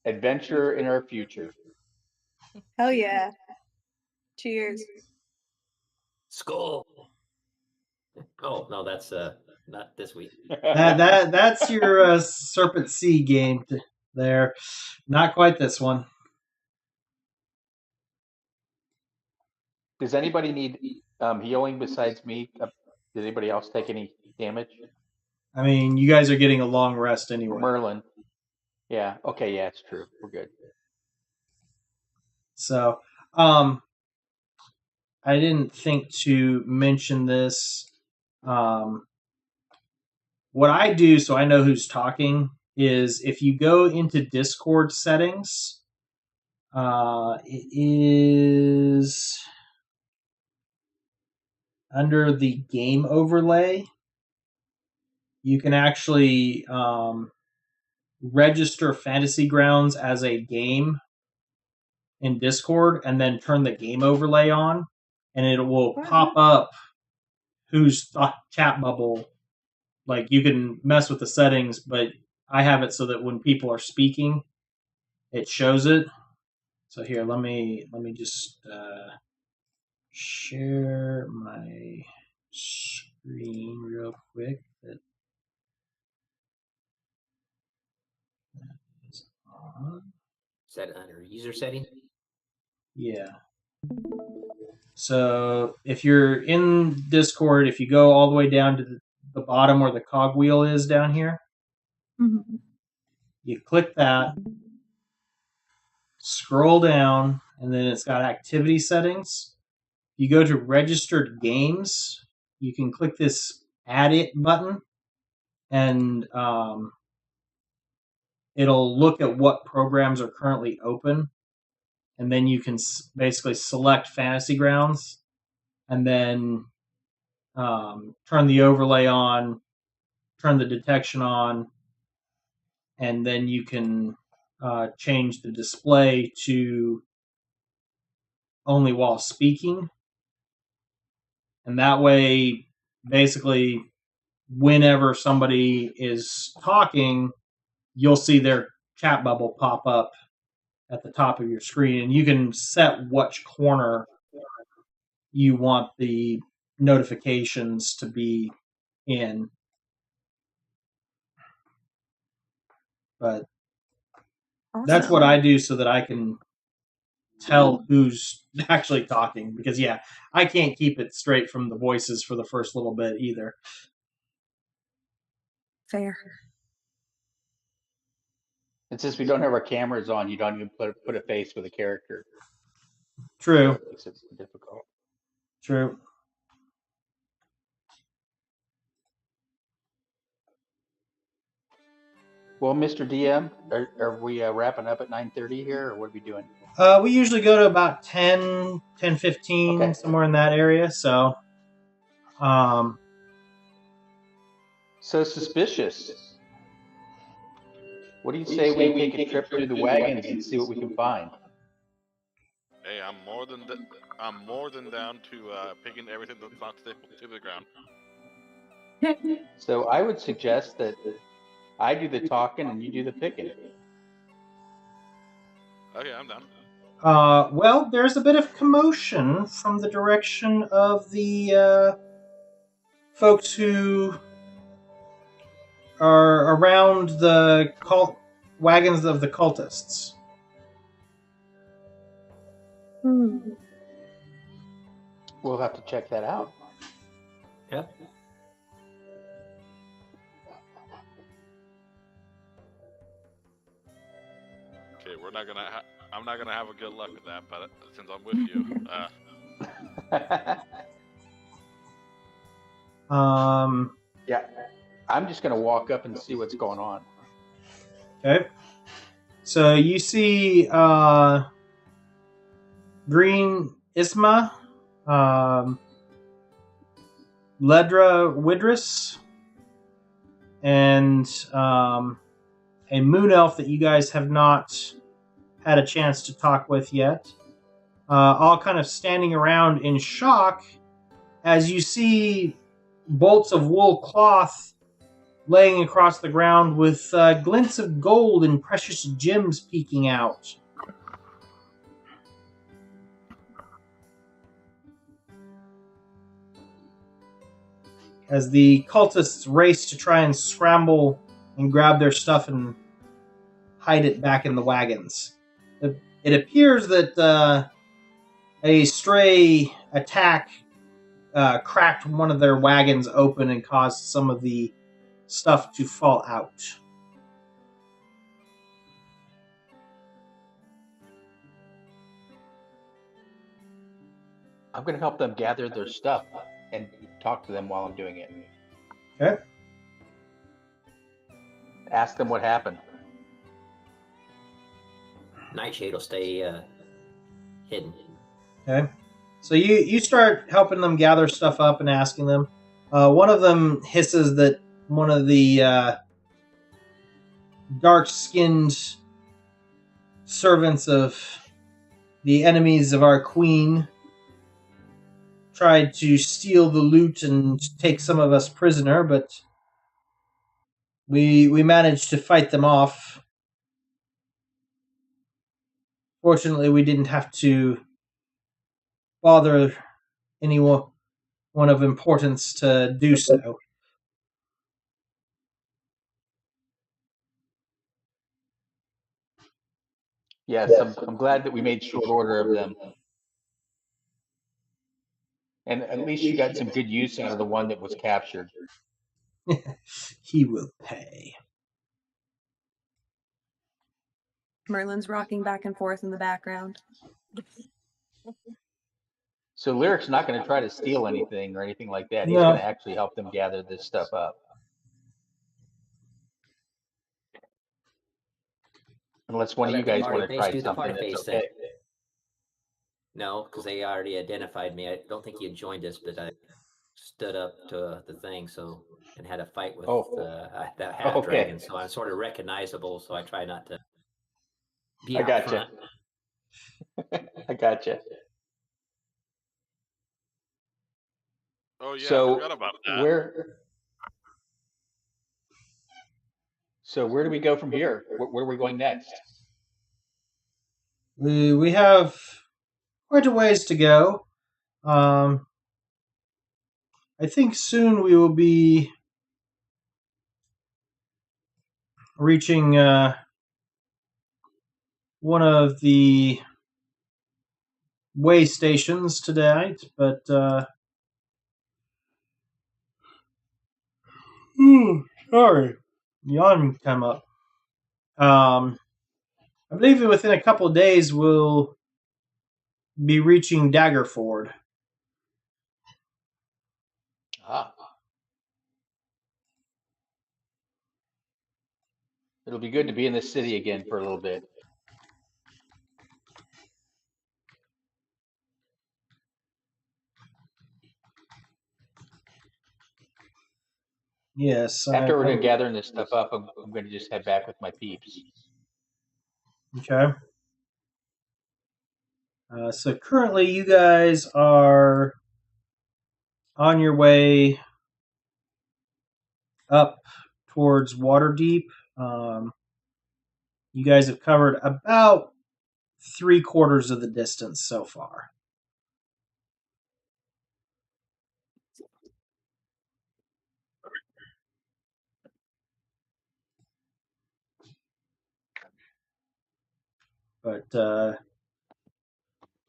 adventure in our future. Hell yeah. Cheers. Skull. Oh no, that's not this week. That's your Serpent Sea game there. Not quite this one. Does anybody need healing besides me? Did anybody else take any damage? I mean, you guys are getting a long rest anyway. Merlin. Yeah. Okay. Yeah, it's true. We're good. So, I didn't think to mention this. What I do, so I know who's talking, is if you go into Discord settings, it is under the game overlay. You can actually register Fantasy Grounds as a game in Discord and then turn the game overlay on, and it will pop up whose chat bubble. Like, you can mess with the settings, but I have it so that when people are speaking, it shows it. So here, let me just share my screen real quick. That is on. Is that under user setting? Yeah. So if you're in Discord, if you go all the way down to the bottom where the cogwheel is down here, you click that, scroll down, and then it's got activity settings. You go to registered games, you can click this add it button, and it'll look at what programs are currently open, and then you can basically select Fantasy Grounds, and then turn the overlay on, turn the detection on, and then you can change the display to only while speaking. And that way, basically, whenever somebody is talking, you'll see their chat bubble pop up at the top of your screen. And you can set which corner you want the notifications to be in. But that's what I do so that I can tell who's actually talking because yeah, I can't keep it straight from the voices for the first little bit either. Fair. And since we don't have our cameras on, you don't even put a face with a character. So True, it makes it difficult. true. Well, Mr. DM, are we wrapping up at 9:30 here, or what are we doing? We usually go to about 10, 15, Okay. somewhere in that area. So, So suspicious. What do you say we take a trip through the wagons and see what we can find? Hey, I'm more than down to picking everything that's not stapled to the ground. So I would suggest that I do the talking and you do the picking. Okay, I'm down. well, there's a bit of commotion from the direction of the folks who are around the wagons of the cultists. We'll have to check that out. Yep. Okay, I'm not gonna have a good luck with that, but since I'm with you, Yeah, I'm just gonna walk up and see what's going on. Okay. So you see Green Isma, Ledra Widris, and a moon elf that you guys have not had a chance to talk with yet. All kind of standing around in shock as you see bolts of wool cloth laying across the ground with glints of gold and precious gems peeking out. As the cultists race to try and scramble and grab their stuff and hide it back in the wagons. It appears that a stray attack cracked one of their wagons open and caused some of the stuff to fall out. I'm gonna help them gather their stuff and talk to them while I'm doing it. Okay. Ask them what happened. Nightshade will stay hidden. Okay. So you start helping them gather stuff up and asking them. One of them hisses that one of the dark-skinned servants of the enemies of our queen tried to steal the loot and take some of us prisoner, but we managed to fight them off. Fortunately, we didn't have to bother anyone of importance to do so. Yes, I'm glad that we made short order of them. And at least you got some good use out of the one that was captured. He will pay. Merlin's rocking back and forth in the background. So Lyric's not going to try to steal anything or anything like that. He's No. going to actually help them gather this stuff up. Unless one of you guys want to try Do the something party that's face okay. then. No, because they already identified me. I don't think you joined us, but I stood up to the thing and had a fight with that half dragon. So I'm sort of recognizable. So I try not to be out front. I gotcha. oh yeah, So I forgot about that. Where do we go from here? Where are we going next? We have quite a ways to go. I think soon we will be reaching one of the way stations tonight, but sorry, yawn come up. I believe within a couple of days we'll be reaching Daggerford. Ah. It'll be good to be in the city again for a little bit. Yes. After we're done gathering this stuff up, I'm going to just head back with my peeps. Okay. So currently, you guys are on your way up towards Waterdeep. You guys have covered about 3/4 of the distance so far. But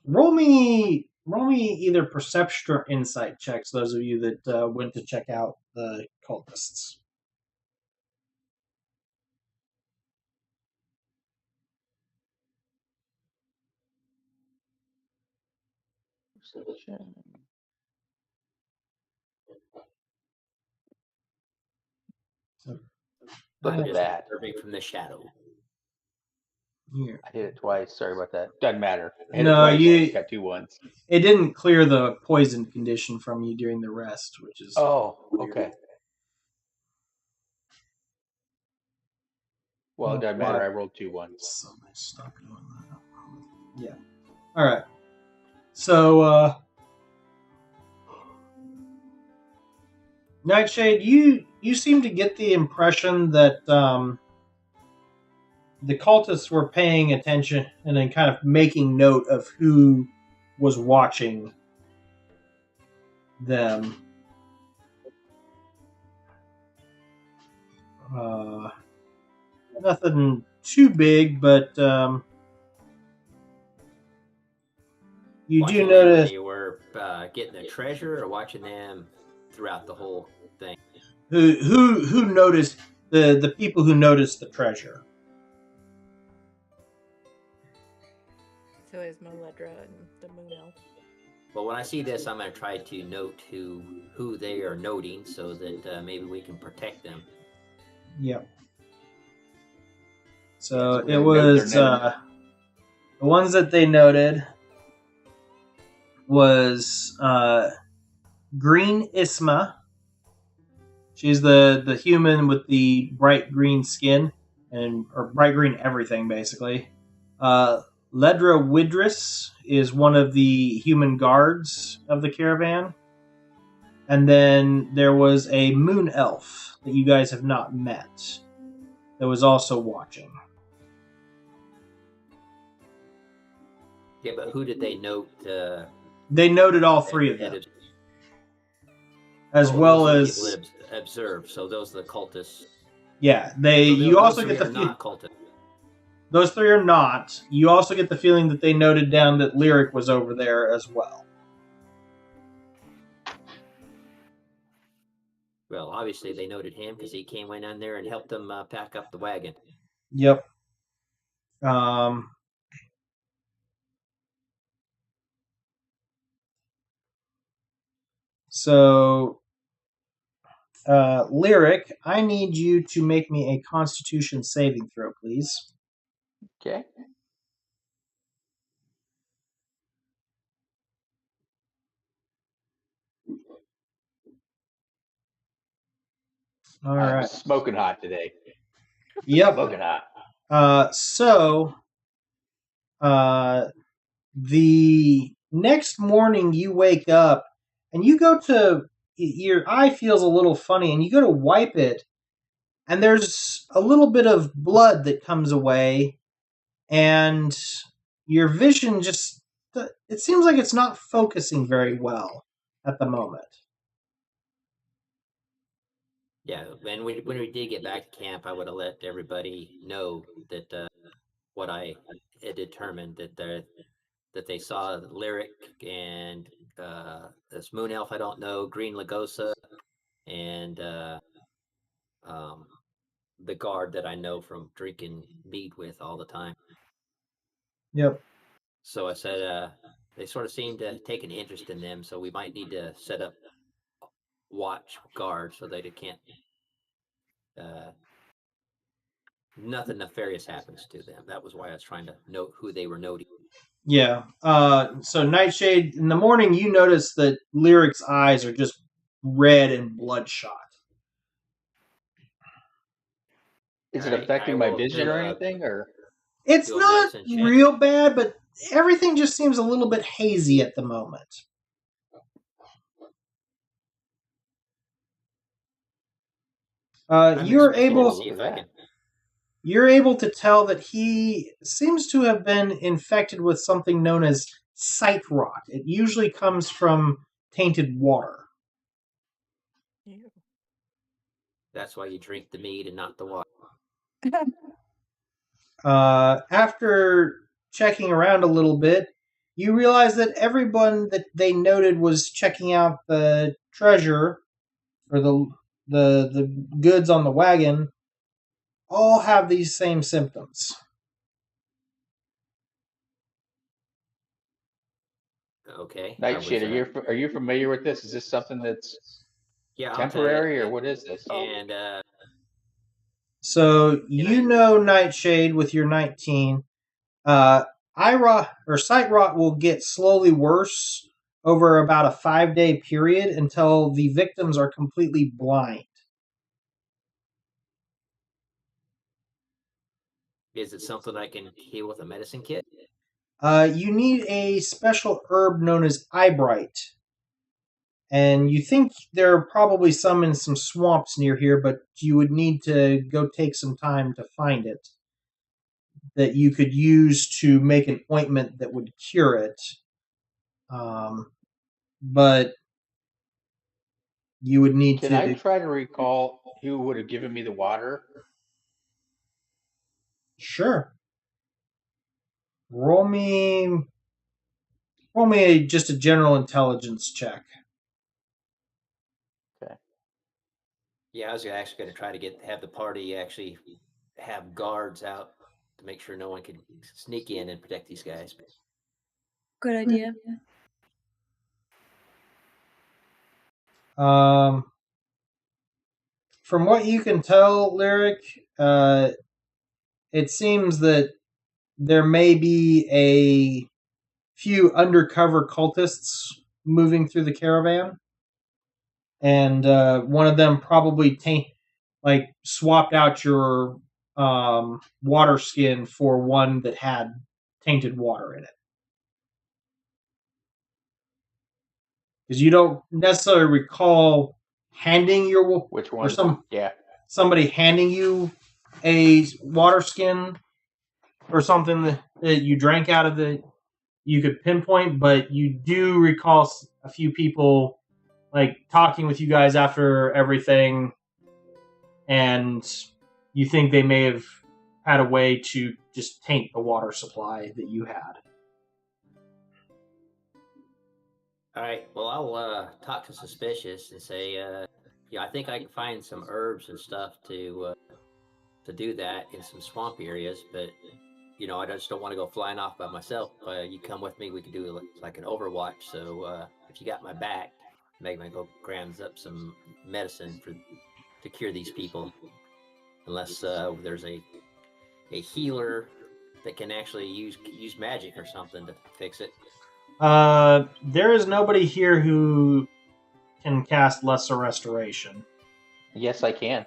roll me either perception or insight checks. Those of you that went to check out the cultists. Look at Just that. observing from the shadow. Here. I hit it twice. Sorry about that. Doesn't matter. I hit No, it twice. you- Got 2 ones. It didn't clear the poison condition from you during the rest, which is Oh, okay. Well, it doesn't matter. I rolled 2 ones. So I stopped doing that. Yeah. All right. So, Nightshade, you seem to get the impression that the cultists were paying attention and then kind of making note of who was watching them. Nothing too big, but you Watching do them notice when they were getting the treasure, or watching them throughout the whole thing. who noticed the people who noticed the treasure. So is Moledra and the Moon Elf. Well, when I see this, I'm going to try to note who they are noting, so that maybe we can protect them. Yep. So Yeah, it was their the ones that they noted was Green Isma. She's the human with the bright green skin or bright green everything basically. Ledra Widris is one of the human guards of the caravan. And then there was a moon elf that you guys have not met that was also watching. Yeah, but who did they note? They noted all 3 of them, as well those as are the people that observe. So those are the cultists. yeah. So You also those get the three are not cultists. Those 3 are not. You also get the feeling that they noted down that Lyric was over there as well. Well, obviously they noted him because he came in there and helped them pack up the wagon. Yep. So, Lyric, I need you to make me a Constitution saving throw, please. Okay. All I'm right. smoking hot today. Yep. Smoking hot. The next morning you wake up and you go to your eye feels a little funny and you go to wipe it and there's a little bit of blood that comes away and your vision just it seems like it's not focusing very well at the moment. Yeah, and when we did get back to camp, I would have let everybody know that what I had determined, that that they saw Lyric and this moon elf I don't know, Green Lagosa, and the guard that I know from drinking mead with all the time. Yep. So I said they sort of seem to take an interest in them, so we might need to set up watch guard so that it can't nothing nefarious happens to them. That was why I was trying to note who they were noting. Yeah. So Nightshade, in the morning, you notice that Lyric's eyes are just red and bloodshot. Is it Alright, affecting I my will vision do or a- anything? Or It's Do a not medicine check. real bad, but everything just seems a little bit hazy at the moment. I'm You're expecting able. to see if I can. You're able to tell that he seems to have been infected with something known as sight rot. It usually comes from tainted water. Ew. That's why you drink the mead and not the water. After checking around a little bit, you realize that everyone that they noted was checking out the treasure or the goods on the wagon all have these same symptoms. Okay. Nightshade, are you familiar with this? Is this something that's Yeah, I'll tell temporary, you. or what is this? And So you know Nightshade with your 19. Eye rot or sight rot will get slowly worse over about a 5-day period until the victims are completely blind. is it something I can heal with a medicine kit? You need a special herb known as eyebright. And you think there are probably some in some swamps near here, but you would need to go take some time to find it. That you could use to make an ointment that would cure it. But you would need Can to. I try to recall who would have given me the water? Sure. Roll me just a general intelligence check. Yeah, I was actually going to try to have the party actually have guards out to make sure no one could sneak in and protect these guys. Good idea. From what you can tell, Lyric, it seems that there may be a few undercover cultists moving through the caravan, and one of them probably swapped out your water skin for one that had tainted water in it. Because you don't necessarily recall handing your Which or one? Yeah. somebody handing you a water skin or something that you drank out of the you could pinpoint, but you do recall a few people like talking with you guys after everything, and you think they may have had a way to just taint the water supply that you had. All right. Well, I'll talk to Suspicious and say, yeah, I think I can find some herbs and stuff to do that in some swamp areas, but I just don't want to go flying off by myself. You come with me, we could do like an overwatch. So if you got my back, maybe I go grab up some medicine to cure these people, unless there's a healer that can actually use magic or something to fix it. There is nobody here who can cast Lesser Restoration. Yes, I can.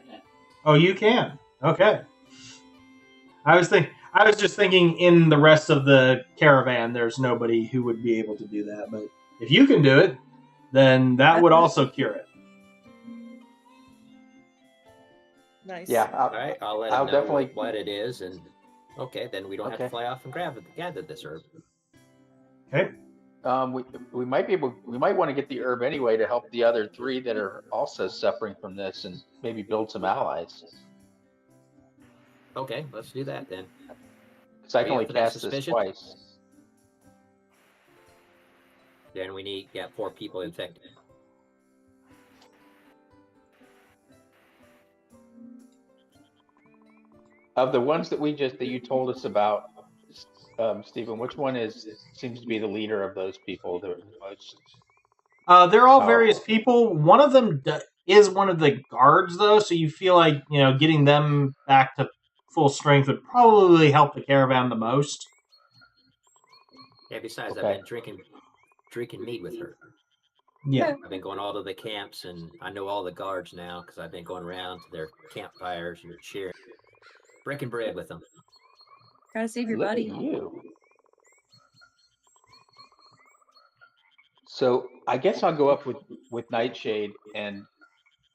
Oh, you can. Okay. I was just thinking in the rest of the caravan, there's nobody who would be able to do that. But if you can do it, then that would also cure it. Nice. Yeah. All right, I'll let I'll him know definitely- what it is, and okay, then we don't have to Okay. fly off and gather this herb. Okay. We might want to get the herb anyway to help the other 3 that are also suffering from this, and maybe build some allies. Okay, let's do that then. Because I Are can you only up for that cast this suspicion? twice. Then we got 4 people infected. Of the ones that you told us about, Stephen, which one seems to be the leader of those people? The most They're all powerful. various people. One of them is one of the guards, though, so you feel like getting them back to full strength would probably help the caravan the most. Yeah, besides, Okay. I've been drinking mead with her. Yeah. I've been going all to the camps, and I know all the guards now because I've been going around to their campfires and cheering, breaking bread with them. Gotta save your Look buddy. at you. So I guess I'll go up with Nightshade and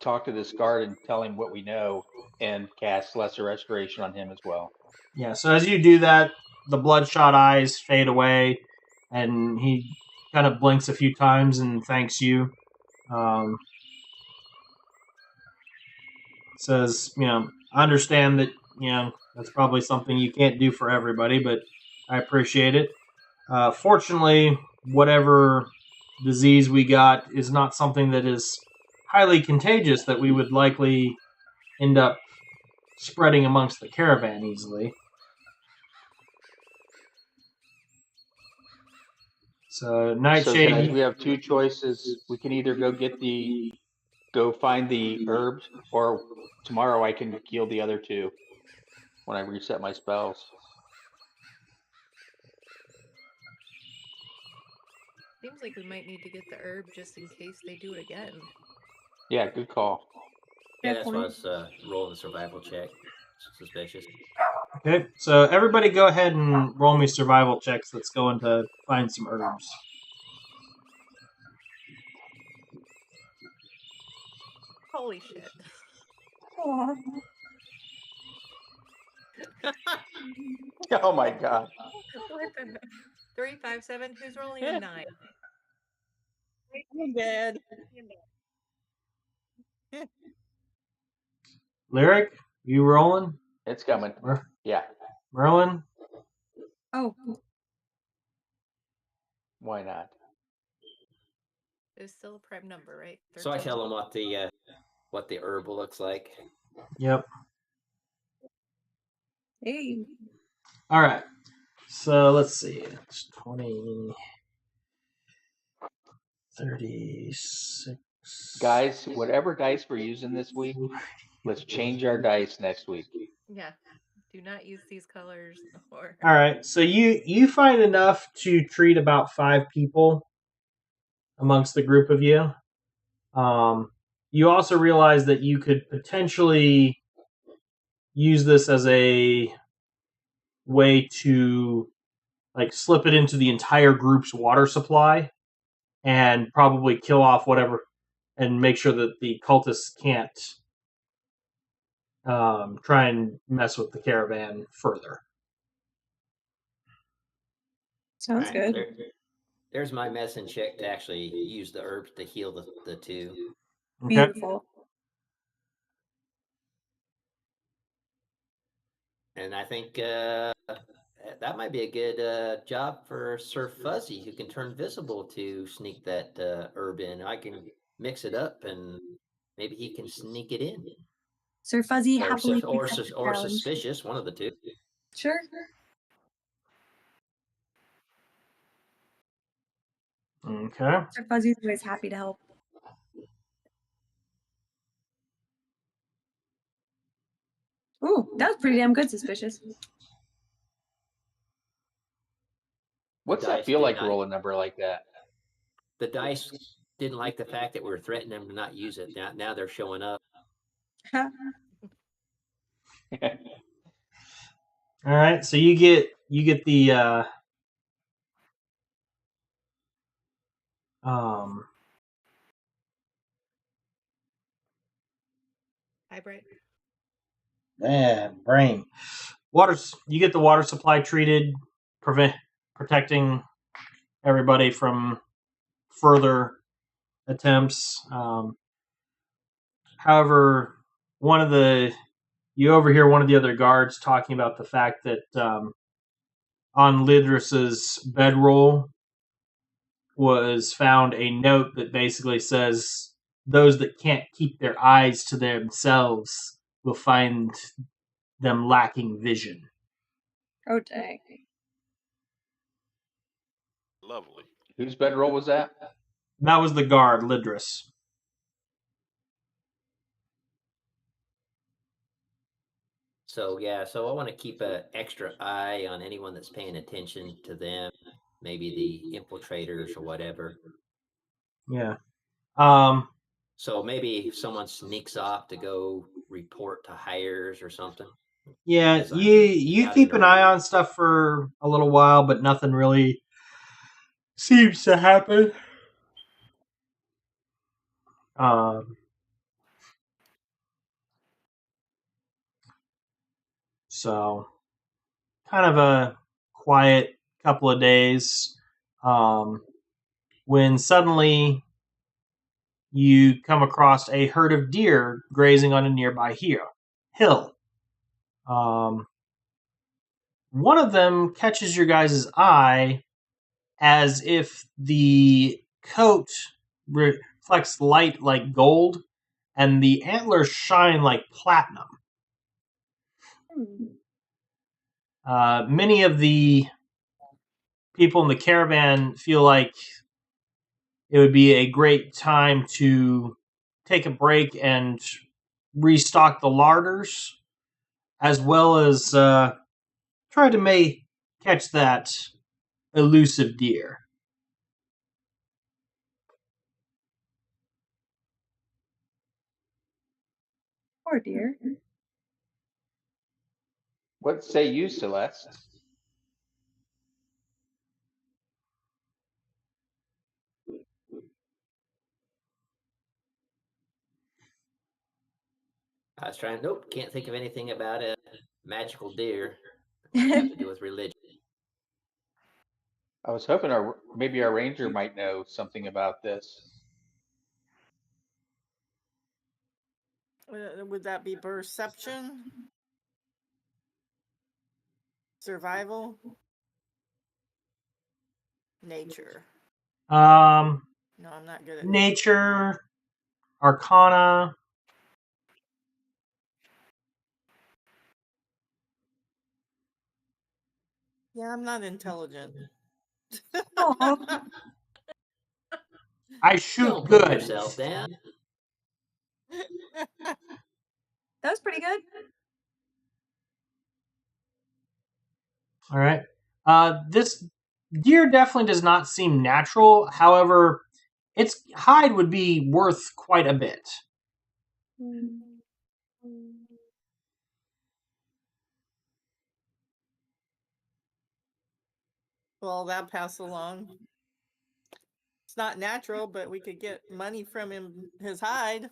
talk to this guard and tell him what we know and cast Lesser Restoration on him as well. Yeah, so as you do that, the bloodshot eyes fade away, and he kind of blinks a few times and thanks you. Says, I understand that, that's probably something you can't do for everybody, but I appreciate it. Fortunately, whatever disease we got is not something that is highly contagious that we would likely end up spreading amongst the caravan easily. So Nightshade. So guys, we have 2 choices. We can either go find the herbs, or tomorrow I can heal the other 2 when I reset my spells. Seems like we might need to get the herb just in case they do it again. Yeah, good call. Yeah, Fair that's why I point. was rolling the survival check. Suspicious. Okay, so everybody go ahead and roll me survival checks. Let's go in to find some herbs. Holy shit. Aw. Oh my god. What the 357? Who's rolling a 9? I'm dead. Lyric, you rolling? It's coming. Yeah, Merlin? Oh, why not? It's still a prime number, right? So I 13. tell them what the herb looks like. Yep. hey. All right. So let's see. It's 20, 36. Guys, whatever dice we're using this week, let's change our dice next week. Yeah. Do not use these colors or All right. So you find enough to treat about 5 people amongst the group of you. You also realize that you could potentially use this as a way to slip it into the entire group's water supply and probably kill off whatever and make sure that the cultists can't try and mess with the caravan further. Sounds All right, good. there's my medicine check to actually use the herbs to heal the 2. Okay. Beautiful. And I think that might be a good job for Sir Fuzzy, who can turn visible to sneak that herb in. I can mix it up, and maybe he can sneak it in. Sir Fuzzy Or, happily or, accepts the or challenge. suspicious, one of the 2. Sure. Okay. Sir Fuzzy's always happy to help. Ooh, that was pretty damn good, suspicious. What's Dice that feel did like not- to roll a number like that? The dice didn't like the fact that we were threatening them to not use it. Now they're showing up. All right. So you get the Hi, Bright. brain. You get the water supply treated, protecting everybody from further attempts. However, you overhear one of the other guards talking about the fact that on Lidris's bedroll, was found a note that basically says those that can't keep their eyes to themselves will find them lacking vision. Oh dang. Lovely. Whose bedroll was that? That was the guard, Lidris. So so I want to keep an extra eye on anyone that's paying attention to them, maybe the infiltrators or whatever. Yeah. So maybe if someone sneaks off to go report to hires or something. Yeah, As I'm you scouting keep an eye around. on stuff for a little while, but nothing really seems to happen. So kind of a quiet couple of days. When suddenly you come across a herd of deer grazing on a nearby hill. One of them catches your guys' eye as if the coat reflects light like gold and the antlers shine like platinum. Many of the people in the caravan feel like it would be a great time to take a break and restock the larders, as well as try to catch that elusive deer. Poor dear. What say you, Celeste? I was trying. Nope, can't think of anything about a magical deer that might have to do with religion. I was hoping maybe our ranger might know something about this. Would that be perception? Survival? Nature. Um, No, I'm not good at nature, arcana. Yeah, I'm not intelligent. Aw. I shoot Don't put good. yourself down. That was pretty good. All right. This deer definitely does not seem natural. However, its hide would be worth quite a bit. Well, that pass along. It's not natural, but we could get money from him, his hide.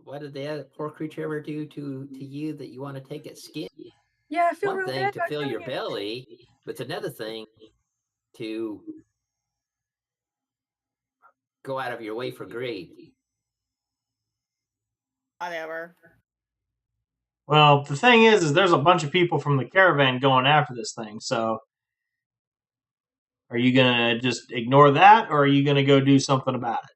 What did that poor creature ever do to you that you want to take its skin? Yeah, I feel One real thing bad to about fill your killing it. belly, but it's another thing to go out of your way for greed. Whatever. Well, the thing is there's a bunch of people from the caravan going after this thing. So, are you gonna just ignore that, or are you gonna go do something about it?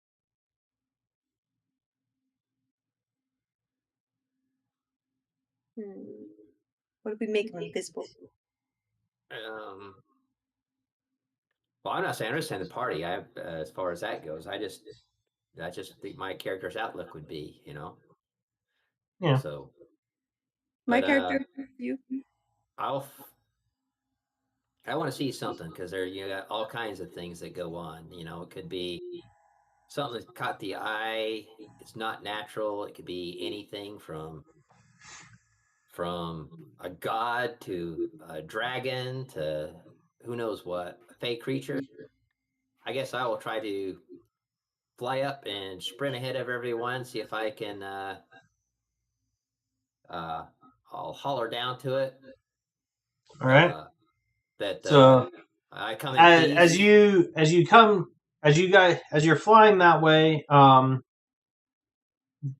What if we make him invisible? Well, I'm not saying I understand the party. As far as that goes, I just think my character's outlook would be, Yeah. So, My but, character, you. I want to see something because you got all kinds of things that go on. It could be something that caught the eye. It's not natural. It could be anything from a god to a dragon to who knows what, a fey creature. I guess I will try to fly up and sprint ahead of everyone, see if I can I'll holler down to it. All right. That So I come in peace. as you're flying that way,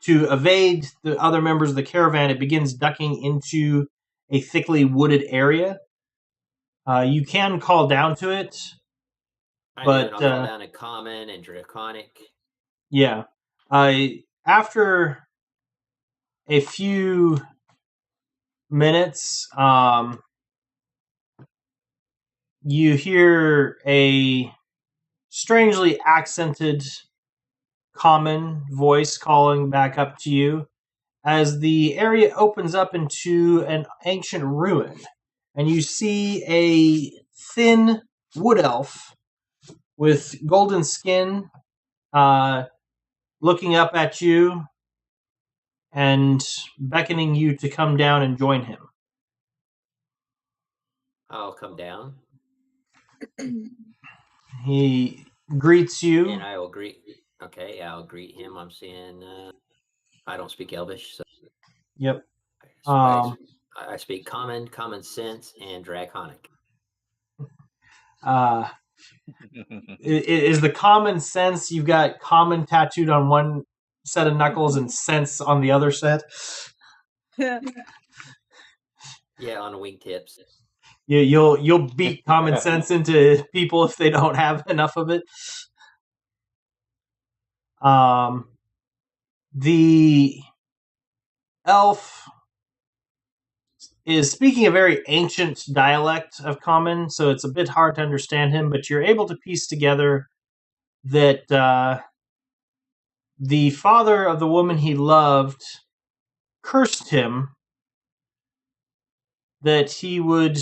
to evade the other members of the caravan, it begins ducking into a thickly wooded area. You can call down to it, I know, but and I'll call down in common and draconic. yeah. After a few minutes, you hear a strangely accented common voice calling back up to you as the area opens up into an ancient ruin, and you see a thin wood elf with golden skin looking up at you and beckoning you to come down and join him. I'll come down He greets you. and I will greet. Okay, I'll greet him. I'm saying I don't speak Elvish, so Yep. I speak common sense, and draconic. Is the common sense you've got common tattooed on one set of knuckles and sense on the other set? Yeah, on the wingtips. You'll beat common sense into people if they don't have enough of it. The elf is speaking a very ancient dialect of common, so it's a bit hard to understand him, but you're able to piece together that the father of the woman he loved cursed him that he would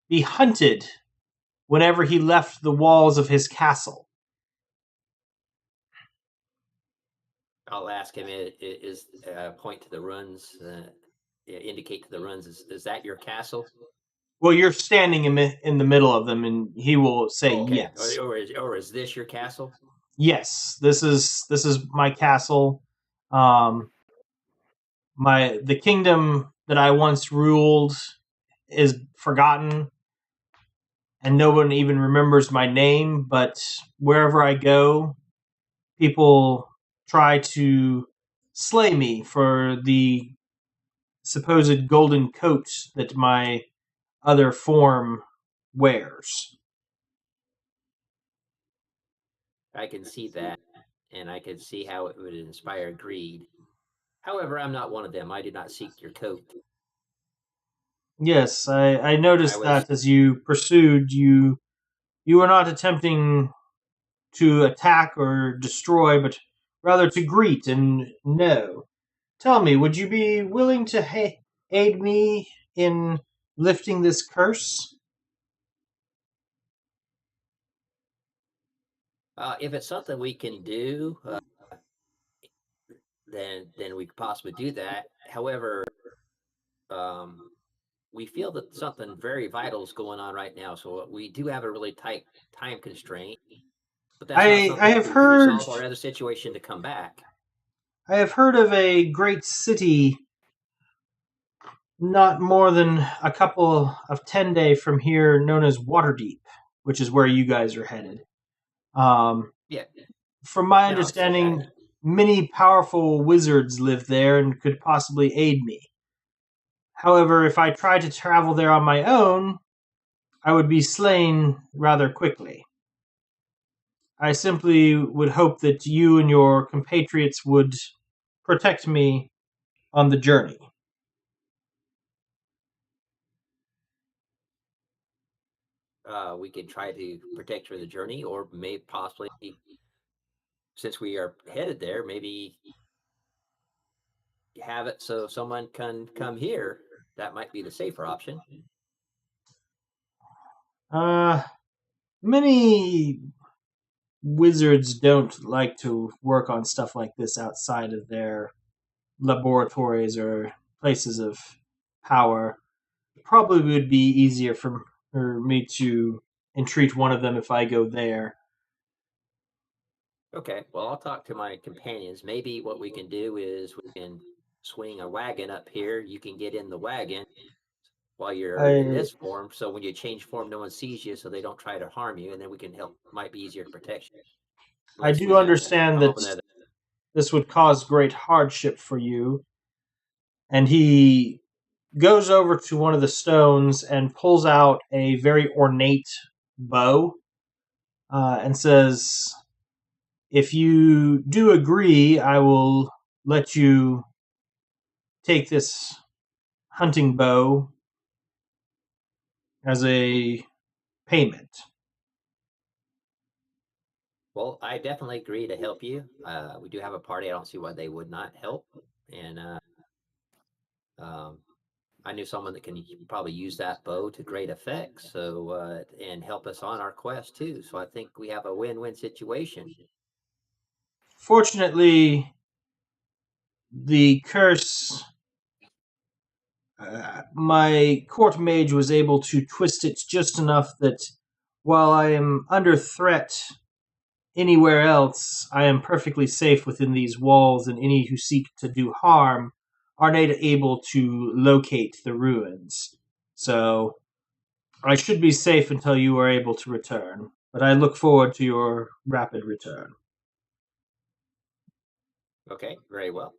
be hunted whenever he left the walls of his castle. I'll ask him. Is point to the ruins. Indicate to the ruins. Is that your castle? Well, you're standing in the middle of them, and he will say yes. Or is this your castle? Yes, this is my castle. The kingdom that I once ruled is forgotten, and no one even remembers my name. But wherever I go, people try to slay me for the supposed golden coat that my other form wears. I can see that, and I can see how it would inspire greed. However, I'm not one of them. I did not seek your coat. Yes, I noticed that as you pursued, you were not attempting to attack or destroy, but rather to greet and know. Tell me, would you be willing to aid me in lifting this curse? If it's something we can do, then we could possibly do that. However, we feel that something very vital is going on right now, so we do have a really tight time constraint. But that's not something I have we heard can resolve our other situation to come back. I have heard of a great city not more than a couple of 10-day from here known as Waterdeep, which is where you guys are headed. Yeah. From my understanding, many powerful wizards live there and could possibly aid me. However, if I tried to travel there on my own, I would be slain rather quickly. I simply would hope that you and your compatriots would protect me on the journey. We could try to protect her the journey, or may possibly, since we are headed there, maybe have it so someone can come here. That might be the safer option. Many wizards don't like to work on stuff like this outside of their laboratories or places of power. Probably would be easier for me to entreat one of them if I go there. Okay, well, I'll talk to my companions. Maybe what we can do is we can swing a wagon up here. You can get in the wagon while you're in this form, so when you change form, no one sees you, so they don't try to harm you, and then we can help. Might be easier to protect you. I do understand that this would cause great hardship for you. And he goes over to one of the stones and pulls out a very ornate bow and says, "If you do agree, I will let you take this hunting bow as a payment." Well, I definitely agree to help you. We do have a party. I don't see why they would not help. And um, I knew someone that can probably use that bow to great effect. So and help us on our quest too. So I think we have a win-win situation. Fortunately, the curse, my court mage was able to twist it just enough that while I am under threat anywhere else, I am perfectly safe within these walls, and any who seek to do harm are not able to locate the ruins. So I should be safe until you are able to return, but I look forward to your rapid return. Okay, very well.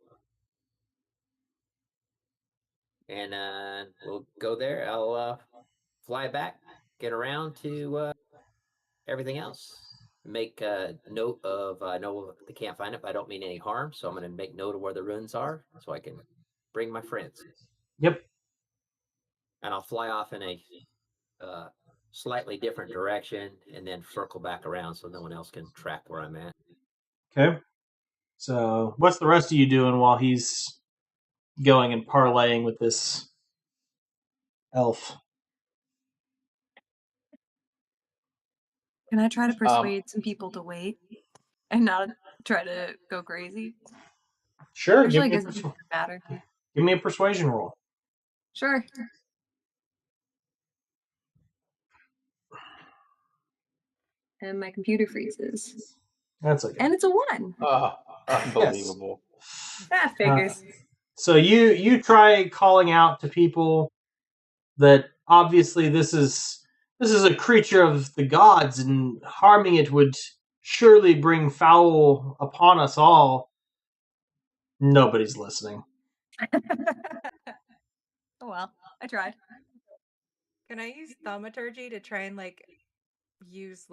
And we'll go there. I'll fly back, get around to everything else. Make a note of, I know they can't find it, but I don't mean any harm. So I'm going to make note of where the ruins are so I can bring my friends. Yep. And I'll fly off in a slightly different direction and then circle back around so no one else can track where I'm at. Okay. So what's the rest of you doing while he's going and parlaying with this elf? Can I try to persuade some people to wait and not try to go crazy? Sure. Actually, it doesn't matter. Give me a persuasion roll. Sure. And my computer freezes. That's okay. And it's a 1. Oh, unbelievable. That figures. So you try calling out to people that obviously this is a creature of the gods, and harming it would surely bring foul upon us all. Nobody's listening. Oh well, I tried. Can I use thaumaturgy to try and use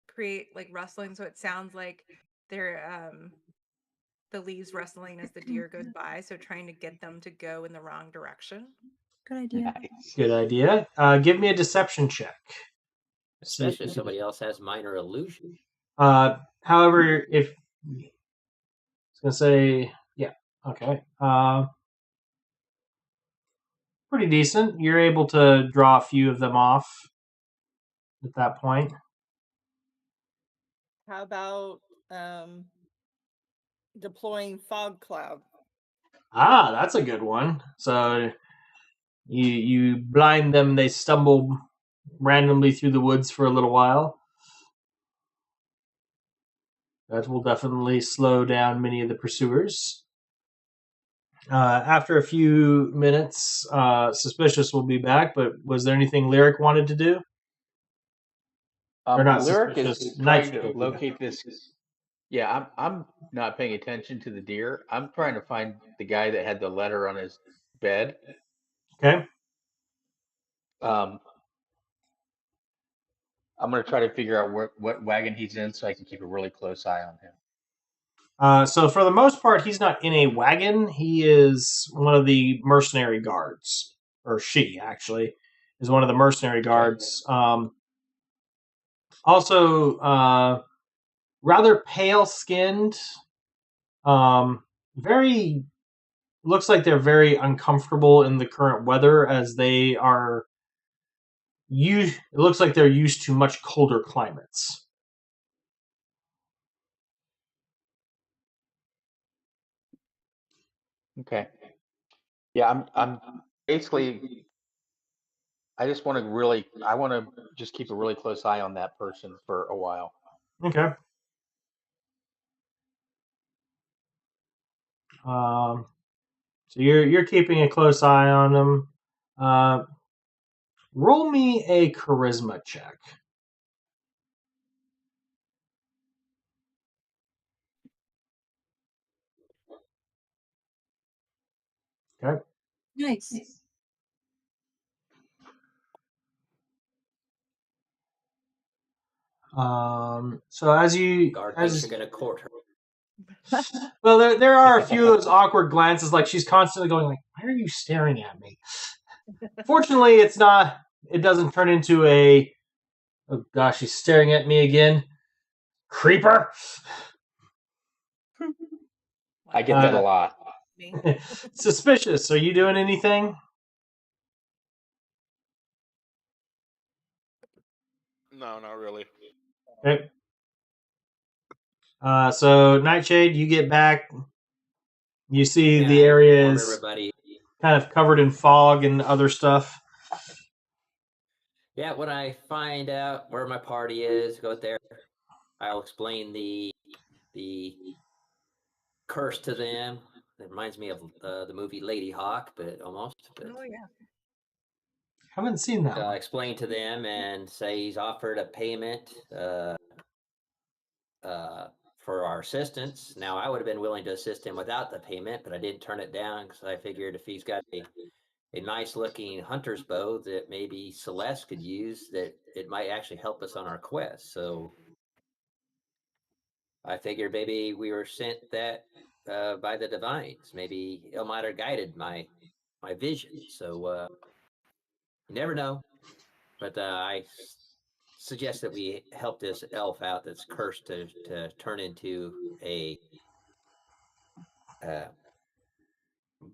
create rustling so it sounds like they're the leaves rustling as the deer goes by, so trying to get them to go in the wrong direction? Good idea. Nice. Good idea. Give me a deception check. Especially if somebody else has minor illusion. However, if I was gonna say, yeah, okay, pretty decent. You're able to draw a few of them off at that point. How about deploying fog cloud? That's a good one. So you blind them, they stumble randomly through the woods for a little while. That will definitely slow down many of the pursuers. After a few minutes, Suspicious will be back, but was there anything Lyric wanted to do? Or not Lyric Suspicious, is Night trying to will be back. locate this. Yeah, I'm not paying attention to the deer. I'm trying to find the guy that had the letter on his bed. Okay. I'm going to try to figure out what wagon he's in so I can keep a really close eye on him. So for the most part, he's not in a wagon. He is one of the mercenary guards, or she actually is one of the mercenary guards. Also, rather pale skinned. Very looks like they're very uncomfortable in the current weather as they are. It looks like they're used to much colder climates. Okay. Yeah, I'm basically. I want to just keep a really close eye on that person for a while. Okay. So you're keeping a close eye on them. Roll me a charisma check. Okay. Nice. So as you Guard thinks as you're gonna court her. well, there are a few of those awkward glances, like she's constantly going like, "Why are you staring at me?" Fortunately, it's not. It doesn't turn into a. Oh gosh, she's staring at me again. Creeper. I get that a lot. Me. Suspicious. Are you doing anything? No, not really. Okay. So Nightshade, you get back. You see Yeah, the I area inform is everybody. kind of covered in fog and other stuff. Yeah, when I find out where my party is, go there. I'll explain the curse to them. It reminds me of the movie Lady Hawk, but almost. But Oh yeah. Haven't seen that one. explain to them and say he's offered a payment for our assistance. Now, I would have been willing to assist him without the payment, but I didn't turn it down because I figured if he's got a nice looking hunter's bow that maybe Celeste could use, that it might actually help us on our quest. So I figured maybe we were sent that by the divines. Maybe Ilmater guided my vision. So you never know. But I suggest that we help this elf out that's cursed to turn into a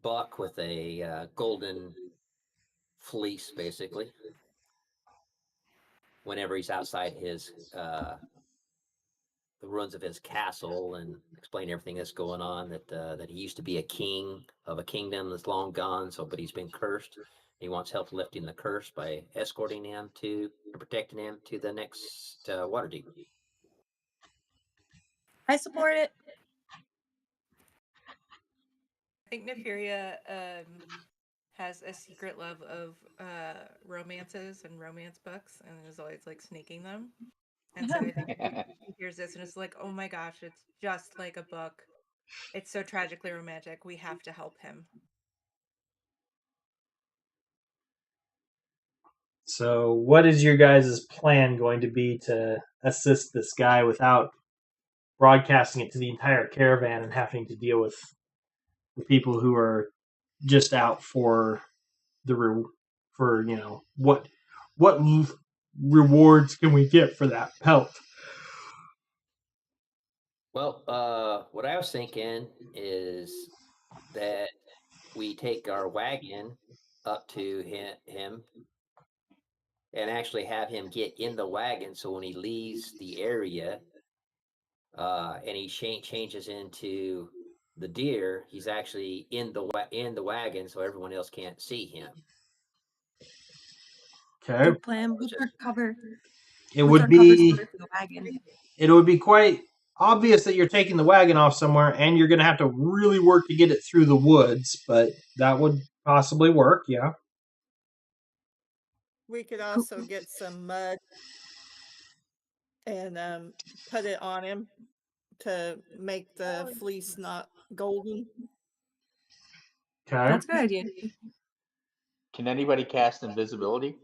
buck with a golden fleece, basically. Whenever he's outside his the ruins of his castle, and explain everything that's going on. That he used to be a king of a kingdom that's long gone. So, but he's been cursed. He wants help lifting the curse by escorting him to and protecting him to the next Waterdeep. I support it. I think Neferia has a secret love of romances and romance books, and is always like sneaking them. And so I think he hears this and is like, "Oh my gosh, it's just like a book. It's so tragically romantic. We have to help him." So, what is your guys' plan going to be to assist this guy without broadcasting it to the entire caravan and having to deal with the people who are just out for for what rewards can we get for that pelt? Well, what I was thinking is that we take our wagon up to him and actually have him get in the wagon. So when he leaves the area and he changes into the deer, he's actually in the wagon, so everyone else can't see him. Okay, Good plan. What's our cover? it What's would our cover be story for the wagon? it would be quite obvious that you're taking the wagon off somewhere, and you're going to have to really work to get it through the woods. But that would possibly work. Yeah. We could also get some mud and put it on him to make the fleece not golden. Okay. That's a good idea. Can anybody cast invisibility?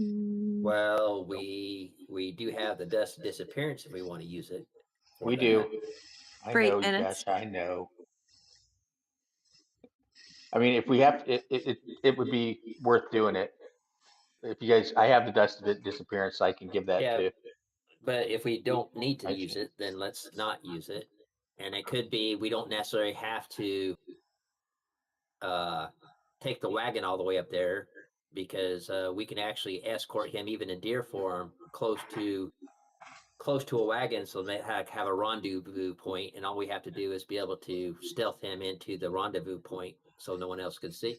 Well, we do have the dust disappearance if we want to use it. We do. I For 8 know, minutes. Josh. I know. I mean, if we have, it would be worth doing it. If you guys, I have the dust disappearance, so I can give that Yeah, to. but if we don't need to Nightshade. use it, then let's not use it. And it could be we don't necessarily have to take the wagon all the way up there, because we can actually escort him even in deer form close to a wagon, so they have a rendezvous point, and all we have to do is be able to stealth him into the rendezvous point so no one else can see.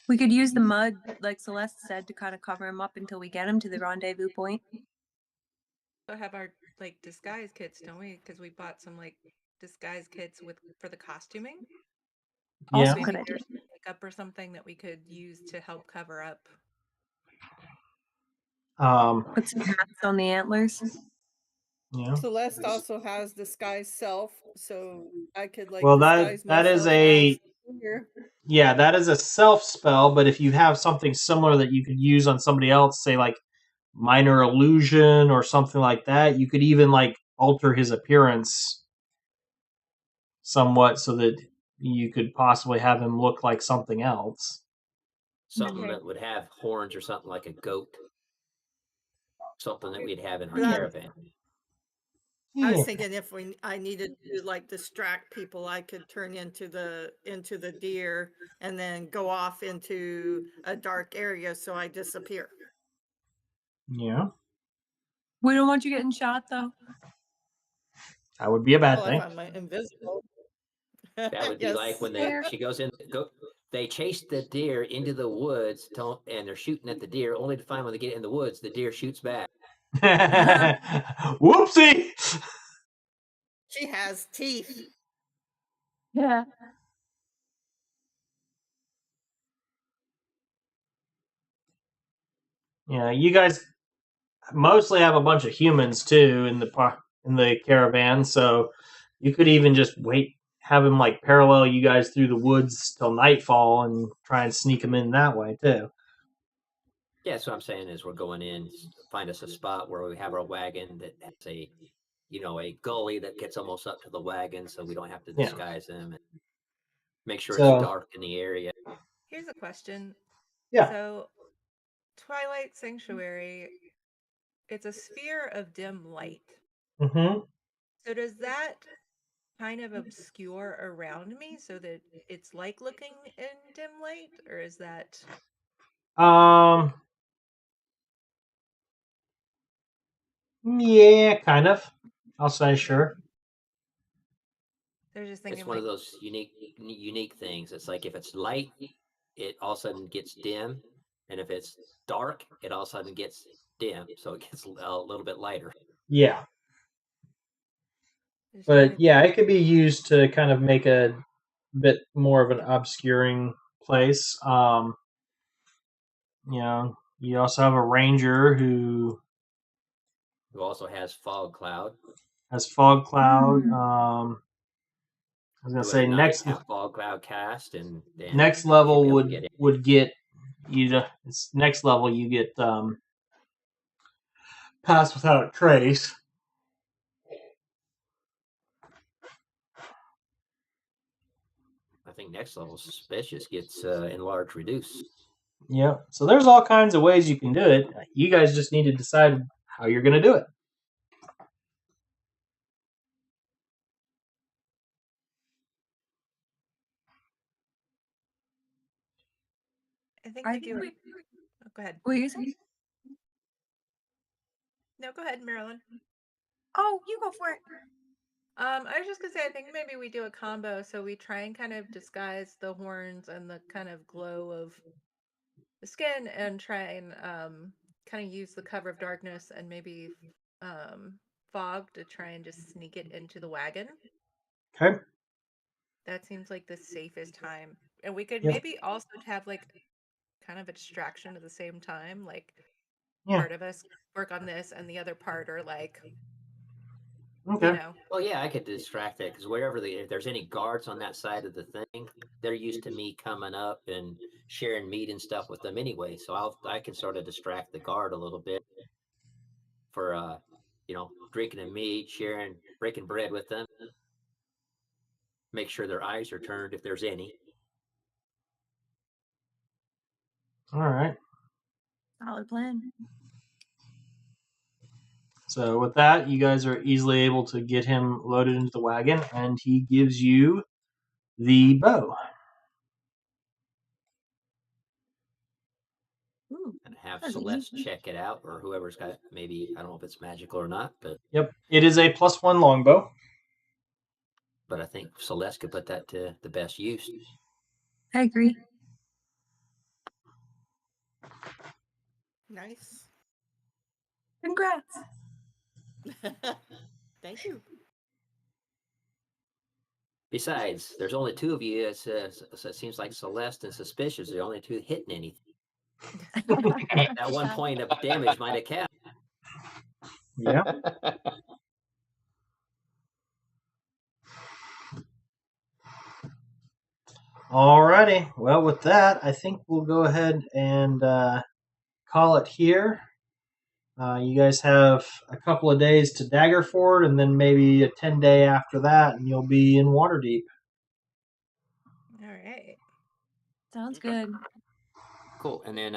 We could use the mud, like Celeste said, to kind of cover him up until we get him to the rendezvous point. So have our like disguise kits, don't we? Because we bought some like disguise kits for the costuming. Yeah. Also, Maybe good idea. there's makeup or something that we could use to help cover up. Put some hats on the antlers. Yeah. Celeste also has disguise self, so I could like Well, disguise that is myself a as Here. Yeah, that is a self spell, but if you have something similar that you could use on somebody else, say like minor illusion or something like that, you could even like alter his appearance somewhat so that you could possibly have him look like something else. Something Okay. that would have horns or something like a goat. Something that we'd have in our But caravan. I was Yeah. thinking if I needed to like distract people, I could turn into the deer and then go off into a dark area so I disappear. Yeah, We don't want you getting shot though. that would be a bad Well, if thing. I'm invisible. That would be like when Fair. she goes in. They chase the deer into the woods, and they're shooting at the deer, only to find when they get in the woods, the deer shoots back. Whoopsie! She has teeth. Yeah. Yeah, you guys mostly have a bunch of humans too in the caravan, so you could even just have him like parallel you guys through the woods till nightfall and try and sneak him in that way too. Yeah, that's what I'm saying is we're going in, find us a spot where we have our wagon that has a gully that gets almost up to the wagon, so we don't have to Yeah. disguise them, and make sure So- it's dark in the area. Here's a question. Yeah. So, Twilight Sanctuary, it's a sphere of dim light. Mm-hmm. So does that kind of obscure around me so that it's like looking in dim light, or is that Yeah, kind of. I'll say sure. they're just thinking It's one like of those unique things. It's like if it's light, it all of a sudden gets dim, and if it's dark, it all of a sudden gets dim, so it gets a little bit lighter. Yeah. just trying But to think yeah, of- it could be used to kind of make a bit more of an obscuring place. You also have a ranger who Who also has fog cloud. has fog cloud. Mm. I was gonna Do it say at night, have fog cloud cast, and then next you should level be able to get it. would get you to next level you get pass without a trace. I think next level suspicious gets enlarge reduce. Yeah. So there's all kinds of ways you can do it. You guys just need to decide how you're gonna do it. I think I we think do. we. Oh, go ahead. What are you saying? No, go ahead, Marilyn. Oh, you go for it. I was just gonna say I think maybe we do a combo, so we try and kind of disguise the horns and the kind of glow of the skin, and try and kind of use the cover of darkness and maybe fog to try and just sneak it into the wagon. Okay. That seems like the safest time. And we could Yep. maybe also have like kind of a distraction at the same time. Like Yeah. part of us work on this and the other part are like, Okay. Well, yeah, I could distract that because if there's any guards on that side of the thing, they're used to me coming up and sharing meat and stuff with them anyway. So I can sort of distract the guard a little bit for drinking a meat, breaking bread with them. Make sure their eyes are turned if there's any. All right. Solid plan. So with that, you guys are easily able to get him loaded into the wagon, and he gives you the bow. Ooh. And have That's Celeste easy. check it out, or whoever's got it. Maybe I don't know if it's magical or not, Yep. It is a +1 longbow. but I think Celeste could put that to the best use. I agree. Nice. Congrats. Thank you. Besides, there's only two of you. So it seems like Celeste and Suspicious are the only two hitting anything. That 1 point of damage might have capped. Yeah. Alrighty. Well, with that, I think we'll go ahead and call it here. You guys have a couple of days to Daggerford, and then maybe a 10-day after that, and you'll be in Waterdeep. All right. Sounds Okay. good. Cool. And then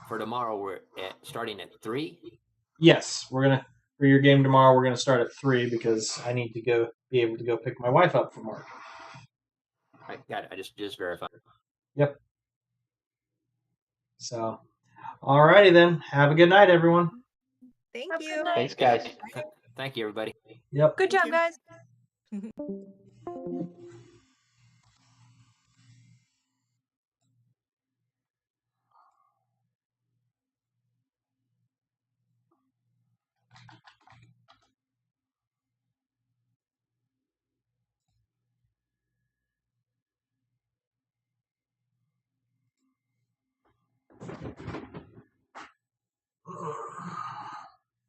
for tomorrow, we're starting at 3. Yes, we're gonna for your game tomorrow. We're gonna start at 3 because I need to be able to go pick my wife up from work. All right, got it. I just verified. Yep. So, alrighty then. Have a good night, everyone. Thank Have a you. good night. Thanks, guys. Thank you, everybody. Yep. Good Thank job, you. guys.